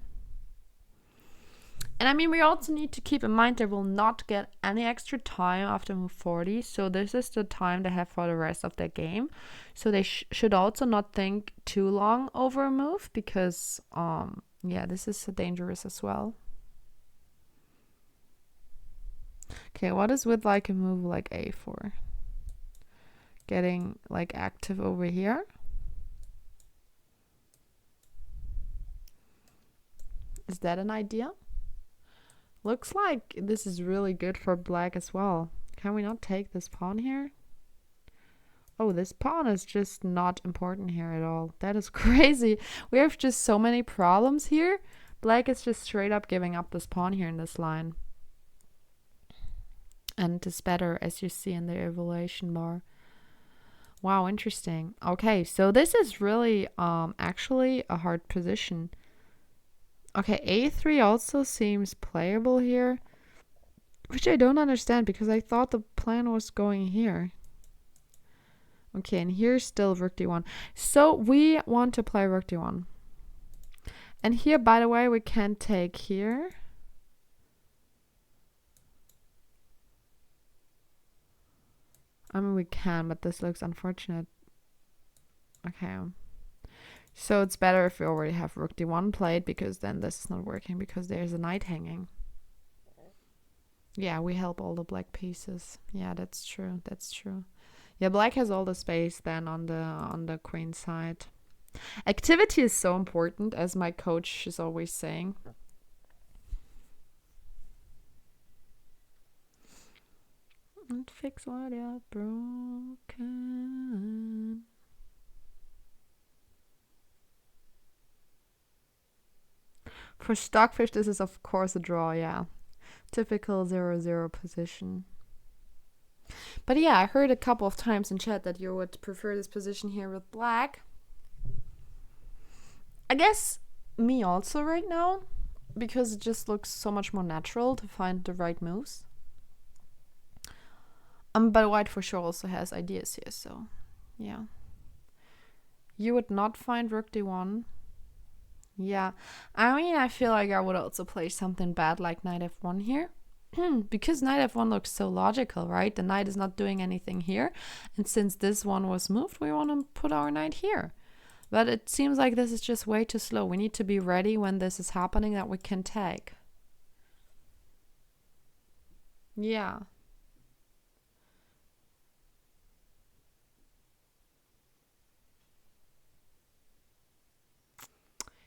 Speaker 1: And I mean, we also need to keep in mind they will not get any extra time after move 40. So this is the time they have for the rest of their game. So they should also not think too long over a move because, yeah, this is dangerous as well. Okay, what is with like a move like a4? Getting like active over here. Is that an idea? Looks like this is really good for black as well. Can we not take this pawn here? Oh, this pawn is just not important here at all. That is crazy. We have just so many problems here. Black is just straight up giving up this pawn here in this line. And it is better, as you see in the evaluation bar. Wow, interesting. Okay, so this is really actually a hard position. Okay, a3 also seems playable here, which I don't understand because I thought the plan was going here. Okay, and here's still rook d1. So we want to play rook d1. And here, by the way, we can take here. I mean, we can, but this looks unfortunate. Okay. So it's better if we already have rook d1 played, because then this is not working because there's a knight hanging. Yeah, we help all the black pieces. Yeah, that's true. That's true. Yeah, black has all the space then on the queen side. Activity is so important, as my coach is always saying. And fix what you're broken. For Stockfish, this is of course a draw, yeah. Typical 0-0 position. But yeah, I heard a couple of times in chat that you would prefer this position here with black. I guess me also right now, because it just looks so much more natural to find the right moves. But white for sure also has ideas here, so yeah. You would not find rook d1. Yeah, I mean, I feel like I would also play something bad like knight f1 here. Because knight f1 looks so logical, right? The knight is not doing anything here. And since this one was moved, we want to put our knight here. But it seems like this is just way too slow. We need to be ready when this is happening that we can take. Yeah.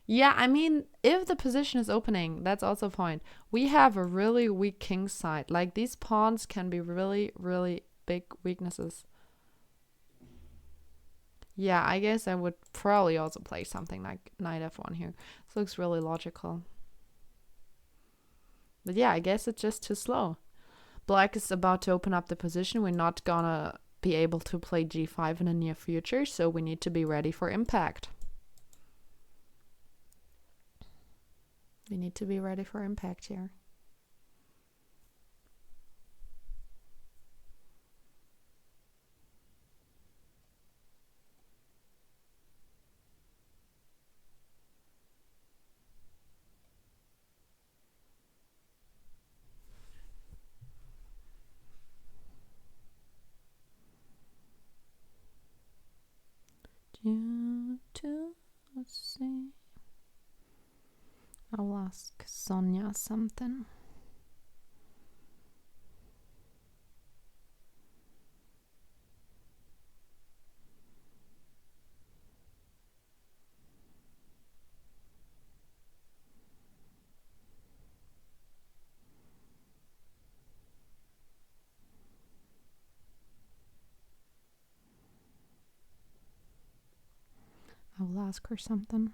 Speaker 1: Yeah, I mean, if the position is opening, that's also fine. We have a really weak king side. Like, these pawns can be really, really big weaknesses. Yeah, I guess I would probably also play something like knight f1 here. This looks really logical. But yeah, I guess it's just too slow. Black is about to open up the position. We're not gonna be able to play g5 in the near future, so we need to be ready for impact. We need to be ready for impact here. Let's see. I'll ask Sonia something. I will ask her something.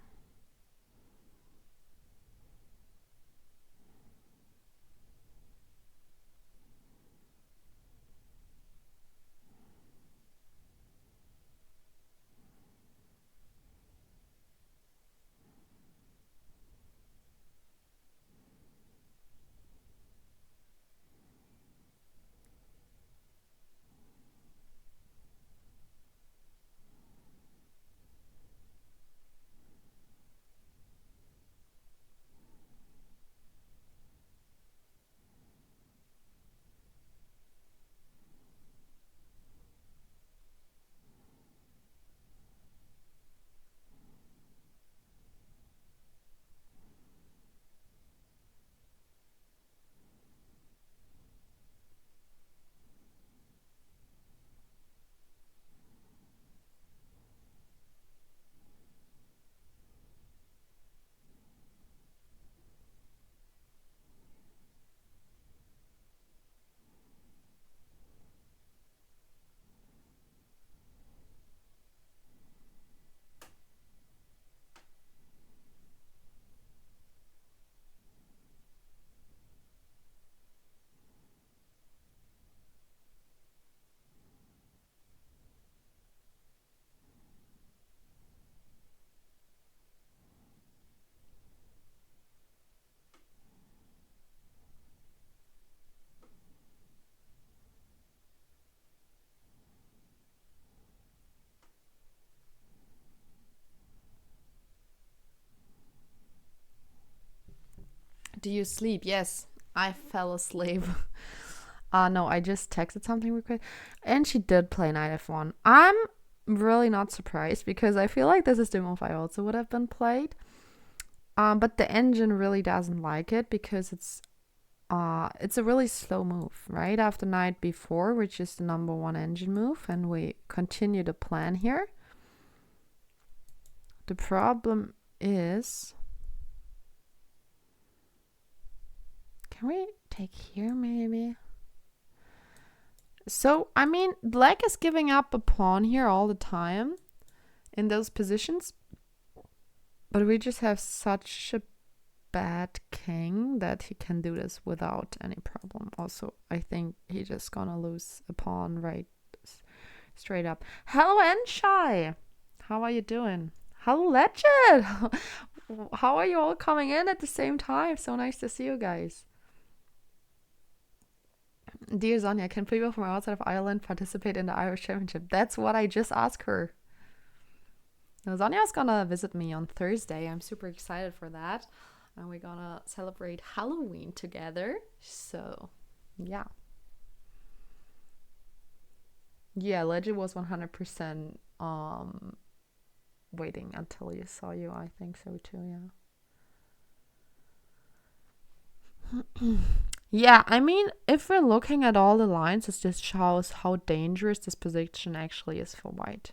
Speaker 1: Do you sleep? Yes, I fell asleep. No, I just texted something real quick. And she did play knight f1. I'm really not surprised because I feel like this is the move I also would have been played. But the engine really doesn't like it because it's a really slow move, right? After knight b4, which is the number one engine move, and we continue the plan here. The problem is, can we take here maybe? So, I mean, black is giving up a pawn here all the time in those positions. But we just have such a bad king that he can do this without any problem. Also, I think he's just gonna lose a pawn right straight up. Hello, Enshai! How are you doing? Hello, Legend! How are you all coming in at the same time? So nice to see you guys. Dear Sonia, can people from outside of Ireland participate in the Irish Championship? That's what I just asked her. Now, Sonia's gonna visit me on Thursday. I'm super excited for that. And we're gonna celebrate Halloween together. So, yeah. Yeah, Legend was 100% waiting until you saw you. I think so too, yeah. Yeah, I mean, if we're looking at all the lines, it just shows how dangerous this position actually is for white.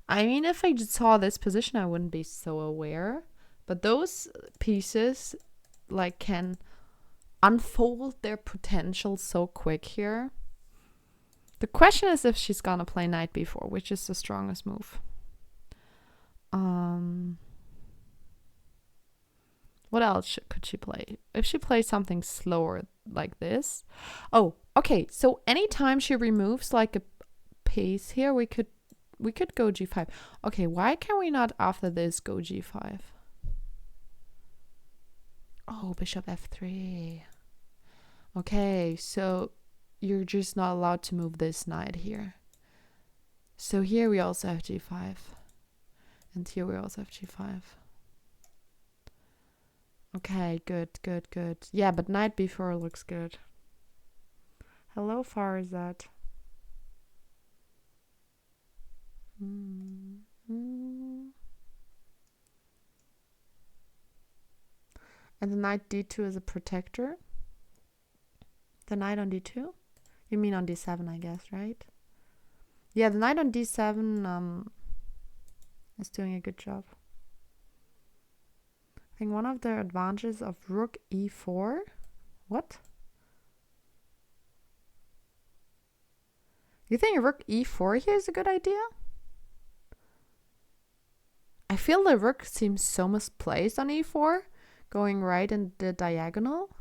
Speaker 1: I mean, if I just saw this position, I wouldn't be so aware. But those pieces, like, can unfold their potential so quick here. The question is if she's gonna play knight b4, which is the strongest move. What else could she play? If she plays something slower like this. Oh, okay. So anytime she removes like a piece here, we could go g5. Okay, why can we not after this go g5? Oh, bishop f3. Okay, so you're just not allowed to move this knight here. So here we also have g5. And here we also have g5. Okay, good. Yeah, but knight b4 looks good. Hello, Farzad. And the knight d2 is a protector. The knight on d2? You mean on d7, I guess, right? Yeah, the knight on d7 is doing a good job. I think one of the advantages of rook e4. What? You think rook e4 here is a good idea? I feel the rook seems so misplaced on e4, going right in the diagonal.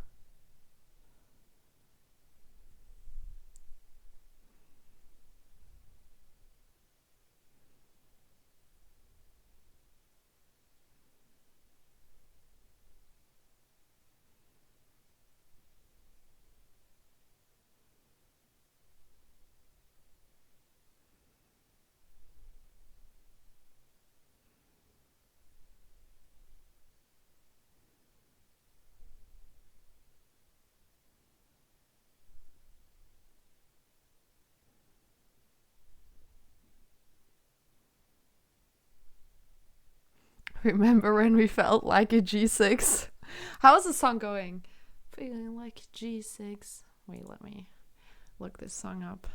Speaker 1: Remember when we felt like a g6? How's the song going? Feeling like a g6. Wait, let me look this song up.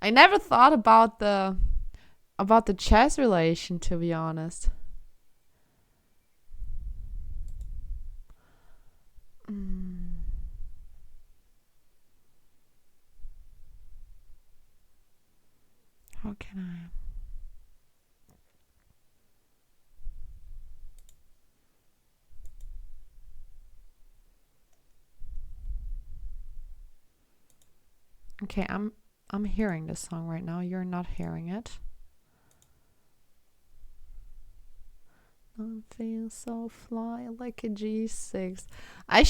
Speaker 1: I never thought about the chess relation, to be honest. How can I? Okay, I'm hearing this song right now. You're not hearing it. I feel so fly like a g6. I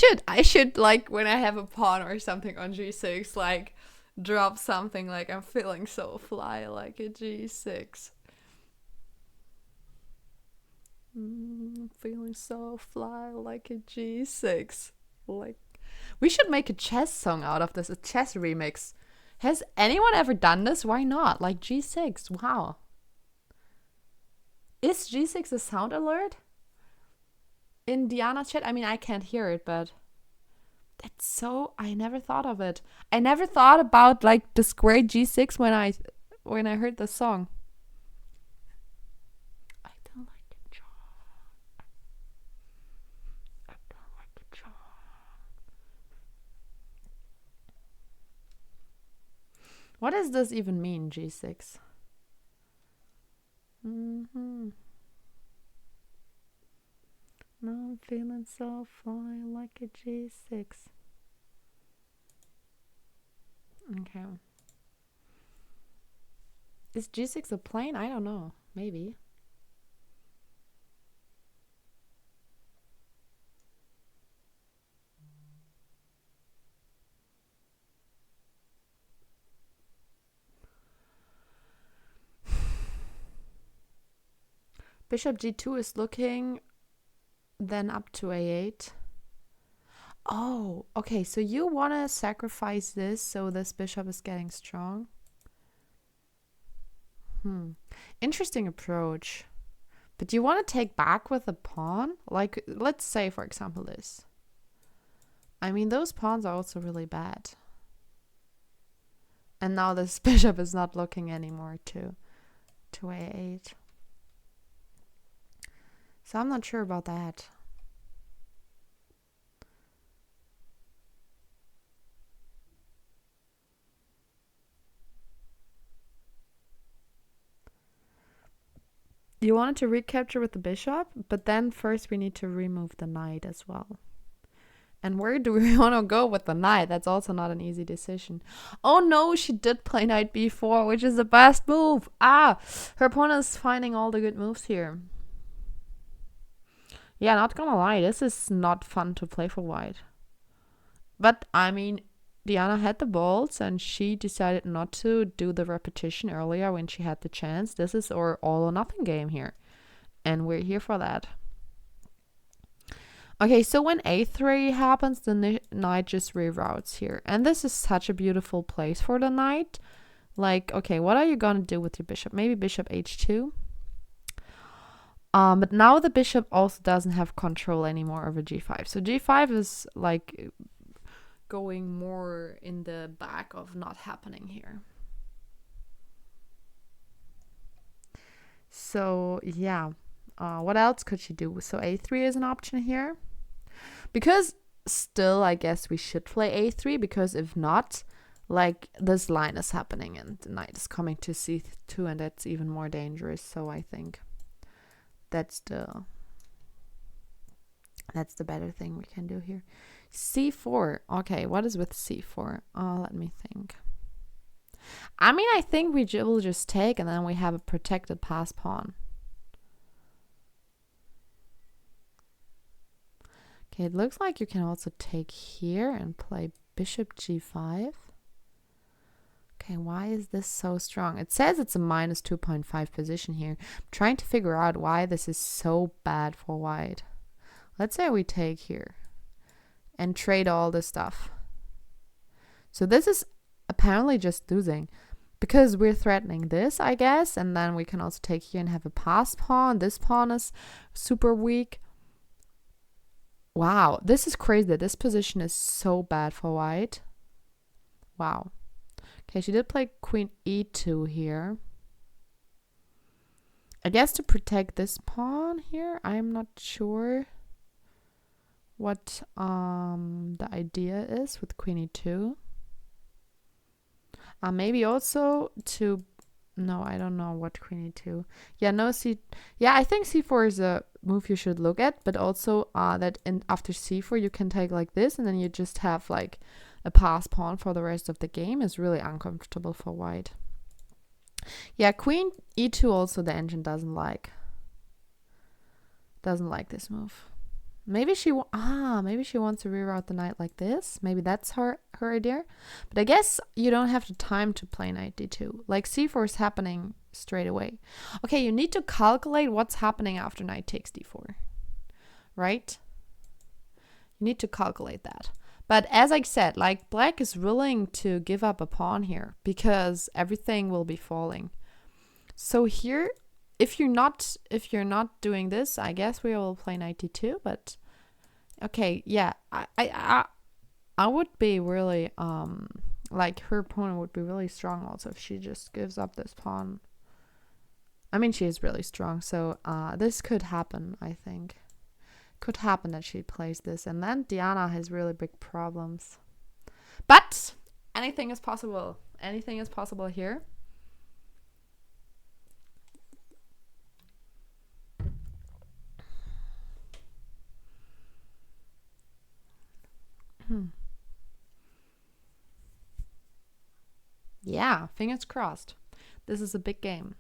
Speaker 1: should like when I have a pawn or something on g6, like drop something like I'm feeling so fly like a g6. Feeling so fly like a g6. Like We should make a chess song out of this, a chess remix. Has anyone ever done this? Why not? Like G6. Wow. Is G6 a sound alert? In Diana's chat? I mean, I can't hear it, but that's so... I never thought of it. I never thought about like the square G6 when I heard the song. I don't like it, John. I don't like it, John. What does this even mean, G6? Now I'm feeling so fine like a G6. Okay. Is G6 a plane? I don't know. Maybe. Bishop G2 is looking then up to A8. Oh, okay. So you want to sacrifice this so this bishop is getting strong? Interesting approach. But you want to take back with a pawn? Like, let's say, for example, this. I mean, those pawns are also really bad. And now this bishop is not looking anymore to A8. So I'm not sure about that. You wanted to recapture with the bishop, but then first we need to remove the knight as well. And where do we want to go with the knight? That's also not an easy decision. Oh no, she did play knight b4, which is the best move. Ah, her opponent is finding all the good moves here. Yeah, not gonna lie, this is not fun to play for white. But, I mean, Diana had the balls and she decided not to do the repetition earlier when she had the chance. This is our all or nothing game here. And we're here for that. Okay, so when a3 happens, the knight just reroutes here. And this is such a beautiful place for the knight. Like, okay, what are you gonna do with your bishop? Maybe bishop h2? But now the bishop also doesn't have control anymore over g5. So g5 is like going more in the back of not happening here. So yeah, what else could she do? So a3 is an option here. Because still, I guess we should play a3, because if not, like this line is happening and the knight is coming to c2 and that's even more dangerous. So I think that's the better thing we can do here. c4. Okay, what is with c4? Let me think. I mean, I think we will just take and then we have a protected pass pawn. Okay, it looks like you can also take here and play bishop g5. Okay, why is this so strong? It says it's a minus 2.5 position here. I'm trying to figure out why this is so bad for white. Let's say we take here and trade all this stuff. So this is apparently just losing because we're threatening this, I guess, and then we can also take here and have a pass pawn. This pawn is super weak. Wow, this is crazy. This position is so bad for white. Wow. Okay, she did play queen e2 here. I guess to protect this pawn here. I'm not sure what the idea is with queen e2. Maybe also to... No, I don't know what queen e2. Yeah, no, yeah, I think c4 is a move you should look at, but also that after c4 you can take like this and then you just have like a pass pawn for the rest of the game. Is really uncomfortable for white. Yeah, queen e2 also the engine doesn't like this move. Maybe she maybe she wants to reroute the knight like this. Maybe that's her idea. But I guess you don't have the time to play knight d2. Like c4 is happening straight away. Okay, you need to calculate what's happening after knight takes d4. Right? You need to calculate that. But as I said, like black is willing to give up a pawn here because everything will be falling. So here, if you're not doing this, I guess we will play knight d2. But okay, yeah, I would be really like her opponent would be really strong also if she just gives up this pawn. I mean, she is really strong, so this could happen, I think. Could happen that she plays this, and then Diana has really big problems. But anything is possible. Anything is possible here. Yeah, fingers crossed. This is a big game.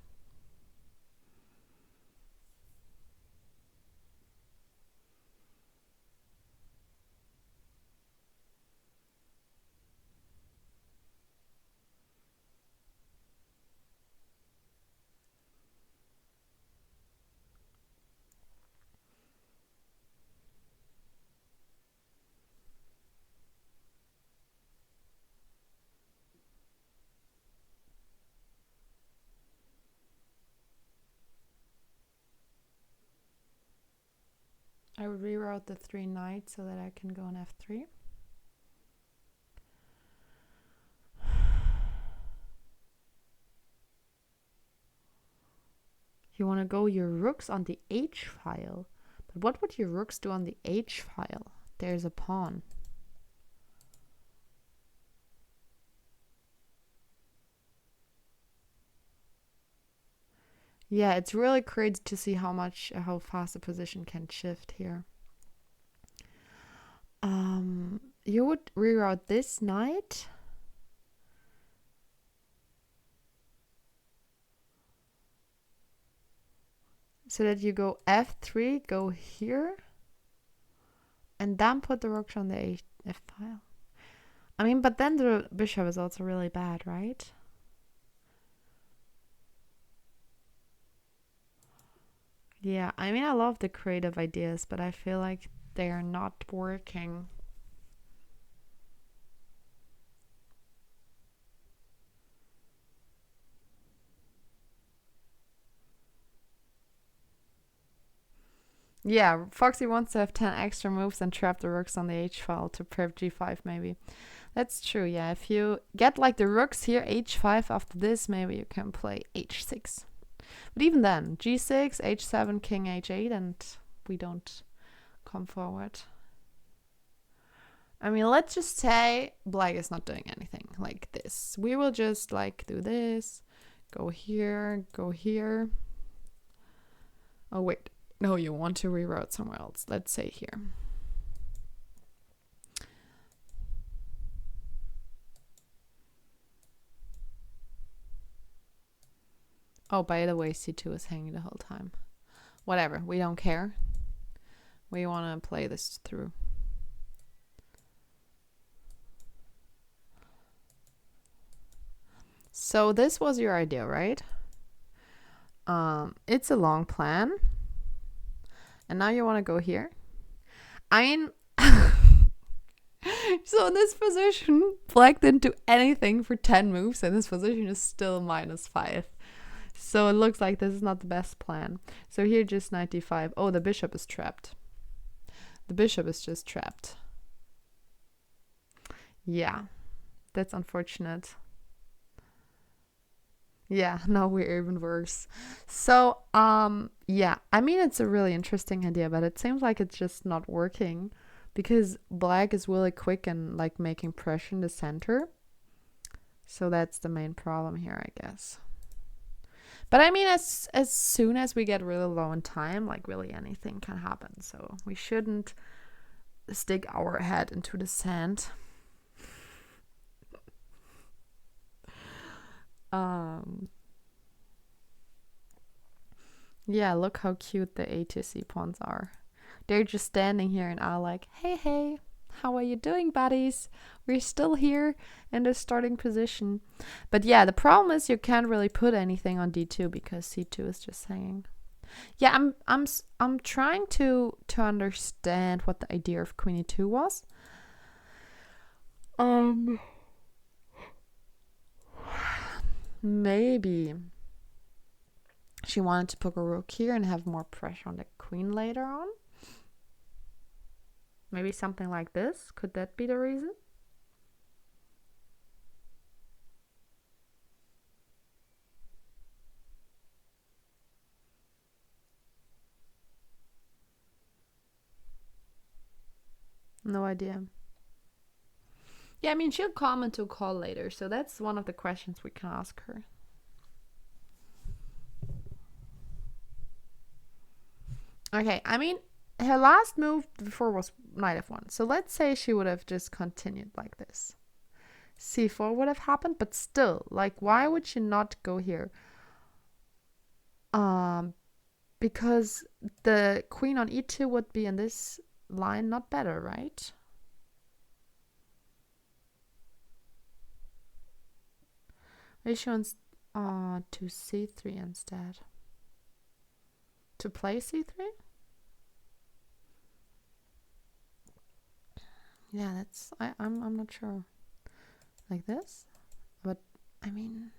Speaker 1: I would reroute the 3 knights so that I can go on f3. You want to go your rooks on the h file. But what would your rooks do on the h file? There's a pawn. Yeah, it's really crazy to see how fast the position can shift here. You would reroute this knight. So that you go f3, go here, and then put the rook on the f file. I mean, but then the bishop is also really bad, right? Yeah, I mean, I love the creative ideas, but I feel like they are not working. Yeah, Foxy wants to have 10 extra moves and trap the rooks on the h file to prep g5 maybe. That's true, yeah. If you get like the rooks here, h5 after this, maybe you can play h6. But even then, g6, h7, king h8, and we don't come forward. I mean, let's just say black is not doing anything like this. We will just like do this, go here, go here. Oh, wait. No, you want to reroute somewhere else. Let's say here. Oh, by the way, c2 is hanging the whole time. Whatever, we don't care. We want to play this through. So this was your idea, right? It's a long plan. And now you want to go here. I mean, so in this position, black didn't do anything for 10 moves, and this position is still -5. So it looks like this is not the best plan. So here just 95. Oh, the bishop is trapped. The bishop is just trapped. Yeah, that's unfortunate. Yeah, now we're even worse. So, yeah, I mean, it's a really interesting idea, but it seems like it's just not working because black is really quick and like making pressure in the center. So that's the main problem here, I guess. But I mean, as soon as we get really low in time, like really anything can happen. So we shouldn't stick our head into the sand. Yeah, look how cute the A to C pawns are. They're just standing here and are like, hey, how are you doing, buddies? We're still here in the starting position. But yeah, the problem is you can't really put anything on D2 because C2 is just hanging. Yeah, I'm trying to understand what the idea of Queen E2 was. Um, maybe she wanted to put a rook here and have more pressure on the queen later on. Maybe something like this. Could that be the reason? No idea. Yeah, I mean, she'll comment to call later, so that's one of the questions we can ask her. Okay, I mean, her last move before was knight f1. So let's say she would have just continued like this. c4 would have happened, but still, like, why would she not go here? Because the queen on e2 would be in this line not better, right? Maybe she wants to c3 instead. To play c3? Yeah, that's I'm not sure. Like this? But I mean,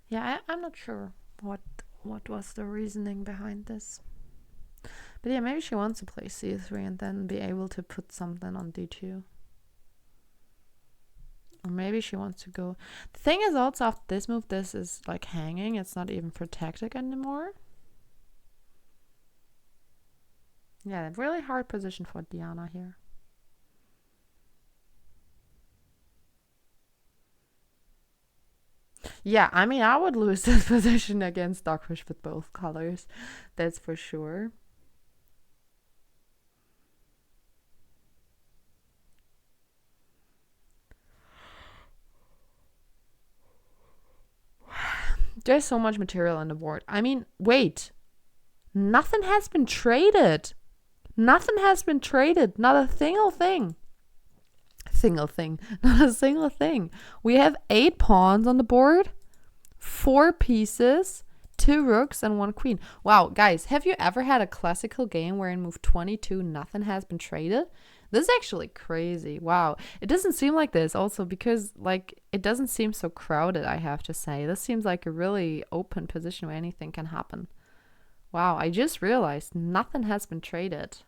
Speaker 1: yeah, I'm not sure what was the reasoning behind this. But yeah, maybe she wants to play c3 and then be able to put something on d2. Or maybe she wants to go. The thing is also after this move, this is like hanging. It's not even protected anymore. Yeah, really hard position for Diana here. Yeah, I mean, I would lose this position against Stockfish with both colors. That's for sure. There's so much material on the board. I mean, wait. Nothing has been traded. Nothing has been traded. Not a single thing. Not a single thing. We have 8 pawns on the board, 4 pieces, 2 rooks, and 1 queen. Wow, guys, have you ever had a classical game where in move 22 nothing has been traded? This is actually crazy. Wow. It doesn't seem like this also because like it doesn't seem so crowded, I have to say. This seems like a really open position where anything can happen. Wow, I just realized nothing has been traded.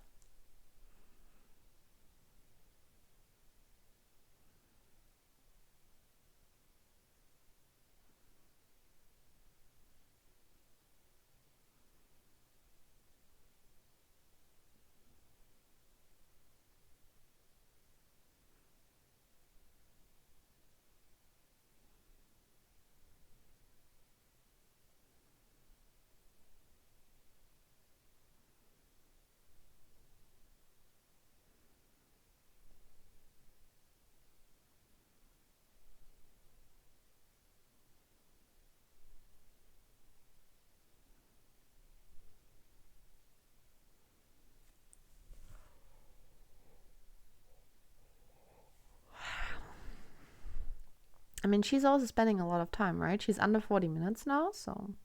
Speaker 1: I mean, she's also spending a lot of time, right? She's under 40 minutes now, so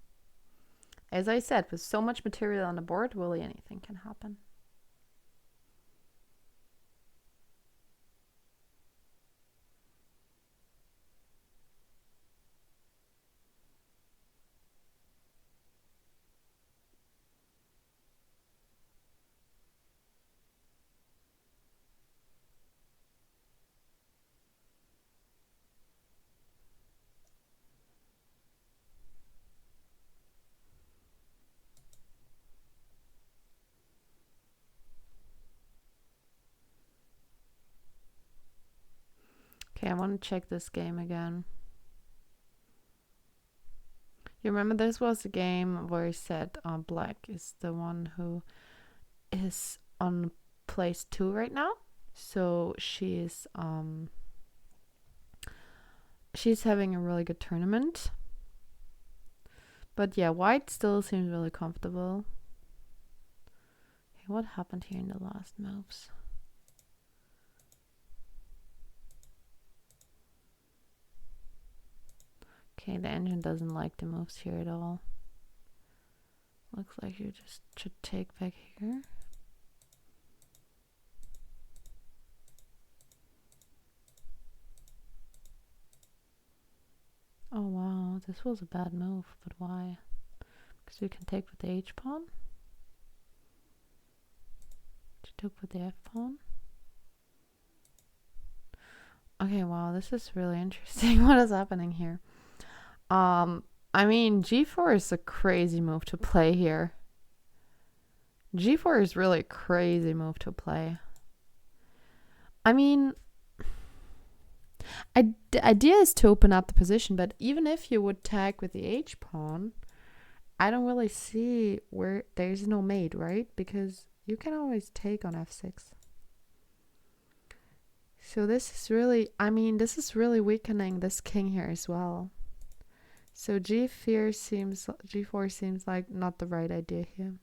Speaker 1: as I said, with so much material on the board, really anything can happen. Okay, I want to check this game again. You remember this was the game where he said Black is the one who is on place 2 right now. So she's having a really good tournament. But yeah, White still seems really comfortable. Okay, what happened here in the last moves? Okay, the engine doesn't like the moves here at all. Looks like you just should take back here. This was a bad move, but why? Because we can take with the H pawn. She took with the F pawn. Okay, wow, this is really interesting. What is happening here? I mean, G4 is a crazy move to play here. G4 is really a crazy move to play. I mean, the idea is to open up the position, but even if you would tag with the H pawn, I don't really see where there's no mate, right? Because you can always take on F6. So this is really, I mean, this is really weakening this king here as well. So G4 seems like not the right idea here.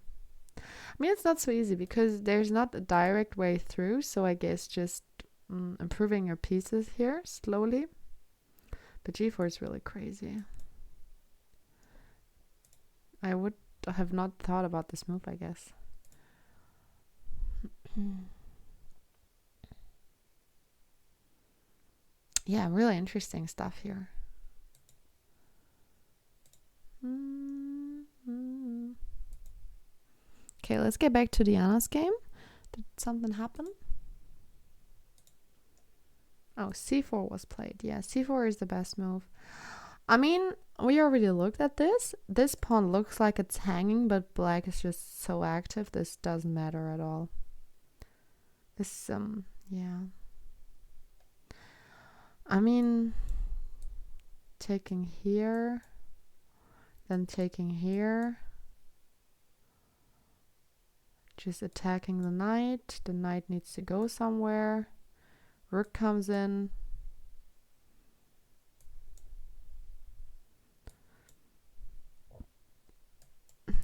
Speaker 1: I mean, it's not so easy because there's not a direct way through. So I guess just improving your pieces here slowly. But G4 is really crazy. I would have not thought about this move, I guess. Yeah, really interesting stuff here. Okay, let's get back to Diana's game. Did something happen? Oh, C4 was played. Yeah, C4 is the best move. I mean, we already looked at this. This pawn looks like it's hanging, but black is just so active. This doesn't matter at all. This, yeah. I mean, taking here, then taking here. Just attacking the knight. The knight needs to go somewhere. Rook comes in.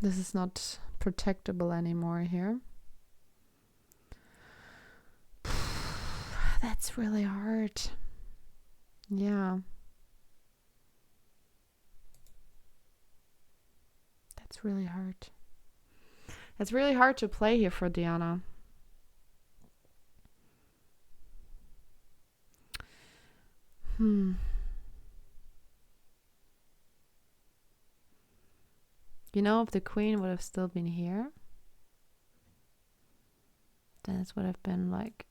Speaker 1: This is not protectable anymore here. That's really hard. Yeah. That's really hard. It's really hard to play here for Diana. You know, if the queen would have still been here, then it would have been like,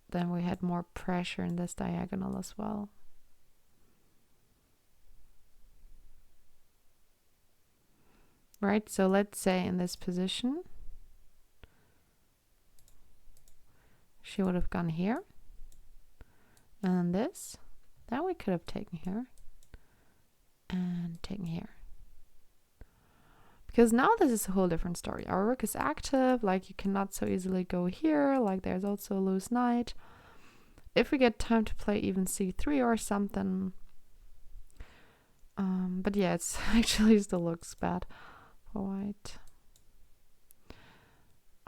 Speaker 1: then we had more pressure in this diagonal as well. Right, so let's say in this position, she would have gone here, and this, then we could have taken here, and taken here. Because now this is a whole different story. Our rook is active, like you cannot so easily go here, like there's also a loose knight. If we get time to play even c3 or something. But yeah, it's actually still looks bad for white.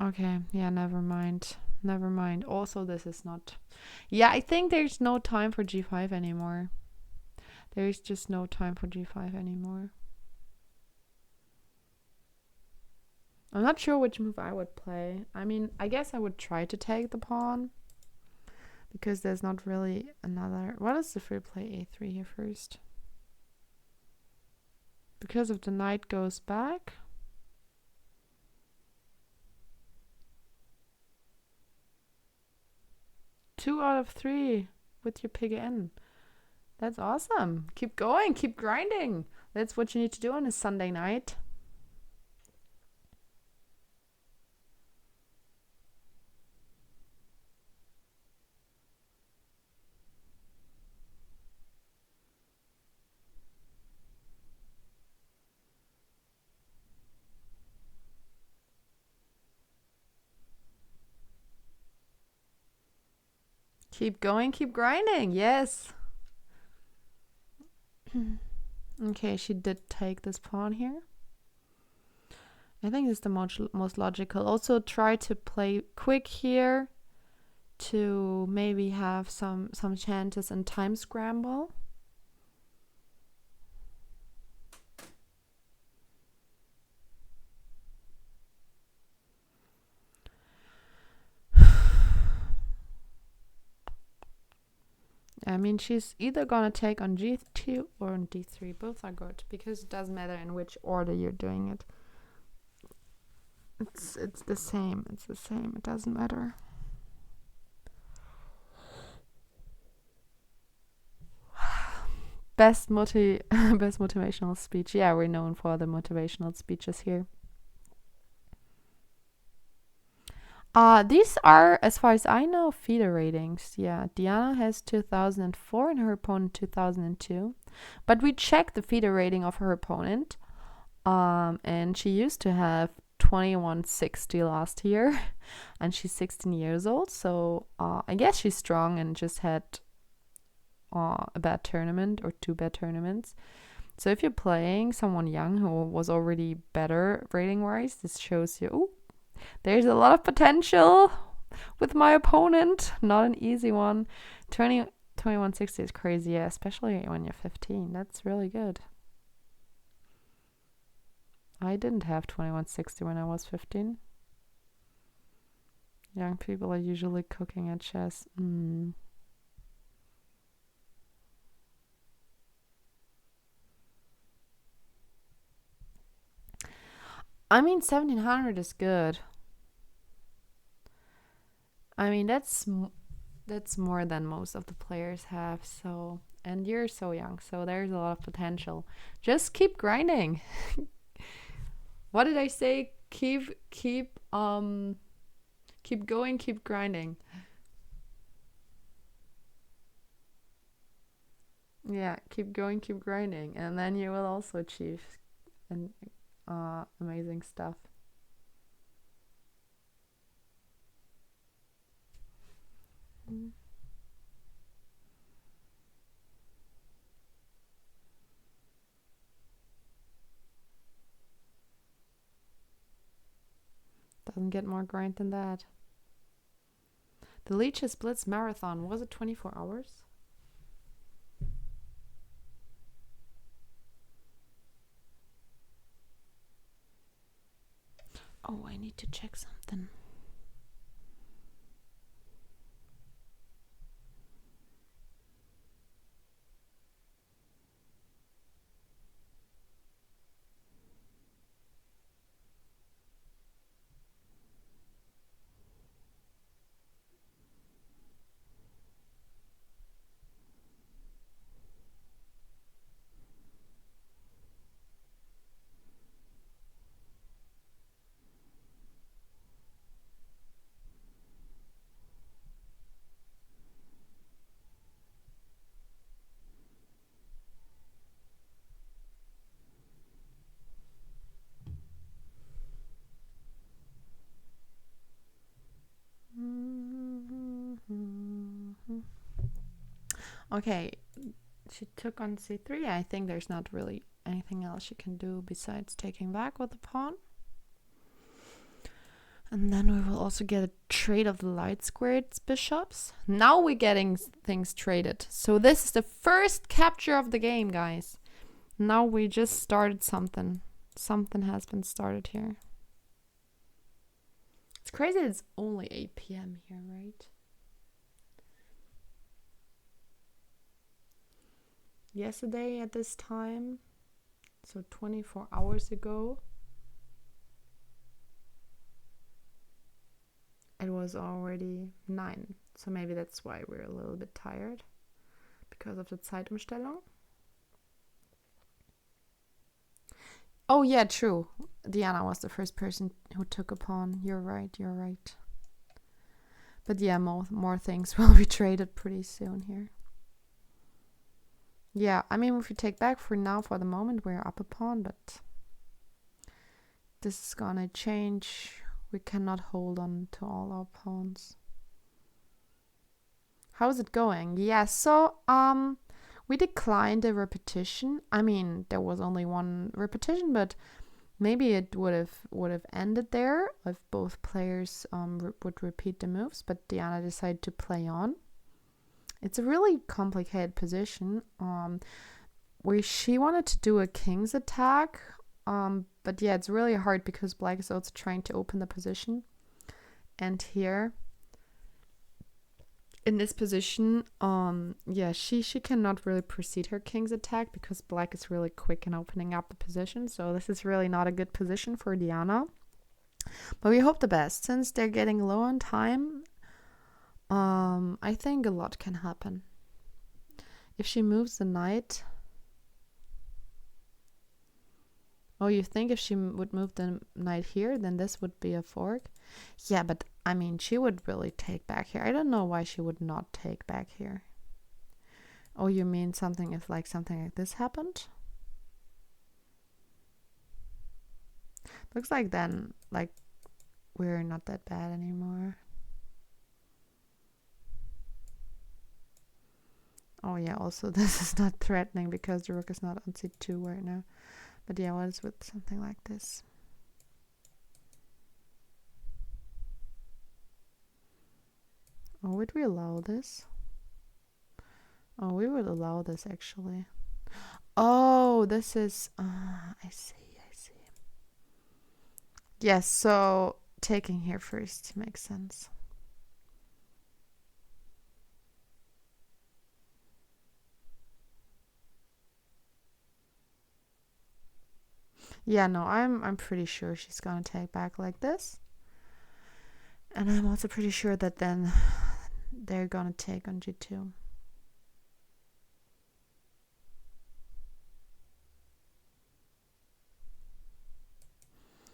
Speaker 1: Okay, yeah, never mind. Never mind. Also, this is not... Yeah, I think there's no time for g5 anymore. There is just no time for g5 anymore. I'm not sure which move I would play. I mean, I guess I would try to take the pawn. Because there's not really another... What is the free play a3 here first? Because if the knight goes back... Two out of 3 with your pig in. That's awesome. Keep going, keep grinding. That's what you need to do on a Sunday night. Keep going, keep grinding. Yes. Okay, she did take this pawn here. I think it's the most logical. Also try to play quick here to maybe have some chances in time scramble. I mean, she's either gonna take on G2 or on D3. Both are good because it doesn't matter in which order you're doing it. It's the same. It's the same. It doesn't matter. Best motivational speech. Yeah, we're known for the motivational speeches here. These are, as far as I know, FIDE ratings. Yeah, Diana has 2004 and her opponent 2002. But we checked the FIDE rating of her opponent. And she used to have 2160 last year, and she's 16 years old. So I guess she's strong and just had a bad tournament or 2 bad tournaments. So if you're playing someone young who was already better rating wise, this shows you, ooh, there's a lot of potential with my opponent. Not an easy one. 2160 is crazy, yeah, especially when you're 15. That's really good. I didn't have 2160 when I was 15. Young people are usually cooking at chess. I mean, 1700 is good. I mean, that's more than most of the players have. So, and you're so young, so there's a lot of potential. Just keep grinding. What did I say? Keep going, keep grinding. Yeah, keep going, keep grinding, and then you will also achieve amazing stuff. Doesn't get more grind than that. The Lichess Blitz Marathon, was it 24 hours? Oh, I need to check something. Okay, she took on c3. I think there's not really anything else she can do besides taking back with the pawn. And then we will also get a trade of the light squared bishops. Now we're getting things traded. So this is the first capture of the game, guys. Now we just started something. Something has been started here. It's crazy it's only 8 p.m. here, right? Yesterday at this time, so 24 hours ago, it was already 9. So maybe that's why we're a little bit tired, because of the Zeitumstellung. Oh yeah, true. Diana was the first person who took a pawn. You're right. But yeah, more things will be traded pretty soon here. Yeah, I mean, if you take back for now, for the moment, we're up a pawn, but this is gonna change. We cannot hold on to all our pawns. How's it going? Yeah, so we declined the repetition. I mean, there was only one repetition, but maybe it would have ended there if both players would repeat the moves. But Diana decided to play on. It's a really complicated position. Where she wanted to do a king's attack, but yeah, it's really hard because black is also trying to open the position. And here, in this position, yeah, she cannot really proceed her king's attack because black is really quick in opening up the position. So this is really not a good position for Diana. But we hope the best. Since they're getting low on time, I think a lot can happen. If she moves the knight... Oh, you think if she would move the knight here, then this would be a fork? Yeah, but I mean, she would really take back here. I don't know why she would not take back here. Oh, you mean something if like something like this happened? Looks like then, like, we're not that bad anymore. Oh yeah, also this is not threatening because the rook is not on c2 right now. But yeah, what is with something like this? Oh, would we allow this? Oh, we would allow this actually. Oh, this is... I see. Yes, so taking here first makes sense. Yeah, no, I'm pretty sure she's gonna take back like this. And I'm also pretty sure that then they're gonna take on g2.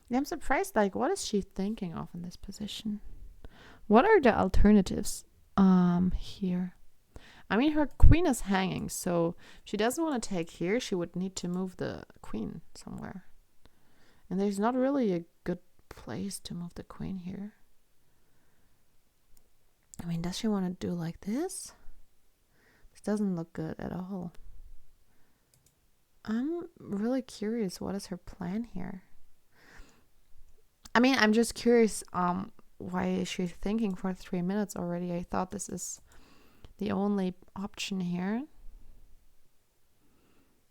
Speaker 1: Yeah, I'm surprised, like, what is she thinking of in this position? What are the alternatives here? I mean, her queen is hanging, so if she doesn't want to take here, she would need to move the queen somewhere. And there's not really a good place to move the queen here. I mean, does she want to do like this? This doesn't look good at all. I'm really curious, what is her plan here? I mean, I'm just curious, why is she thinking for 3 minutes already? I thought this is the only option here.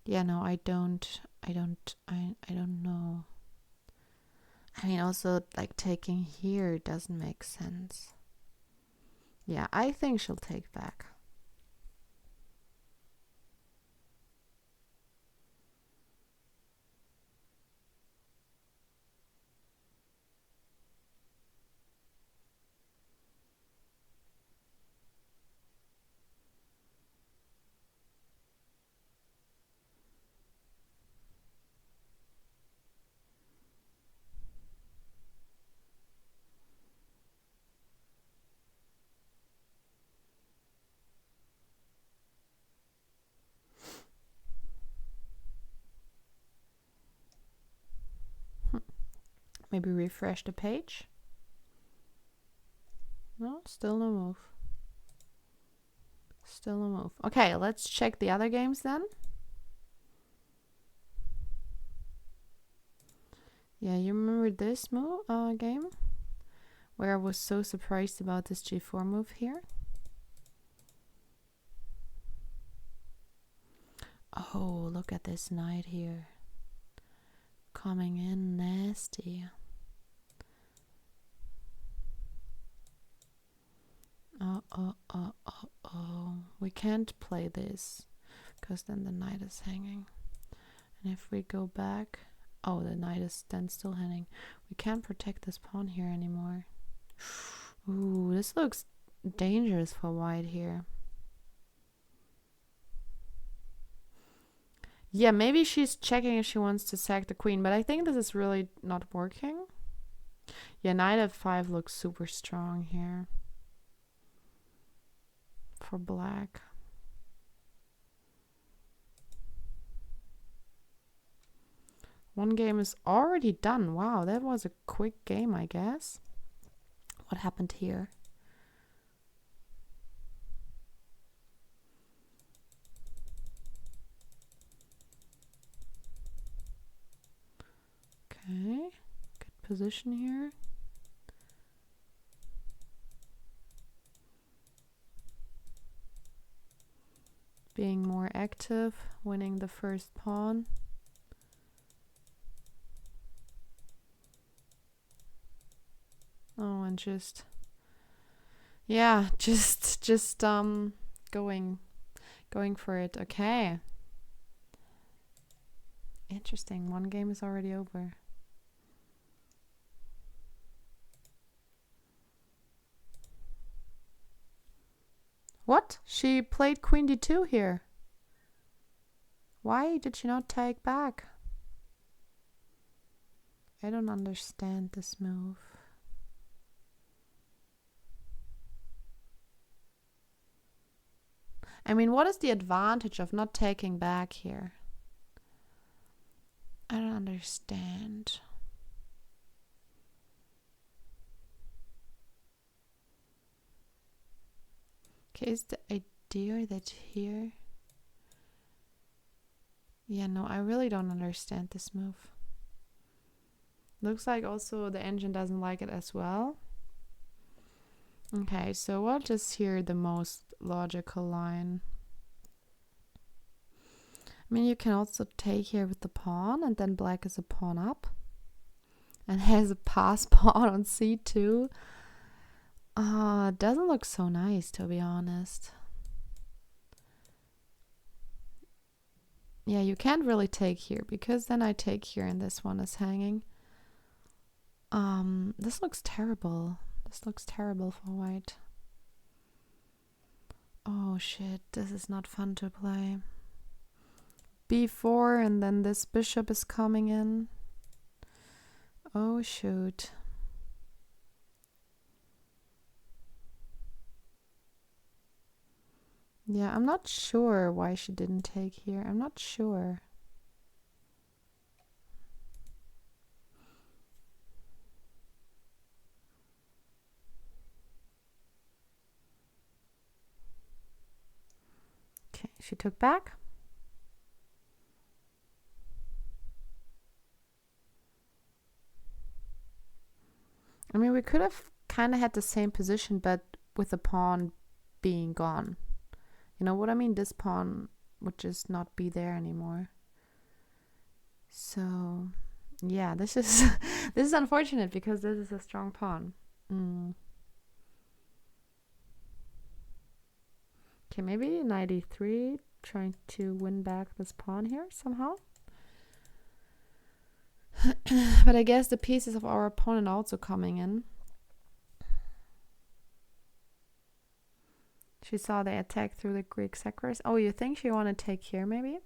Speaker 1: Yeah, no, I don't know. I mean, also, like, taking here doesn't make sense. Yeah, I think she'll take back. Maybe refresh the page. No, still no move. Still no move. Okay, let's check the other games then. Yeah, you remember this game? Where I was so surprised about this g4 move here. Oh, look at this knight here. Coming in nasty. Oh. We can't play this because then the knight is hanging. And if we go back... Oh, the knight is then still hanging. We can't protect this pawn here anymore. Ooh, this looks dangerous for white here. Yeah, maybe she's checking if she wants to sack the queen, but I think this is really not working. Yeah, knight f5 looks super strong here for black. One game is already done. Wow, that was a quick game, I guess. What happened here? Okay, good position here. Being more active, winning the first pawn. Oh, and just Yeah, just going going for it. Okay. Interesting. One game is already over. What? She played queen d2 here. Why did she not take back? I don't understand this move. I mean, what is the advantage of not taking back here? I don't understand. Okay, is the idea that here... Yeah, no, I really don't understand this move. Looks like also the engine doesn't like it as well. Okay, so what is here the most logical line? I mean, you can also take here with the pawn, and then black is a pawn up. And has a pass pawn on c2. It doesn't look so nice, to be honest. Yeah, you can't really take here, because then I take here and this one is hanging. This looks terrible. This looks terrible for white. Oh shit, this is not fun to play. b4, and then this bishop is coming in. Oh shoot. Yeah, I'm not sure why she didn't take here. I'm not sure. Okay, she took back. I mean, we could have kind of had the same position, but with the pawn being gone. You know what I mean? This pawn would just not be there anymore. So, yeah, this is this is unfortunate because this is a strong pawn. Okay, maybe knight e3, trying to win back this pawn here somehow. But I guess the pieces of our opponent are also coming in. She saw the attack through the Greek sectors. Oh, you think she want to take here maybe?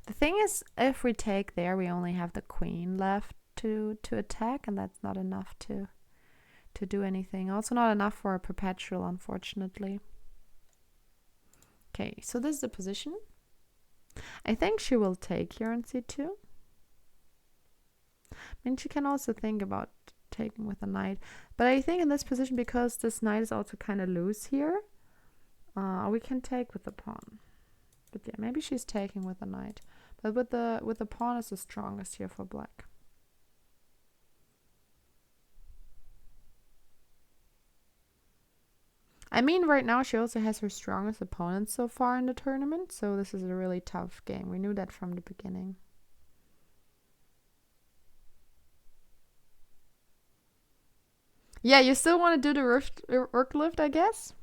Speaker 1: The thing is, if we take there, we only have the queen left to attack, and that's not enough to do anything. Also not enough for a perpetual, unfortunately. Okay, so this is the position. I think she will take here on c2. I mean, she can also think about taking with a knight. But I think in this position, because this knight is also kind of loose here, we can take with the pawn. But yeah, maybe she's taking with the knight. But with the pawn is the strongest here for black. I mean, right now she also has her strongest opponent so far in the tournament, so this is a really tough game. We knew that from the beginning. Yeah, you still want to do the rook lift, I guess?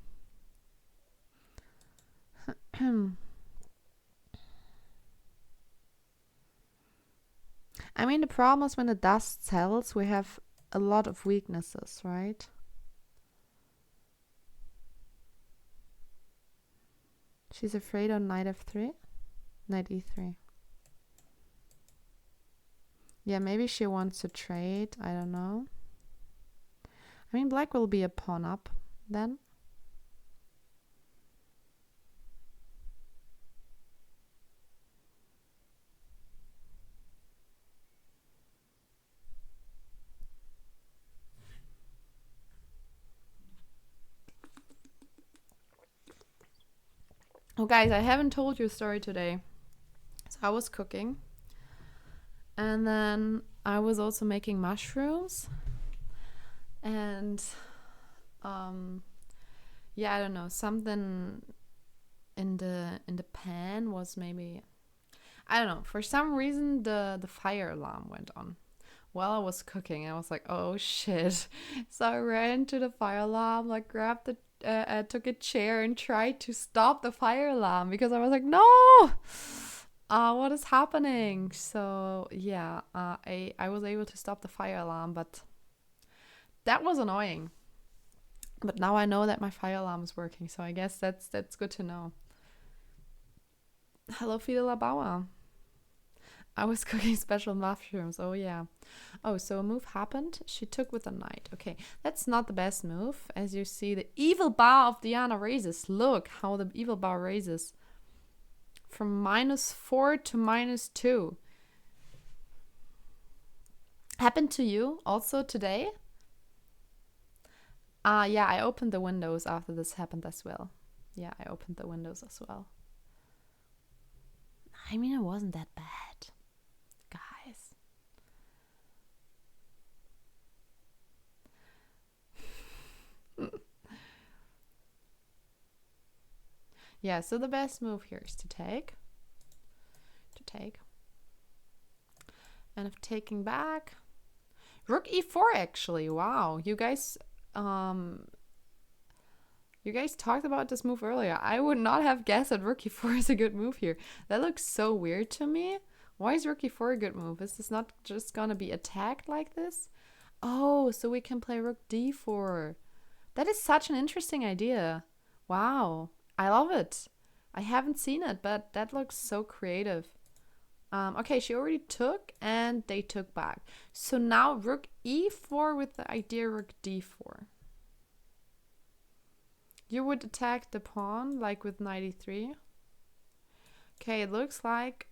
Speaker 1: I mean, the problem is when the dust settles, we have a lot of weaknesses, right? She's afraid on knight f3, knight e3. Yeah, maybe she wants to trade. I don't know. I mean, black will be a pawn up then. Oh, guys, I haven't told you a story today. So I was cooking, and then I was also making mushrooms, and yeah, I don't know, something in the pan was maybe, I don't know, for some reason the fire alarm went on while I was cooking. I was like, oh shit. So I ran to the fire alarm, like grabbed took a chair and tried to stop the fire alarm because I was like, no, what is happening? So yeah, I was able to stop the fire alarm, but that was annoying. But now I know that my fire alarm is working, so I guess that's good to know. Hello, Fidela Bauer. I was cooking special mushrooms. Oh yeah. Oh, so a move happened. She took with a knight. Okay, that's not the best move. As you see, the evil bar of Diana raises. Look how the evil bar raises from -4 to -2. Happened to you also today? Yeah, I opened the windows after this happened as well. Yeah, I opened the windows as well. I mean, it wasn't that bad, guys. Yeah, so the best move here is to take. And if taking back, Rook e4 actually. Wow, you guys talked about this move earlier. I would not have guessed that Rook e4 is a good move here. That looks so weird to me. Why is Rook e4 a good move? Is this not just gonna be attacked like this? Oh, so we can play Rook d4. That is such an interesting idea. Wow, I love it. I haven't seen it, but that looks so creative. Okay, she already took and they took back. So now Rook e4 with the idea Rook d4. You would attack the pawn like with knight e3. Okay, it looks like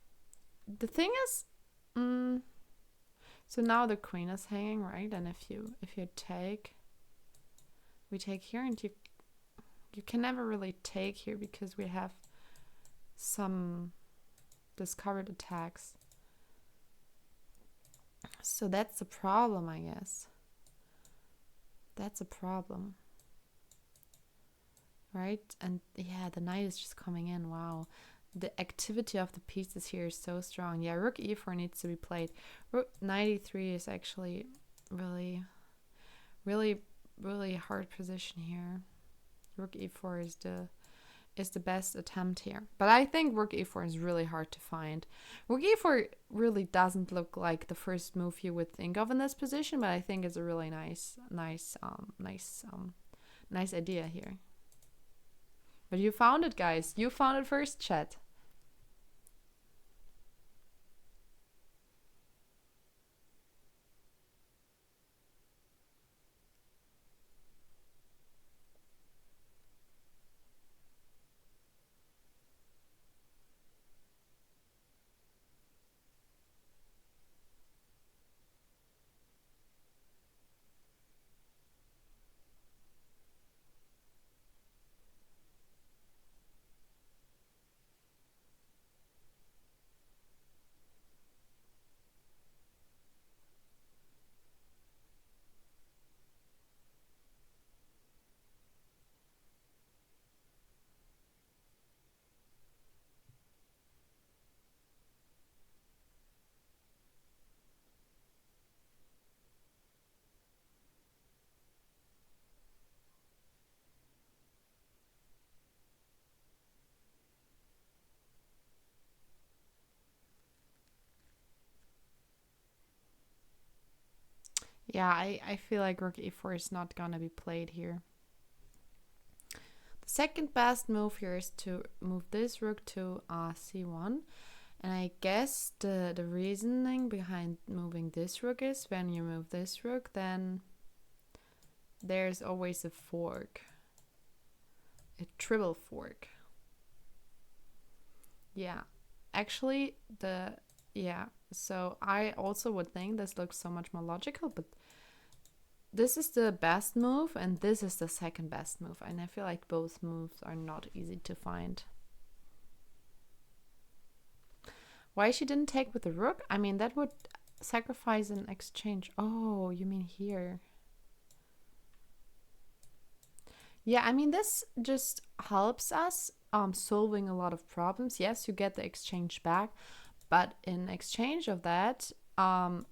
Speaker 1: the thing is, so now the queen is hanging, right? And if you take, we take here, and you can never really take here because we have some discovered attacks. So that's the problem, I guess. That's a problem. Right? And yeah, the knight is just coming in. Wow. The activity of the pieces here is so strong. Yeah, Rook e4 needs to be played. Rook knight e3 is actually really, really, really hard position here. Rook e4 is the best attempt here. But I think Rook e4 is really hard to find. Rook e4 really doesn't look like the first move you would think of in this position, but I think it's a really nice idea here. But you found it, guys. You found it first, chat. Yeah, I feel like Rook e4 is not gonna be played here. The second best move here is to move this rook to c1. And I guess the reasoning behind moving this rook is when you move this rook, then there's always a fork. A triple fork. Yeah. Actually, so I also would think this looks so much more logical, but this is the best move and this is the second best move. And I feel like both moves are not easy to find. Why she didn't take with the rook? I mean, that would sacrifice an exchange. Oh, you mean here? Yeah, I mean, this just helps us solving a lot of problems. Yes, you get the exchange back, but in exchange of that,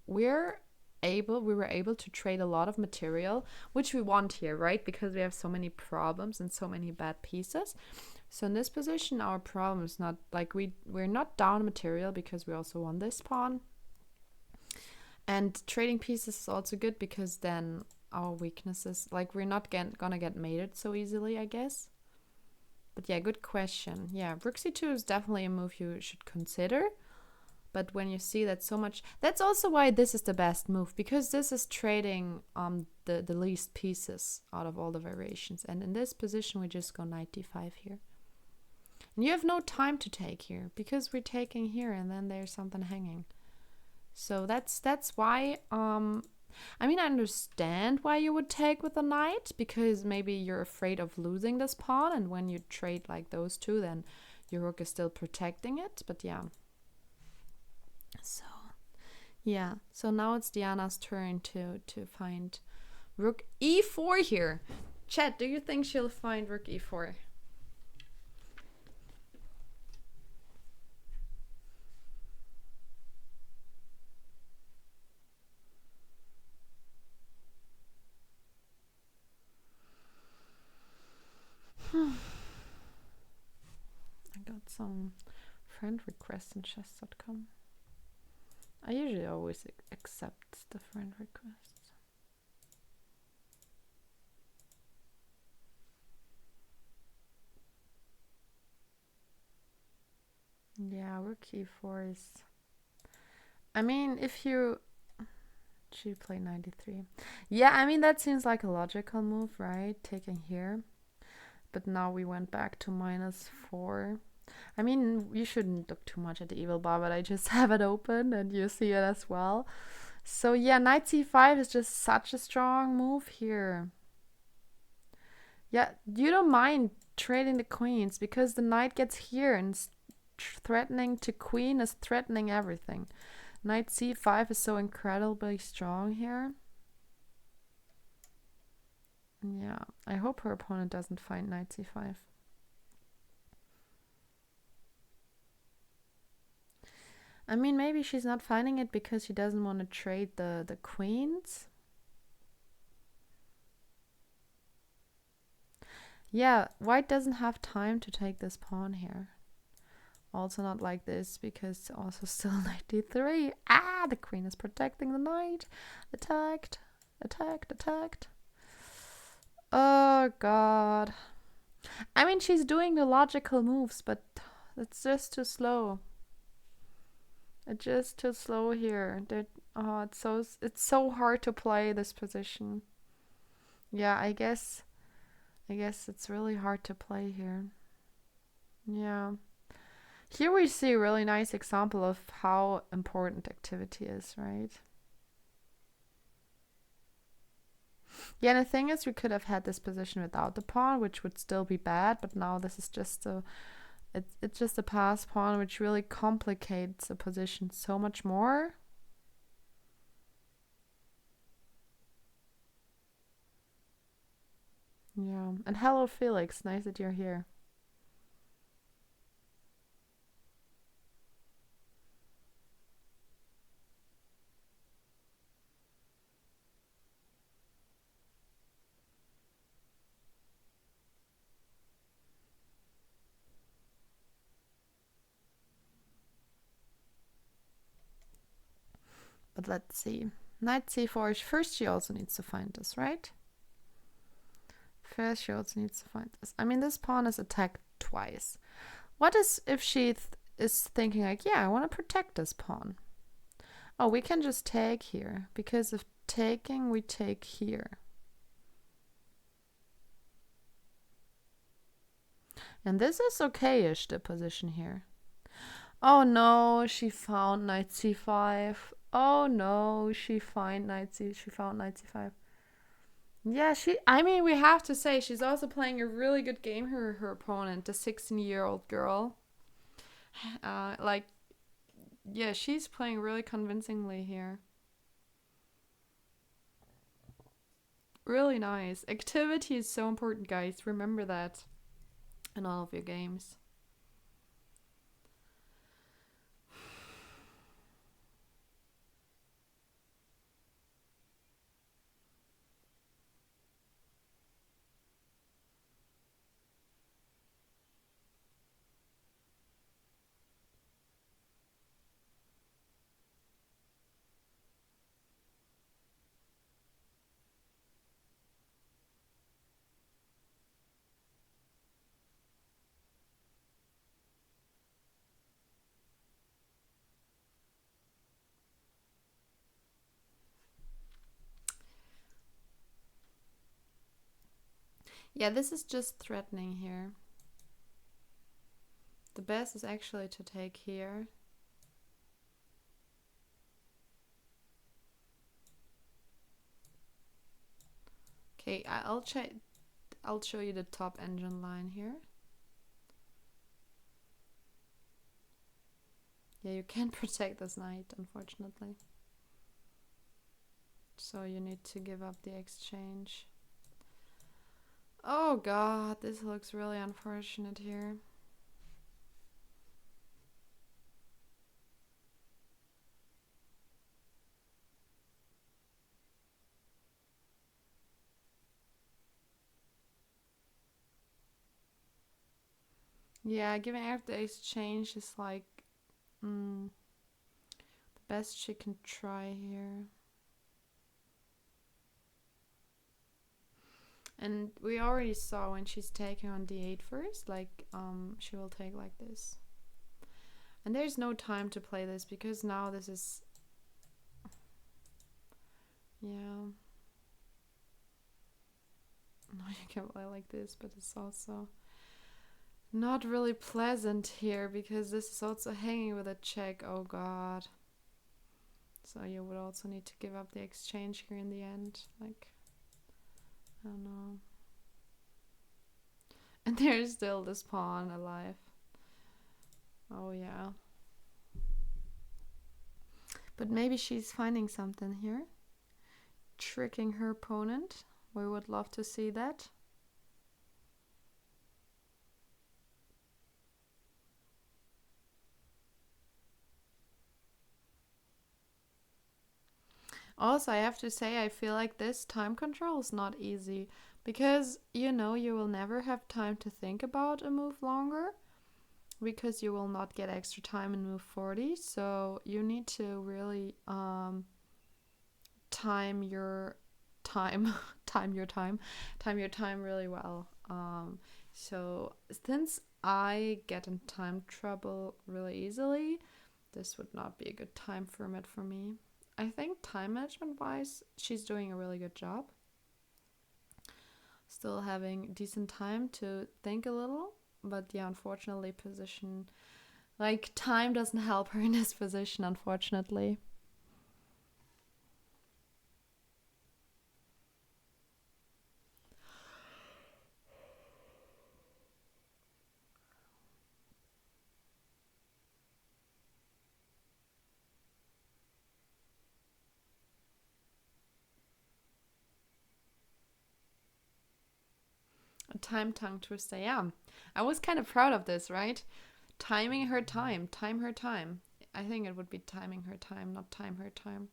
Speaker 1: we're we were able to trade a lot of material, which we want here, right? Because we have so many problems and so many bad pieces. So in this position, our problem is not like we're not down material because we also won this pawn. And trading pieces is also good because then our weaknesses, like we're not gonna get mated so easily, I guess. But yeah, good question. Yeah, rook c2 is definitely a move you should consider. But when you see that so much, that's also why this is the best move, because this is trading the least pieces out of all the variations. And in this position, we just go knight d5 here. And you have no time to take here because we're taking here and then there's something hanging. So that's why I mean, I understand why you would take with a knight, because maybe you're afraid of losing this pawn, and when you trade like those two, then your rook is still protecting it. But yeah. So yeah, so now it's Diana's turn to find rook e4 here. Chat, do you think she'll find rook e4? I got some friend requests in chess.com. I usually always accept the friend requests. Yeah, rook e4 is... I mean, if you... She played 93. Yeah, I mean, that seems like a logical move, right? Taking here. But now we went back to -4. I mean, you shouldn't look too much at the evil bar, but I just have it open and you see it as well. So yeah, knight c5 is just such a strong move here. Yeah, you don't mind trading the queens because the knight gets here and threatening to queen is threatening everything. Knight c5 is so incredibly strong here. Yeah, I hope her opponent doesn't find knight c5. I mean, maybe she's not finding it because she doesn't want to trade the queens. Yeah, white doesn't have time to take this pawn here. Also not like this, because also still knight d3. Ah, the queen is protecting the knight. Attacked, attacked, attacked. Oh, God. I mean, she's doing the logical moves, but it's just too slow. It's just too slow here. Oh, it's so hard to play this position. Yeah, I guess it's really hard to play here. Yeah. Here we see a really nice example of how important activity is, right? Yeah, and the thing is, we could have had this position without the pawn, which would still be bad, but now this is just it's just a pass pawn, which really complicates the position so much more. Yeah, and hello Felix, nice that you're here. But let's see. Knight c4, first she also needs to find this, right? First she also needs to find this. I mean, this pawn is attacked twice. What is if she is thinking like, yeah, I want to protect this pawn. Oh, we can just take here. Because of taking, we take here. And this is okay-ish, the position here. Oh no, she found knight c5. Oh no, she found knight c5. Yeah, I mean, we have to say she's also playing a really good game, her opponent, the 16-year-old girl. Like, yeah, she's playing really convincingly here. Really nice. Activity is so important, guys. Remember that in all of your games. Yeah, this is just threatening here. The best is actually to take here. Okay, I'll show you the top engine line here. Yeah, you can't protect this knight, unfortunately. So you need to give up the exchange. Oh god, this looks really unfortunate here. Yeah, giving up the exchange is like the best she can try here. And we already saw when she's taking on d8 first, like she will take like this. And there's no time to play this because now this is, yeah. No, you can play like this, but it's also not really pleasant here because this is also hanging with a check. Oh god. So you would also need to give up the exchange here in the end. Like, I don't know. And there's still this pawn alive. Oh yeah. But maybe she's finding something here. Tricking her opponent. We would love to see that. Also, I have to say, I feel like this time control is not easy because, you know, you will never have time to think about a move longer because you will not get extra time in move 40. So you need to really time your time, time your time really well. So since I get in time trouble really easily, this would not be a good time format for me. I think time management wise, she's doing a really good job. Still having decent time to think a little, but yeah, unfortunately, position, like time doesn't help her in this position, unfortunately. A time tongue twister, yeah. I was kind of proud of this, right? Timing her time, time her time. I think it would be timing her time, not time her time.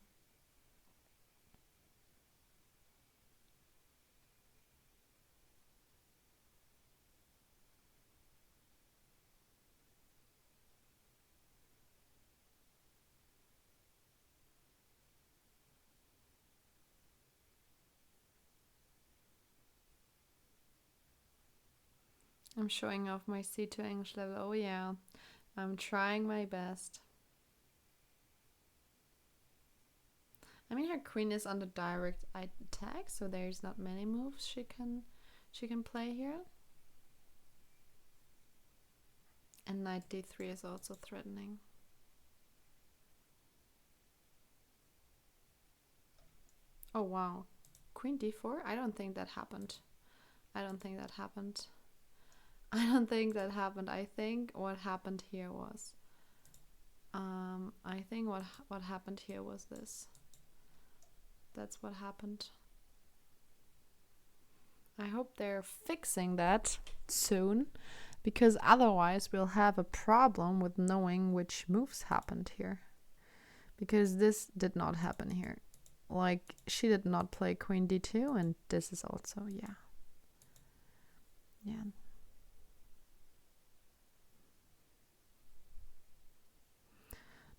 Speaker 1: I'm showing off my C2 English level. Oh yeah, I'm trying my best. I mean, her queen is under direct attack, so there's not many moves she can play here. And knight d3 is also threatening. Oh wow, queen d4? I don't think that happened. I don't think that happened. I don't think that happened. I think what happened here was I think what happened here was this. That's what happened. I hope they're fixing that soon, because otherwise we'll have a problem with knowing which moves happened here. Because this did not happen here. Like, she did not play queen d2, and this is also, yeah. Yeah.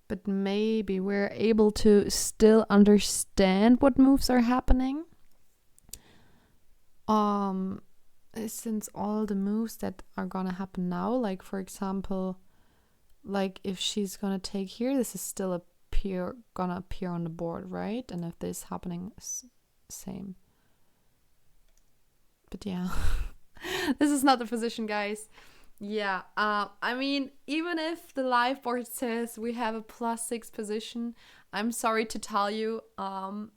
Speaker 1: But maybe we're able to still understand what moves are happening. Since all the moves that are gonna happen now, like for example, like if she's gonna take here, this is still gonna appear on the board, right? And if this happening, same. But yeah, This is not the position, guys. Yeah, I mean, even if the live board says we have a +6 position, I'm sorry to tell you,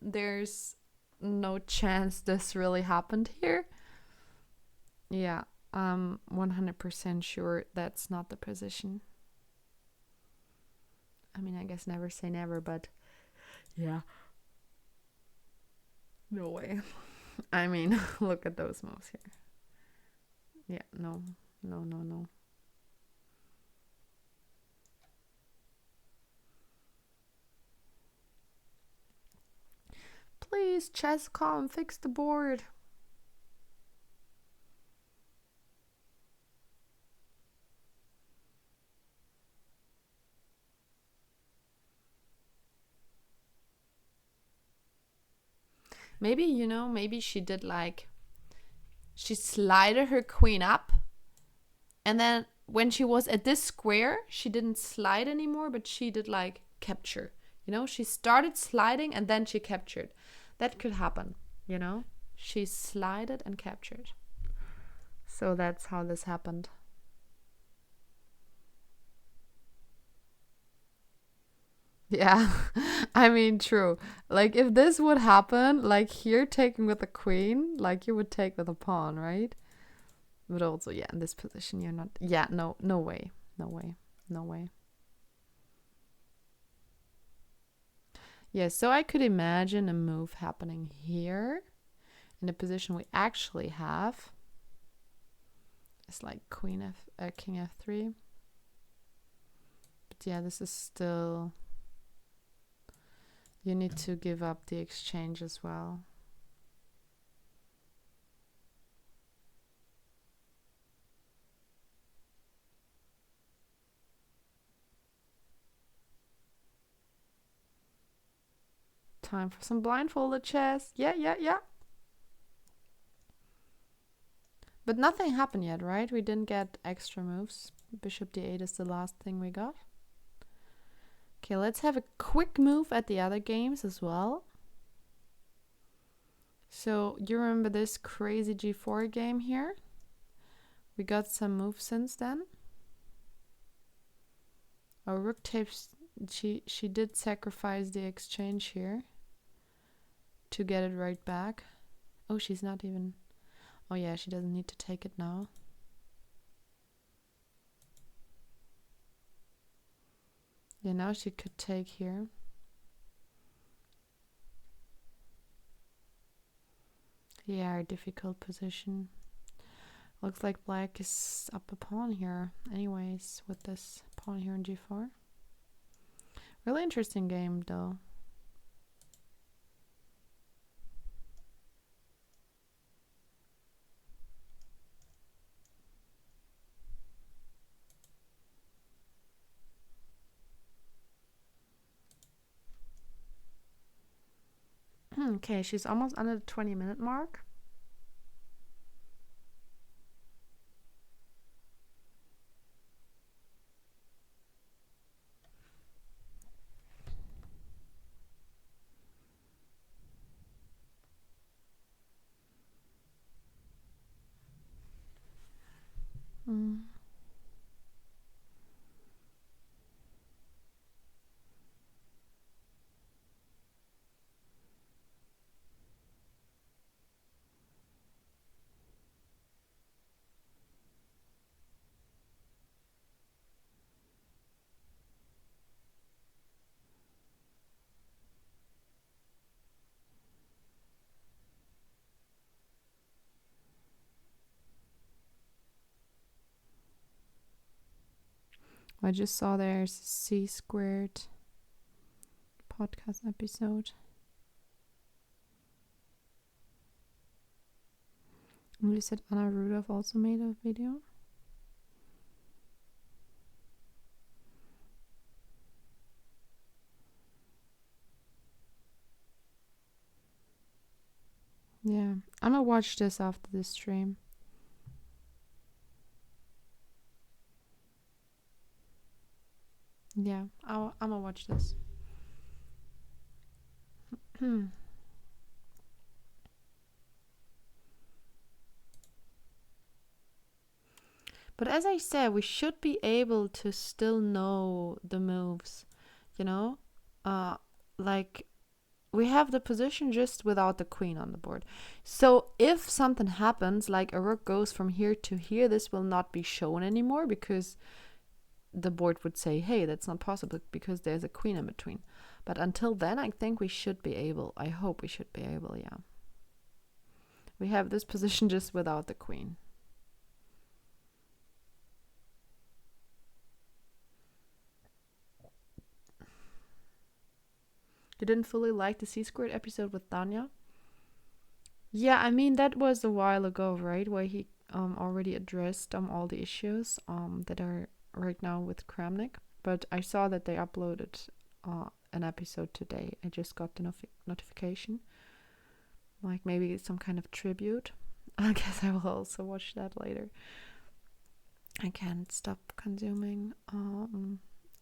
Speaker 1: there's no chance this really happened here. Yeah, I'm 100% sure that's not the position. I mean, I guess never say never, but yeah. No way. I mean, look at those moves here. Yeah, no, no, no, no. Please, Chess.com, fix the board. Maybe, maybe she did like, she slided her queen up, and then when she was at this square, she didn't slide anymore, but she did like capture. She started sliding and then she captured. That could happen, She slided and captured. So that's how this happened. Yeah, I mean, true. Like, if this would happen, like here taking with a queen, like you would take with a pawn, right? But also, yeah, in this position, you're not. Yeah, no, no way. No way. No way. Yeah, so I could imagine a move happening here in the position we actually have. It's like king f3. But yeah, this is still. You need to give up the exchange as well. Time for some blindfolded chess. Yeah, yeah, yeah. But nothing happened yet, right? We didn't get extra moves. Bishop d8 is the last thing we got. Okay, let's have a quick move at the other games as well. So you remember this crazy g4 game here? We got some moves since then. Oh, rook takes. She did sacrifice the exchange here to get it right back. Oh, she's not even. Oh yeah, she doesn't need to take it now. Yeah, now she could take here. Yeah, difficult position. Looks like black is up a pawn here anyways with this pawn here in g4. Really interesting game though. Okay, she's almost under the 20-minute mark. I just saw there's a C² podcast episode. And you said Anna Rudolph also made a video. Yeah, I'm gonna watch this after this stream. Yeah, I'm gonna watch this. But as I said, we should be able to still know the moves, you know? Like, we have the position just without the queen on the board. So if something happens, like a rook goes from here to here, this will not be shown anymore because the board would say, hey, that's not possible because there's a queen in between. But until then, I think we should be able. I hope we should be able, yeah. We have this position just without the queen. You didn't fully like the C-Squared episode with Danya? Yeah, I mean, that was a while ago, right? Where he already addressed all the issues that are right now with Kramnik. But I saw that they uploaded an episode today. I just got the notification. Like maybe some kind of tribute. I guess I will also watch that later. I can't stop consuming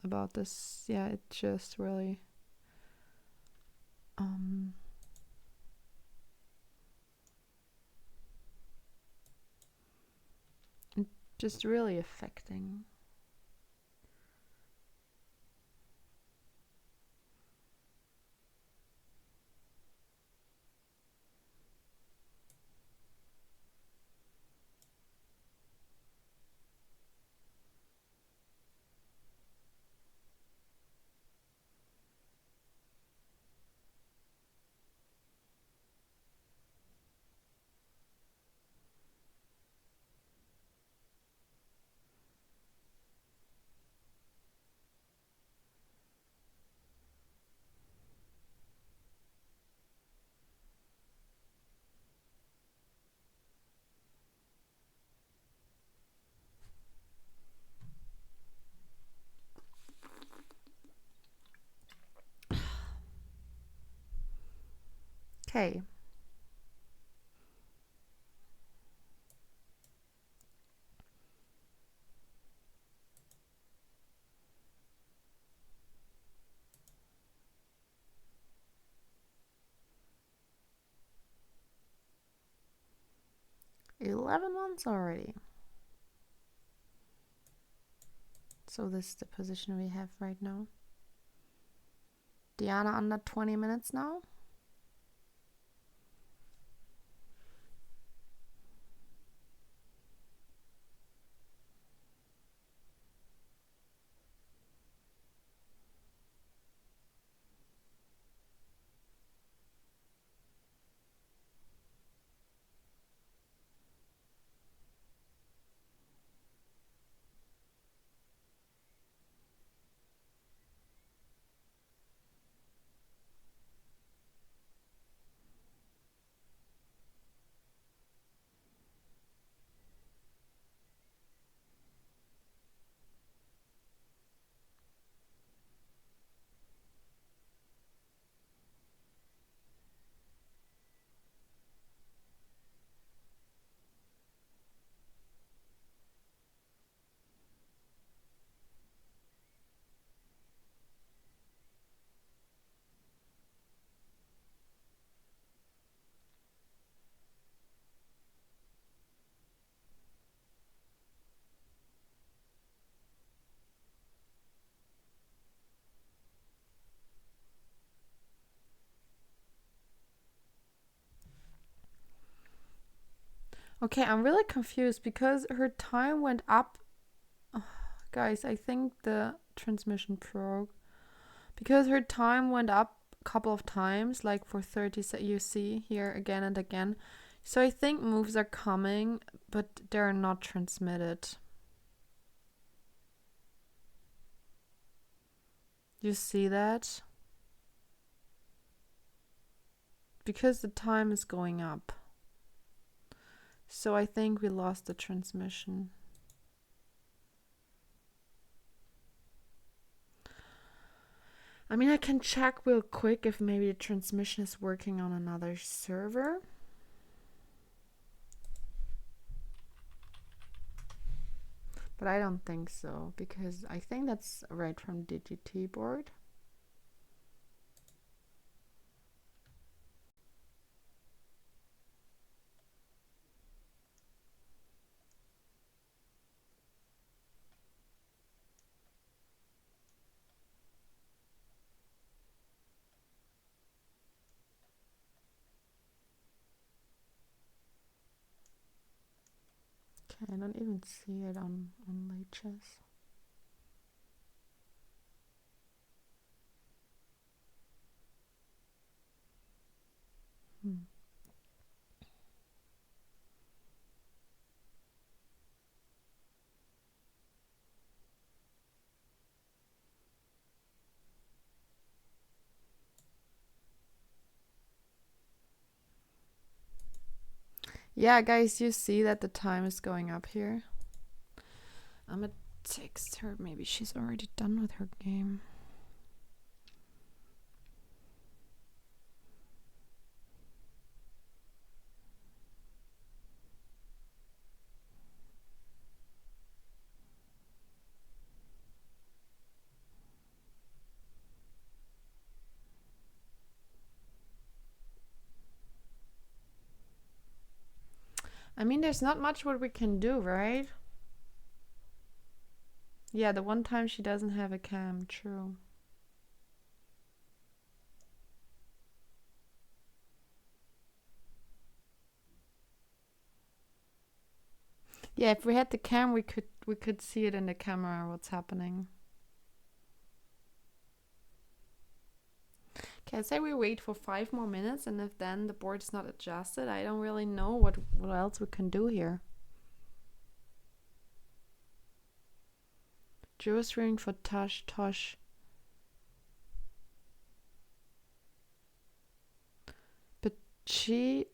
Speaker 1: about this. Yeah, it just really just really affecting. Okay. $11 already. So this is the position we have right now. Diana under 20 minutes now. Okay, I'm really confused because her time went up. Guys, I think the transmission broke. Because her time went up a couple of times, like for 30 seconds, you see here again and again. So I think moves are coming, but they're not transmitted. You see that? Because the time is going up. So I think we lost the transmission. I mean, I can check real quick if maybe the transmission is working on another server. But I don't think so, because I think that's right from DGT board. Okay, I don't even see it on late chess. Yeah, guys, you see that the time is going up here. I'm gonna text her. Maybe she's already done with her game. I mean, there's not much what we can do, right? Yeah, the one time she doesn't have a cam, true. Yeah, if we had the cam, we could see it in the camera what's happening. Okay, I'd say we wait for 5 more minutes, and if then the board is not adjusted, I don't really know what else we can do here. Joe's ring for Tosh. But she,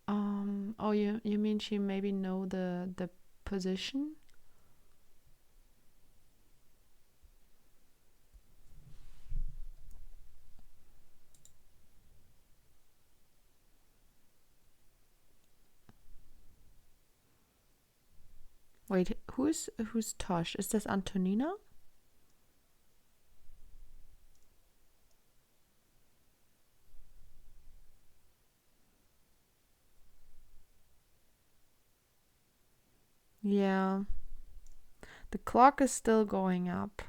Speaker 1: oh, you mean she maybe know the position? Wait, who's Tosh? Is this Antonina? Yeah. The clock is still going up.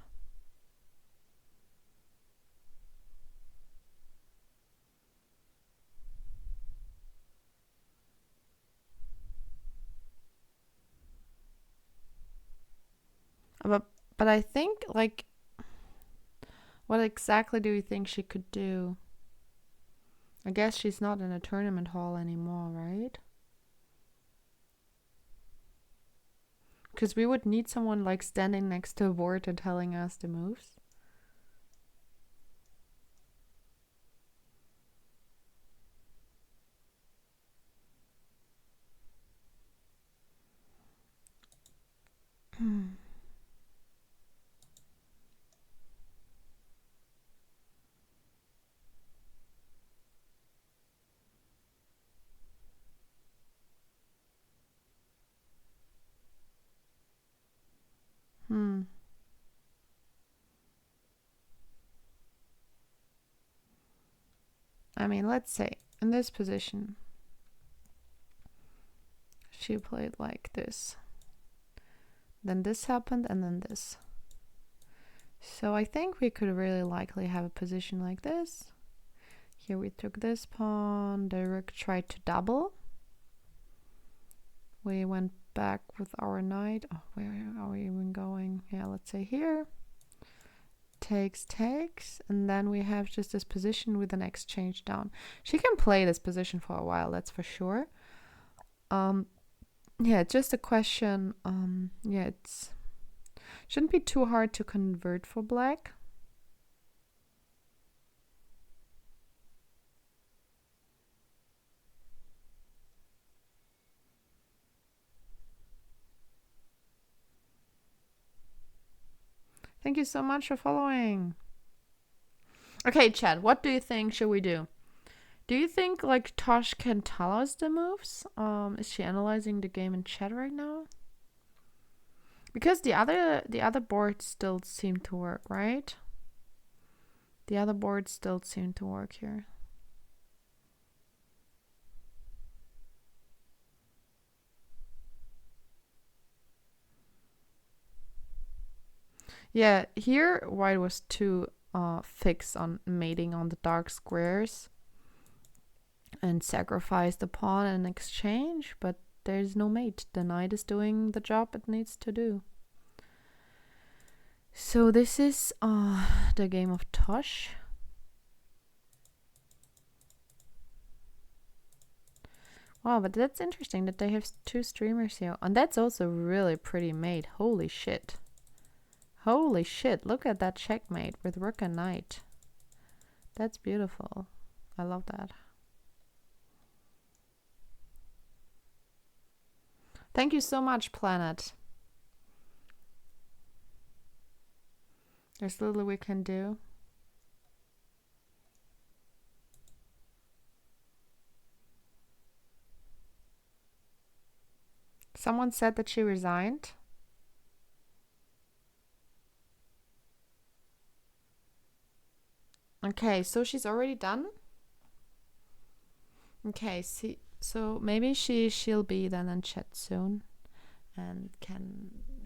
Speaker 1: But I think, like, what exactly do you think she could do? I guess she's not in a tournament hall anymore, right? Because we would need someone like standing next to a board and telling us the moves. Hmm. I mean, let's say in this position, she played like this. Then this happened, and then this. So I think we could really likely have a position like this. Here we took this pawn. The rook tried to double. We went back with our knight. Oh, where are we even going? Yeah, let's say here. Takes, and then we have just this position with an exchange down. She can play this position for a while, that's for sure. Yeah, just a question. Yeah, it's shouldn't be too hard to convert for black. Thank you so much for following. Okay, Chad, what do you think should we do? Do you think like Tosh can tell us the moves? Is she analyzing the game in chat right now? Because the other boards still seem to work, right? The other boards still seem to work here. Yeah, here white was too fixed on mating on the dark squares and sacrificed the pawn in exchange, but there's no mate. The knight is doing the job it needs to do. So this is the game of Tosh. Wow, but that's interesting that they have 2 streamers here. And that's also really pretty mate. Holy shit. Holy shit, look at that checkmate with rook and knight. That's beautiful. I love that. Thank you so much, Planet. There's little we can do. Someone said that she resigned. Okay, so she's already done. Okay, see, so maybe she'll be then in chat soon, and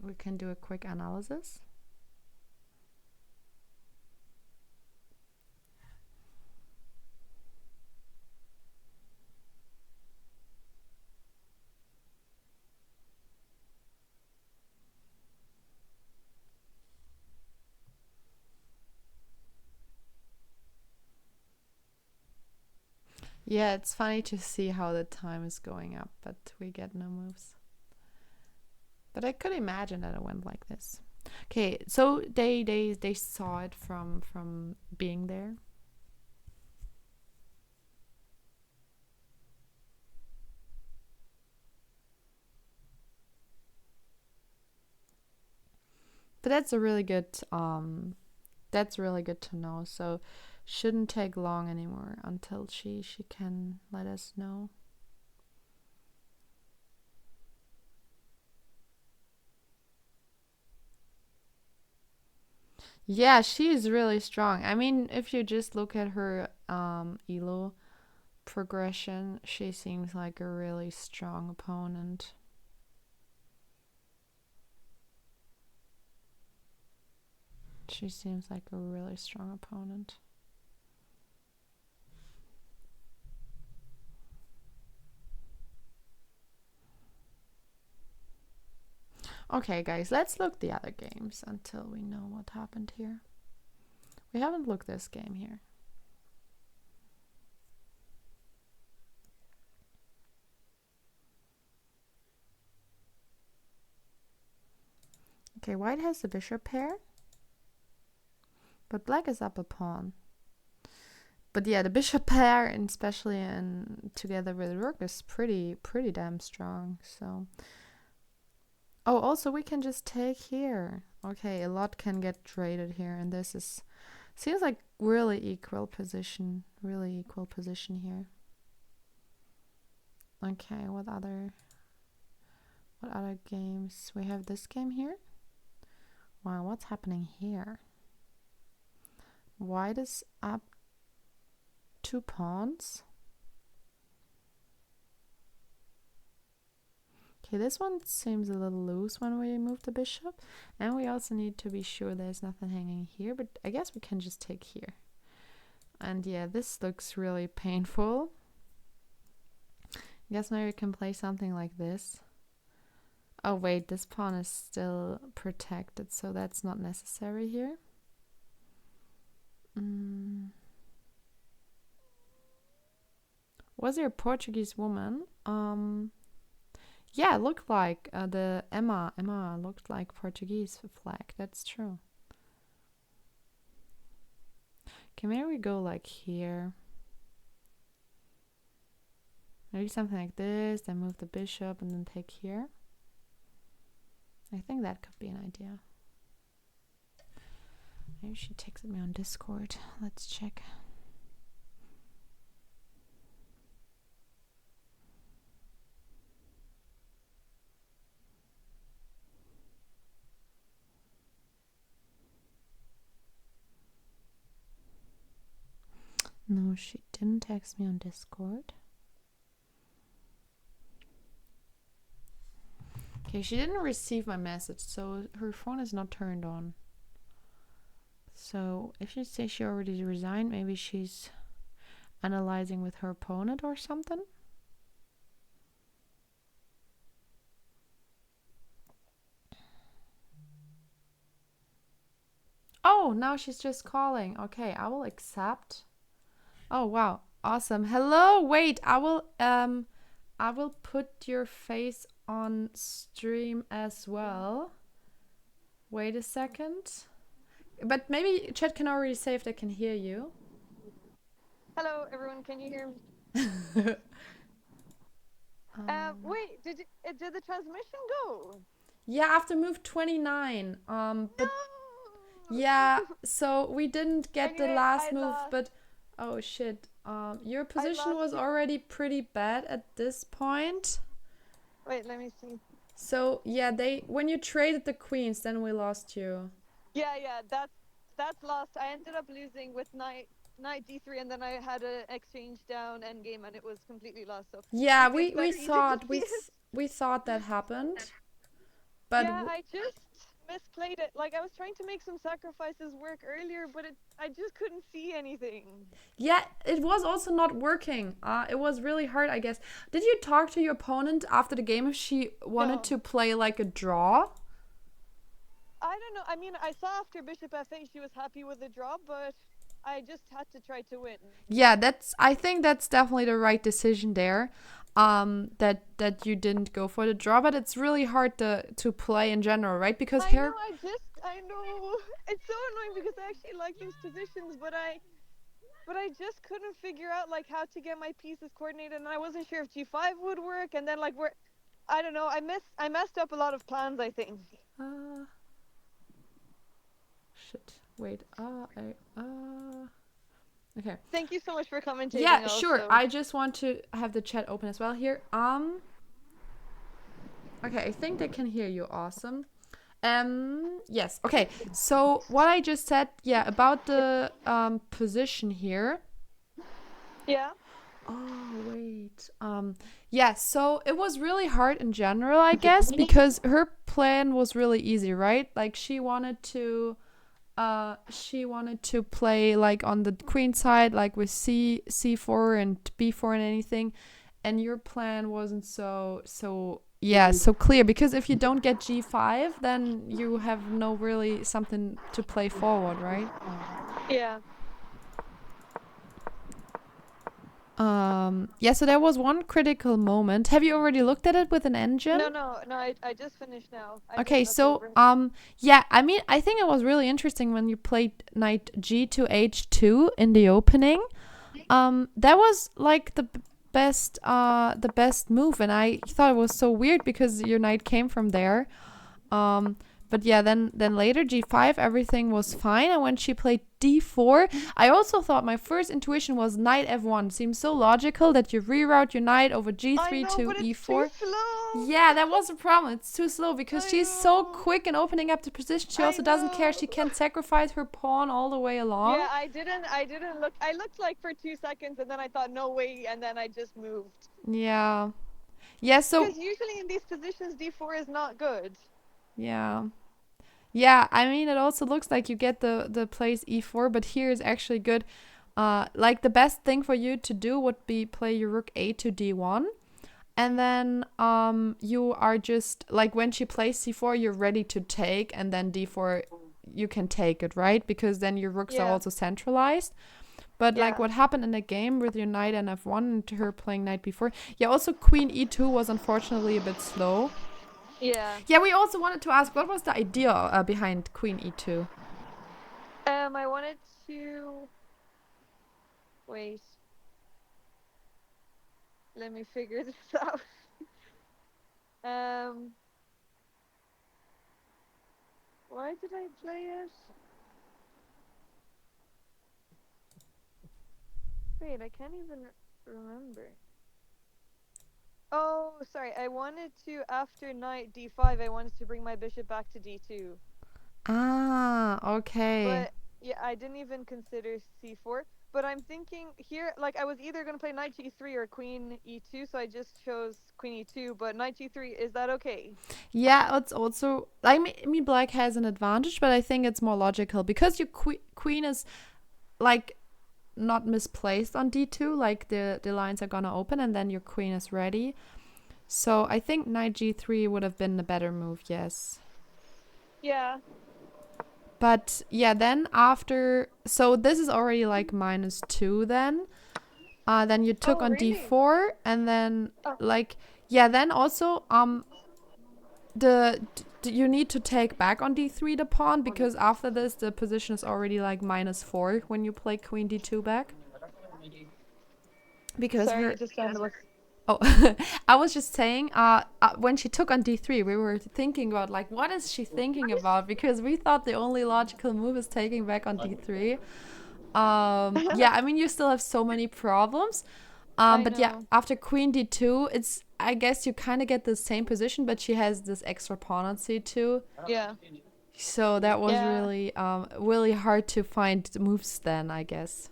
Speaker 1: we can do a quick analysis. Yeah, it's funny to see how the time is going up, but we get no moves. But I could imagine that it went like this. Okay, so they saw it from being there. But that's really good to know. So shouldn't take long anymore until she can let us know. Yeah, she is really strong. I mean, if you just look at her elo progression, she seems like a really strong opponent. She seems like a really strong opponent. Okay, guys, let's look the other games until we know what happened here. We haven't looked this game here. Okay, white has the bishop pair, but black is up a pawn. But yeah, the bishop pair, and especially together with the rook, is pretty damn strong. So, oh, also we can just take here. Okay, a lot can get traded here, and this seems like really equal position here. Okay, what other games? We have this game here. Wow, what's happening here? White is up 2 pawns. Okay, this one seems a little loose when we move the bishop. And we also need to be sure there's nothing hanging here, but I guess we can just take here. And yeah, this looks really painful. I guess maybe we can play something like this. Oh wait, this pawn is still protected, so that's not necessary here. Was there a Portuguese woman? Yeah, it looked like the Emma looked like Portuguese flag. That's true. Okay, maybe we go like here. Maybe something like this, then move the bishop and then take here. I think that could be an idea. Maybe she texted me on Discord. Let's check. No, she didn't text me on Discord. Okay, she didn't receive my message, so her phone is not turned on. So if she says she already resigned, maybe she's analyzing with her opponent or something. Oh, now she's just calling. Okay, I will accept. Oh wow, awesome. Hello. Wait, I will put your face on stream as well. Wait a second. But maybe chat can already say if they can hear you.
Speaker 2: Hello, everyone. Can you hear me? Wait, did the transmission go?
Speaker 1: Yeah, after move 29. But
Speaker 2: No.
Speaker 1: yeah, so we didn't get the
Speaker 2: Anyway,
Speaker 1: last
Speaker 2: I
Speaker 1: move,
Speaker 2: lost.
Speaker 1: but oh shit. Your
Speaker 2: I
Speaker 1: position
Speaker 2: lost
Speaker 1: was
Speaker 2: you.
Speaker 1: already pretty bad at this point.
Speaker 2: Wait, let me see.
Speaker 1: So yeah, they when you traded the queens, then we lost you.
Speaker 2: Yeah, that's lost. I ended up losing with knight d3, and then I had an exchange down endgame, and it was completely lost. So
Speaker 1: Yeah,
Speaker 2: you
Speaker 1: we
Speaker 2: expect me to
Speaker 1: thought
Speaker 2: concede it?
Speaker 1: we thought that happened, but
Speaker 2: Yeah, I just misplayed it. Like I was trying to make some sacrifices work earlier, but I just couldn't see anything.
Speaker 1: yeah, it was also not working. It was really hard, I guess. Did you talk to your opponent after the game if she wanted
Speaker 2: No.
Speaker 1: to play like a draw?
Speaker 2: I don't know. I mean, I saw after Bishop F8 she was happy with the draw, but I just had to try to win.
Speaker 1: Yeah, that's I think that's definitely the right decision there. That you didn't go for the draw, but it's really hard to play in general, right? Because
Speaker 2: I know.
Speaker 1: here,
Speaker 2: I know. It's so annoying because I actually like these positions, but I just couldn't figure out like how to get my pieces coordinated, and I wasn't sure if G5 would work. And then like I don't know. I messed up a lot of plans, I think.
Speaker 1: uh, shit. Wait. Okay.
Speaker 2: Thank you so much for
Speaker 1: Yeah,
Speaker 2: commentating.
Speaker 1: sure.
Speaker 2: Also,
Speaker 1: I just want to have the chat open as well here. Okay, I think they can hear you. Awesome. Yes. Okay. So what I just said, yeah, about the position here.
Speaker 2: yeah.
Speaker 1: Oh, wait. Yeah, so it was really hard in general, I guess, because her plan was really easy, right? Like she wanted to play like on the queen side, like with c4 and b4 and anything, and your plan wasn't so clear, because if you don't get g5, then you have no really something to play forward, right?
Speaker 2: Yeah.
Speaker 1: Yeah, so there was one critical moment. Have you already looked at it with an engine?
Speaker 2: No. I just finished now. I just
Speaker 1: Okay,
Speaker 2: looked
Speaker 1: so
Speaker 2: over.
Speaker 1: yeah, I mean, I think it was really interesting when you played knight g to h2 in the opening. That was like the best move, and I thought it was so weird because your knight came from there. Um, but yeah, then later g5 everything was fine, and when she played d4, I also thought my first intuition was knight f1. Seems so logical that you reroute your knight over
Speaker 2: I
Speaker 1: g3
Speaker 2: know,
Speaker 1: to
Speaker 2: but it's too
Speaker 1: e4.
Speaker 2: slow.
Speaker 1: Yeah, that was a problem. It's too slow because
Speaker 2: I
Speaker 1: she's so
Speaker 2: know.
Speaker 1: quick in opening up the position. She
Speaker 2: I
Speaker 1: also doesn't care.
Speaker 2: know.
Speaker 1: She can sacrifice her pawn all the way along.
Speaker 2: Yeah, I didn't look. I looked like for 2 seconds, and then I thought no way, and then I just moved.
Speaker 1: Yeah. Yeah, so
Speaker 2: Because usually in these positions, d4 is not good.
Speaker 1: yeah. Yeah, I mean, it also looks like you get the place e4, but here is actually good. Like the best thing for you to do would be play your rook a to d1, and then you are just like when she plays c4, you're ready to take, and then d4 you can take it, right? Because then your rooks are
Speaker 2: Yeah.
Speaker 1: also centralized. But like
Speaker 2: Yeah.
Speaker 1: what happened in the game with your knight and f1 and her playing knight b4. Yeah, also queen e2 was unfortunately a bit slow.
Speaker 2: Yeah.
Speaker 1: Yeah, we also wanted to ask what was the idea behind queen e2?
Speaker 2: I wanted to wait. Let me figure this out. um, why did I play it? Wait, I can't even remember. Oh, sorry. I wanted to, after knight d5, I wanted to bring my bishop back to d2.
Speaker 1: Ah, okay.
Speaker 2: But yeah, I didn't even consider c4. But I'm thinking here, like I was either going to play knight g3 or queen e2, so I just chose queen e2. But knight g3, is that okay?
Speaker 1: Yeah, it's also I mean black has an advantage, but I think it's more logical because your queen is like not misplaced on d2, like the lines are gonna open and then your queen is ready. So I think knight g3 would have been a better move, yes.
Speaker 2: Yeah.
Speaker 1: But yeah, then after, so this is already like -2 then. Then you took
Speaker 2: Oh,
Speaker 1: on
Speaker 2: really?
Speaker 1: d4 and then
Speaker 2: Oh,
Speaker 1: like, yeah, then also you need to take back on d3 the pawn, because after this the position is already like -4 when you play queen d2 back. Because
Speaker 2: sorry,
Speaker 1: her
Speaker 2: it just sounded like.
Speaker 1: Oh, I was just saying, when she took on d3, we were thinking about like, what is she thinking about? Because we thought the only logical move is taking back on d3. Yeah, I mean, you still have so many problems.
Speaker 2: I
Speaker 1: But yeah,
Speaker 2: know.
Speaker 1: after queen d2, it's, I guess you kind of get the same position, but she has this extra pawn on c2.
Speaker 2: Yeah.
Speaker 1: So that was
Speaker 2: Yeah.
Speaker 1: really, really hard to find moves then, I guess.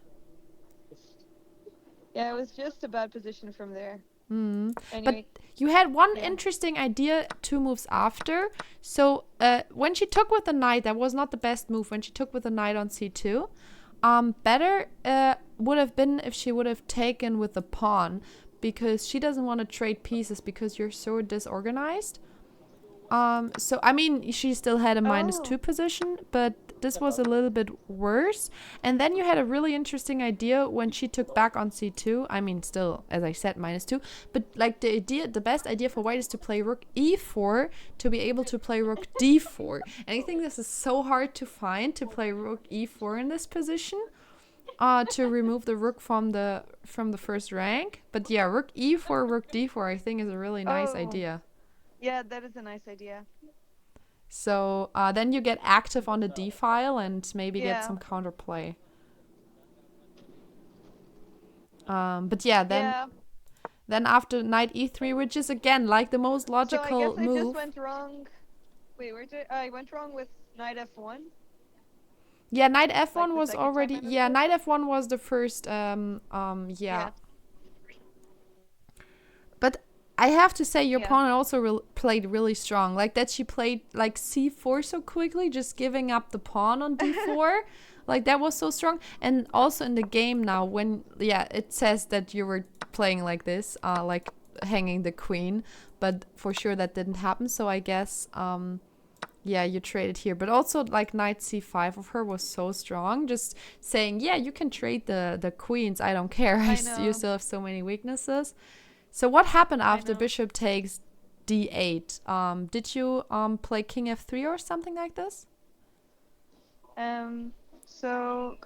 Speaker 2: Yeah, it was just a bad position from there.
Speaker 1: But
Speaker 2: Anyway,
Speaker 1: you had one
Speaker 2: yeah.
Speaker 1: interesting idea 2 moves after. So when she took with the knight, that was not the best move. When she took with the knight on c2, better would have been if she would have taken with the pawn, because she doesn't want to trade pieces because you're so disorganized. So I mean, she still had a
Speaker 2: Oh.
Speaker 1: -2 position, but this was a little bit worse. And then you had a really interesting idea when she took back on c2. I mean, still, as I said, -2. But like the best idea for white is to play rook e4 to be able to play rook d4. And I think this is so hard to find, to play rook e4 in this position. To remove the rook from the first rank. But yeah, rook e4, rook d4, I think is a really nice
Speaker 2: Oh.
Speaker 1: idea.
Speaker 2: Yeah, that is a nice idea.
Speaker 1: So then you get active on the d file and maybe get
Speaker 2: Yeah.
Speaker 1: some counterplay. But yeah,
Speaker 2: Yeah.
Speaker 1: then after knight e3, which is again like the most
Speaker 2: So I guess
Speaker 1: logical
Speaker 2: I just
Speaker 1: move.
Speaker 2: went wrong. Wait, where did I went wrong with knight f1?
Speaker 1: Yeah, knight
Speaker 2: Like
Speaker 1: f1
Speaker 2: the
Speaker 1: was
Speaker 2: second time
Speaker 1: already,
Speaker 2: I moved
Speaker 1: yeah,
Speaker 2: it?
Speaker 1: knight f1 was the first. Yeah.
Speaker 2: Yeah.
Speaker 1: But I have to say, your
Speaker 2: Yeah.
Speaker 1: opponent also played really strong. Like that, she played like c4 so quickly, just giving up the pawn on d4. Like that was so strong. And also in the game now, when yeah, it says that you were playing like this, like hanging the queen, but for sure that didn't happen. So I guess yeah, you traded here. But also like knight c5 of her was so strong, just saying, yeah, you can trade the queens, I don't care.
Speaker 2: I
Speaker 1: You
Speaker 2: know.
Speaker 1: still have so many weaknesses. So what happened
Speaker 2: I
Speaker 1: after
Speaker 2: know.
Speaker 1: bishop takes d8? Did you play king f3 or something like this?
Speaker 2: So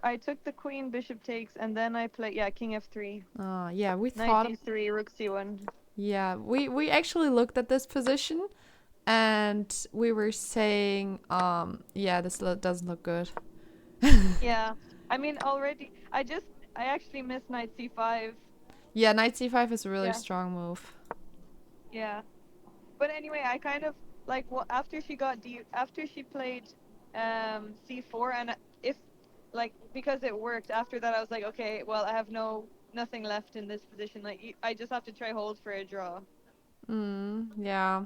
Speaker 2: I took the queen, bishop takes, and then I play king f3,
Speaker 1: Yeah, we
Speaker 2: knight
Speaker 1: thought,
Speaker 2: d3, rook c1.
Speaker 1: yeah, we actually looked at this position and we were saying, yeah, this doesn't look good.
Speaker 2: Yeah. I mean, already I actually missed knight c5.
Speaker 1: Yeah, knight c5 is a really
Speaker 2: Yeah.
Speaker 1: strong move.
Speaker 2: Yeah. But anyway, I kind of like after after she played c4, and if like because it worked after that, I was like, okay, well, I have nothing left in this position. Like I just have to try hold for a draw.
Speaker 1: Yeah.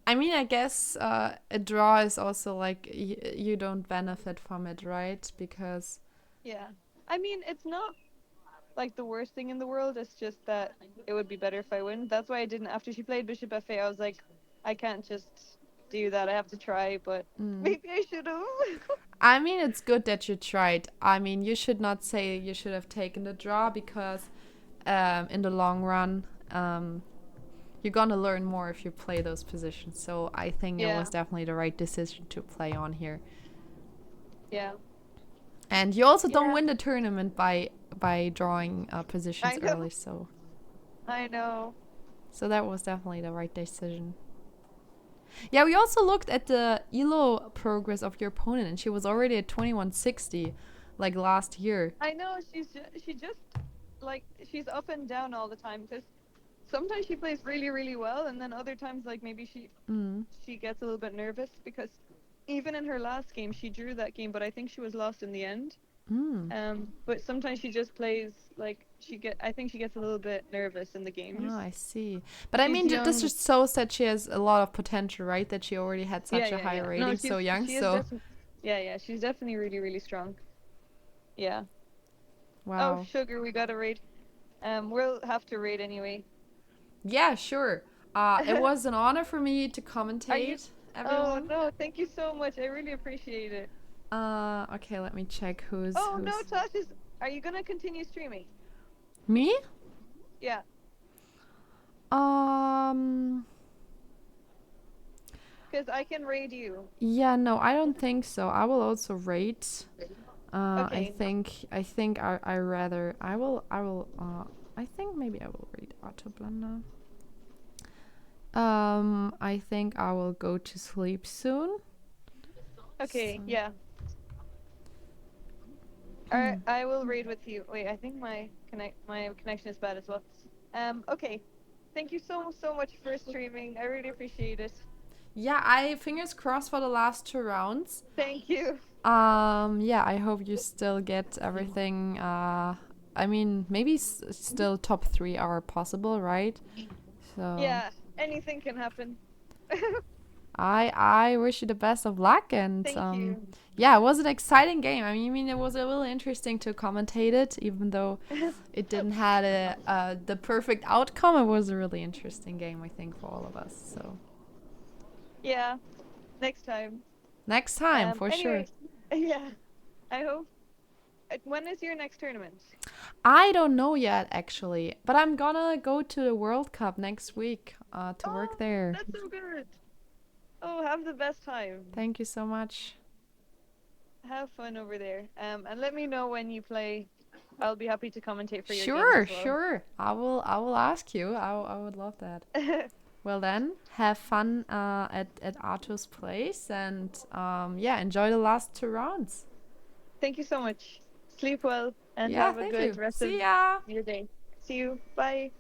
Speaker 1: I mean, I guess a draw is also like you don't benefit from it, right? Because
Speaker 2: Yeah. I mean, it's not like the worst thing in the world. It's just that it would be better if I win. That's why I didn't. After she played bishop f8, I was like, I can't just do that. I have to try, but maybe I should have.
Speaker 1: I mean, it's good that you tried. I mean, you should not say you should have taken the draw, because in the long run, you're gonna learn more if you play those positions. So I think it
Speaker 2: Yeah.
Speaker 1: was definitely the right decision to play on here.
Speaker 2: Yeah.
Speaker 1: And you also don't
Speaker 2: Yeah.
Speaker 1: win the tournament by drawing
Speaker 2: I
Speaker 1: positions
Speaker 2: know.
Speaker 1: early.
Speaker 2: I know.
Speaker 1: So that was definitely the right decision. Yeah, we also looked at the ELO progress of your opponent, and she was already at 2160, like last year.
Speaker 2: I know. She just like she's up and down all the time because sometimes she plays really really well, and then other times like maybe she gets a little bit nervous because even in her last game she drew that game, but I think she was lost in the end. But sometimes she just plays like I think she gets a little bit nervous in the games.
Speaker 1: Oh, I see. But I
Speaker 2: She's
Speaker 1: mean, this
Speaker 2: young.
Speaker 1: just shows that she has a lot of potential, right? That she already had
Speaker 2: Yeah,
Speaker 1: such a
Speaker 2: yeah,
Speaker 1: high
Speaker 2: yeah. No,
Speaker 1: rating so young.
Speaker 2: she is
Speaker 1: So,
Speaker 2: definitely. Yeah, yeah. She's definitely really really strong. Yeah. Oh,
Speaker 1: wow.
Speaker 2: sugar, we got to raid. We'll have to raid anyway.
Speaker 1: Yeah, sure. It was an honor for me to
Speaker 2: Are you?
Speaker 1: commentate,
Speaker 2: Oh
Speaker 1: everyone.
Speaker 2: no, thank you so much. I really appreciate it.
Speaker 1: Okay, let me check who's
Speaker 2: Oh no,
Speaker 1: who's
Speaker 2: Tosh is. Are you gonna continue streaming?
Speaker 1: me.
Speaker 2: Yeah.
Speaker 1: Um,
Speaker 2: Because I can raid you.
Speaker 1: yeah, no, I don't think so. I will also rate.
Speaker 2: Okay.
Speaker 1: I think I rather I think maybe I will read Autoblender. I think I will go to sleep soon.
Speaker 2: Okay.
Speaker 1: So,
Speaker 2: Yeah. I will raid with you. Wait, I think my connection is bad as well. Okay. Thank you so much for streaming. I really appreciate it.
Speaker 1: yeah, I fingers crossed for the last 2 rounds.
Speaker 2: Thank you.
Speaker 1: Yeah, I hope you still get everything. I mean, maybe still top 3 are possible, right? So
Speaker 2: Yeah. Anything can happen.
Speaker 1: I wish you the best of luck, and
Speaker 2: Thank you.
Speaker 1: yeah, it was an exciting game. I mean, it was really interesting to commentate it, even though it didn't had the perfect outcome. It was a really interesting game, I think, for all of us. So
Speaker 2: Yeah. Next time.
Speaker 1: next time, for sure.
Speaker 2: Anyway, yeah. I hope. When is your next tournament?
Speaker 1: I don't know yet, actually, but I'm gonna go to the World Cup next week to work there.
Speaker 2: That's so good. Oh, have the best time.
Speaker 1: Thank you so much.
Speaker 2: Have fun over there. And let me know when you play. I'll be happy to commentate for your games
Speaker 1: Sure,
Speaker 2: as well.
Speaker 1: sure. I will ask you. I would love that. Well then, have fun at Arthur's place, and yeah, enjoy the last 2 rounds.
Speaker 2: Thank you so much. Sleep well and
Speaker 1: Yeah,
Speaker 2: have a
Speaker 1: thank
Speaker 2: good
Speaker 1: you.
Speaker 2: rest of
Speaker 1: See ya.
Speaker 2: your day. See you. Bye.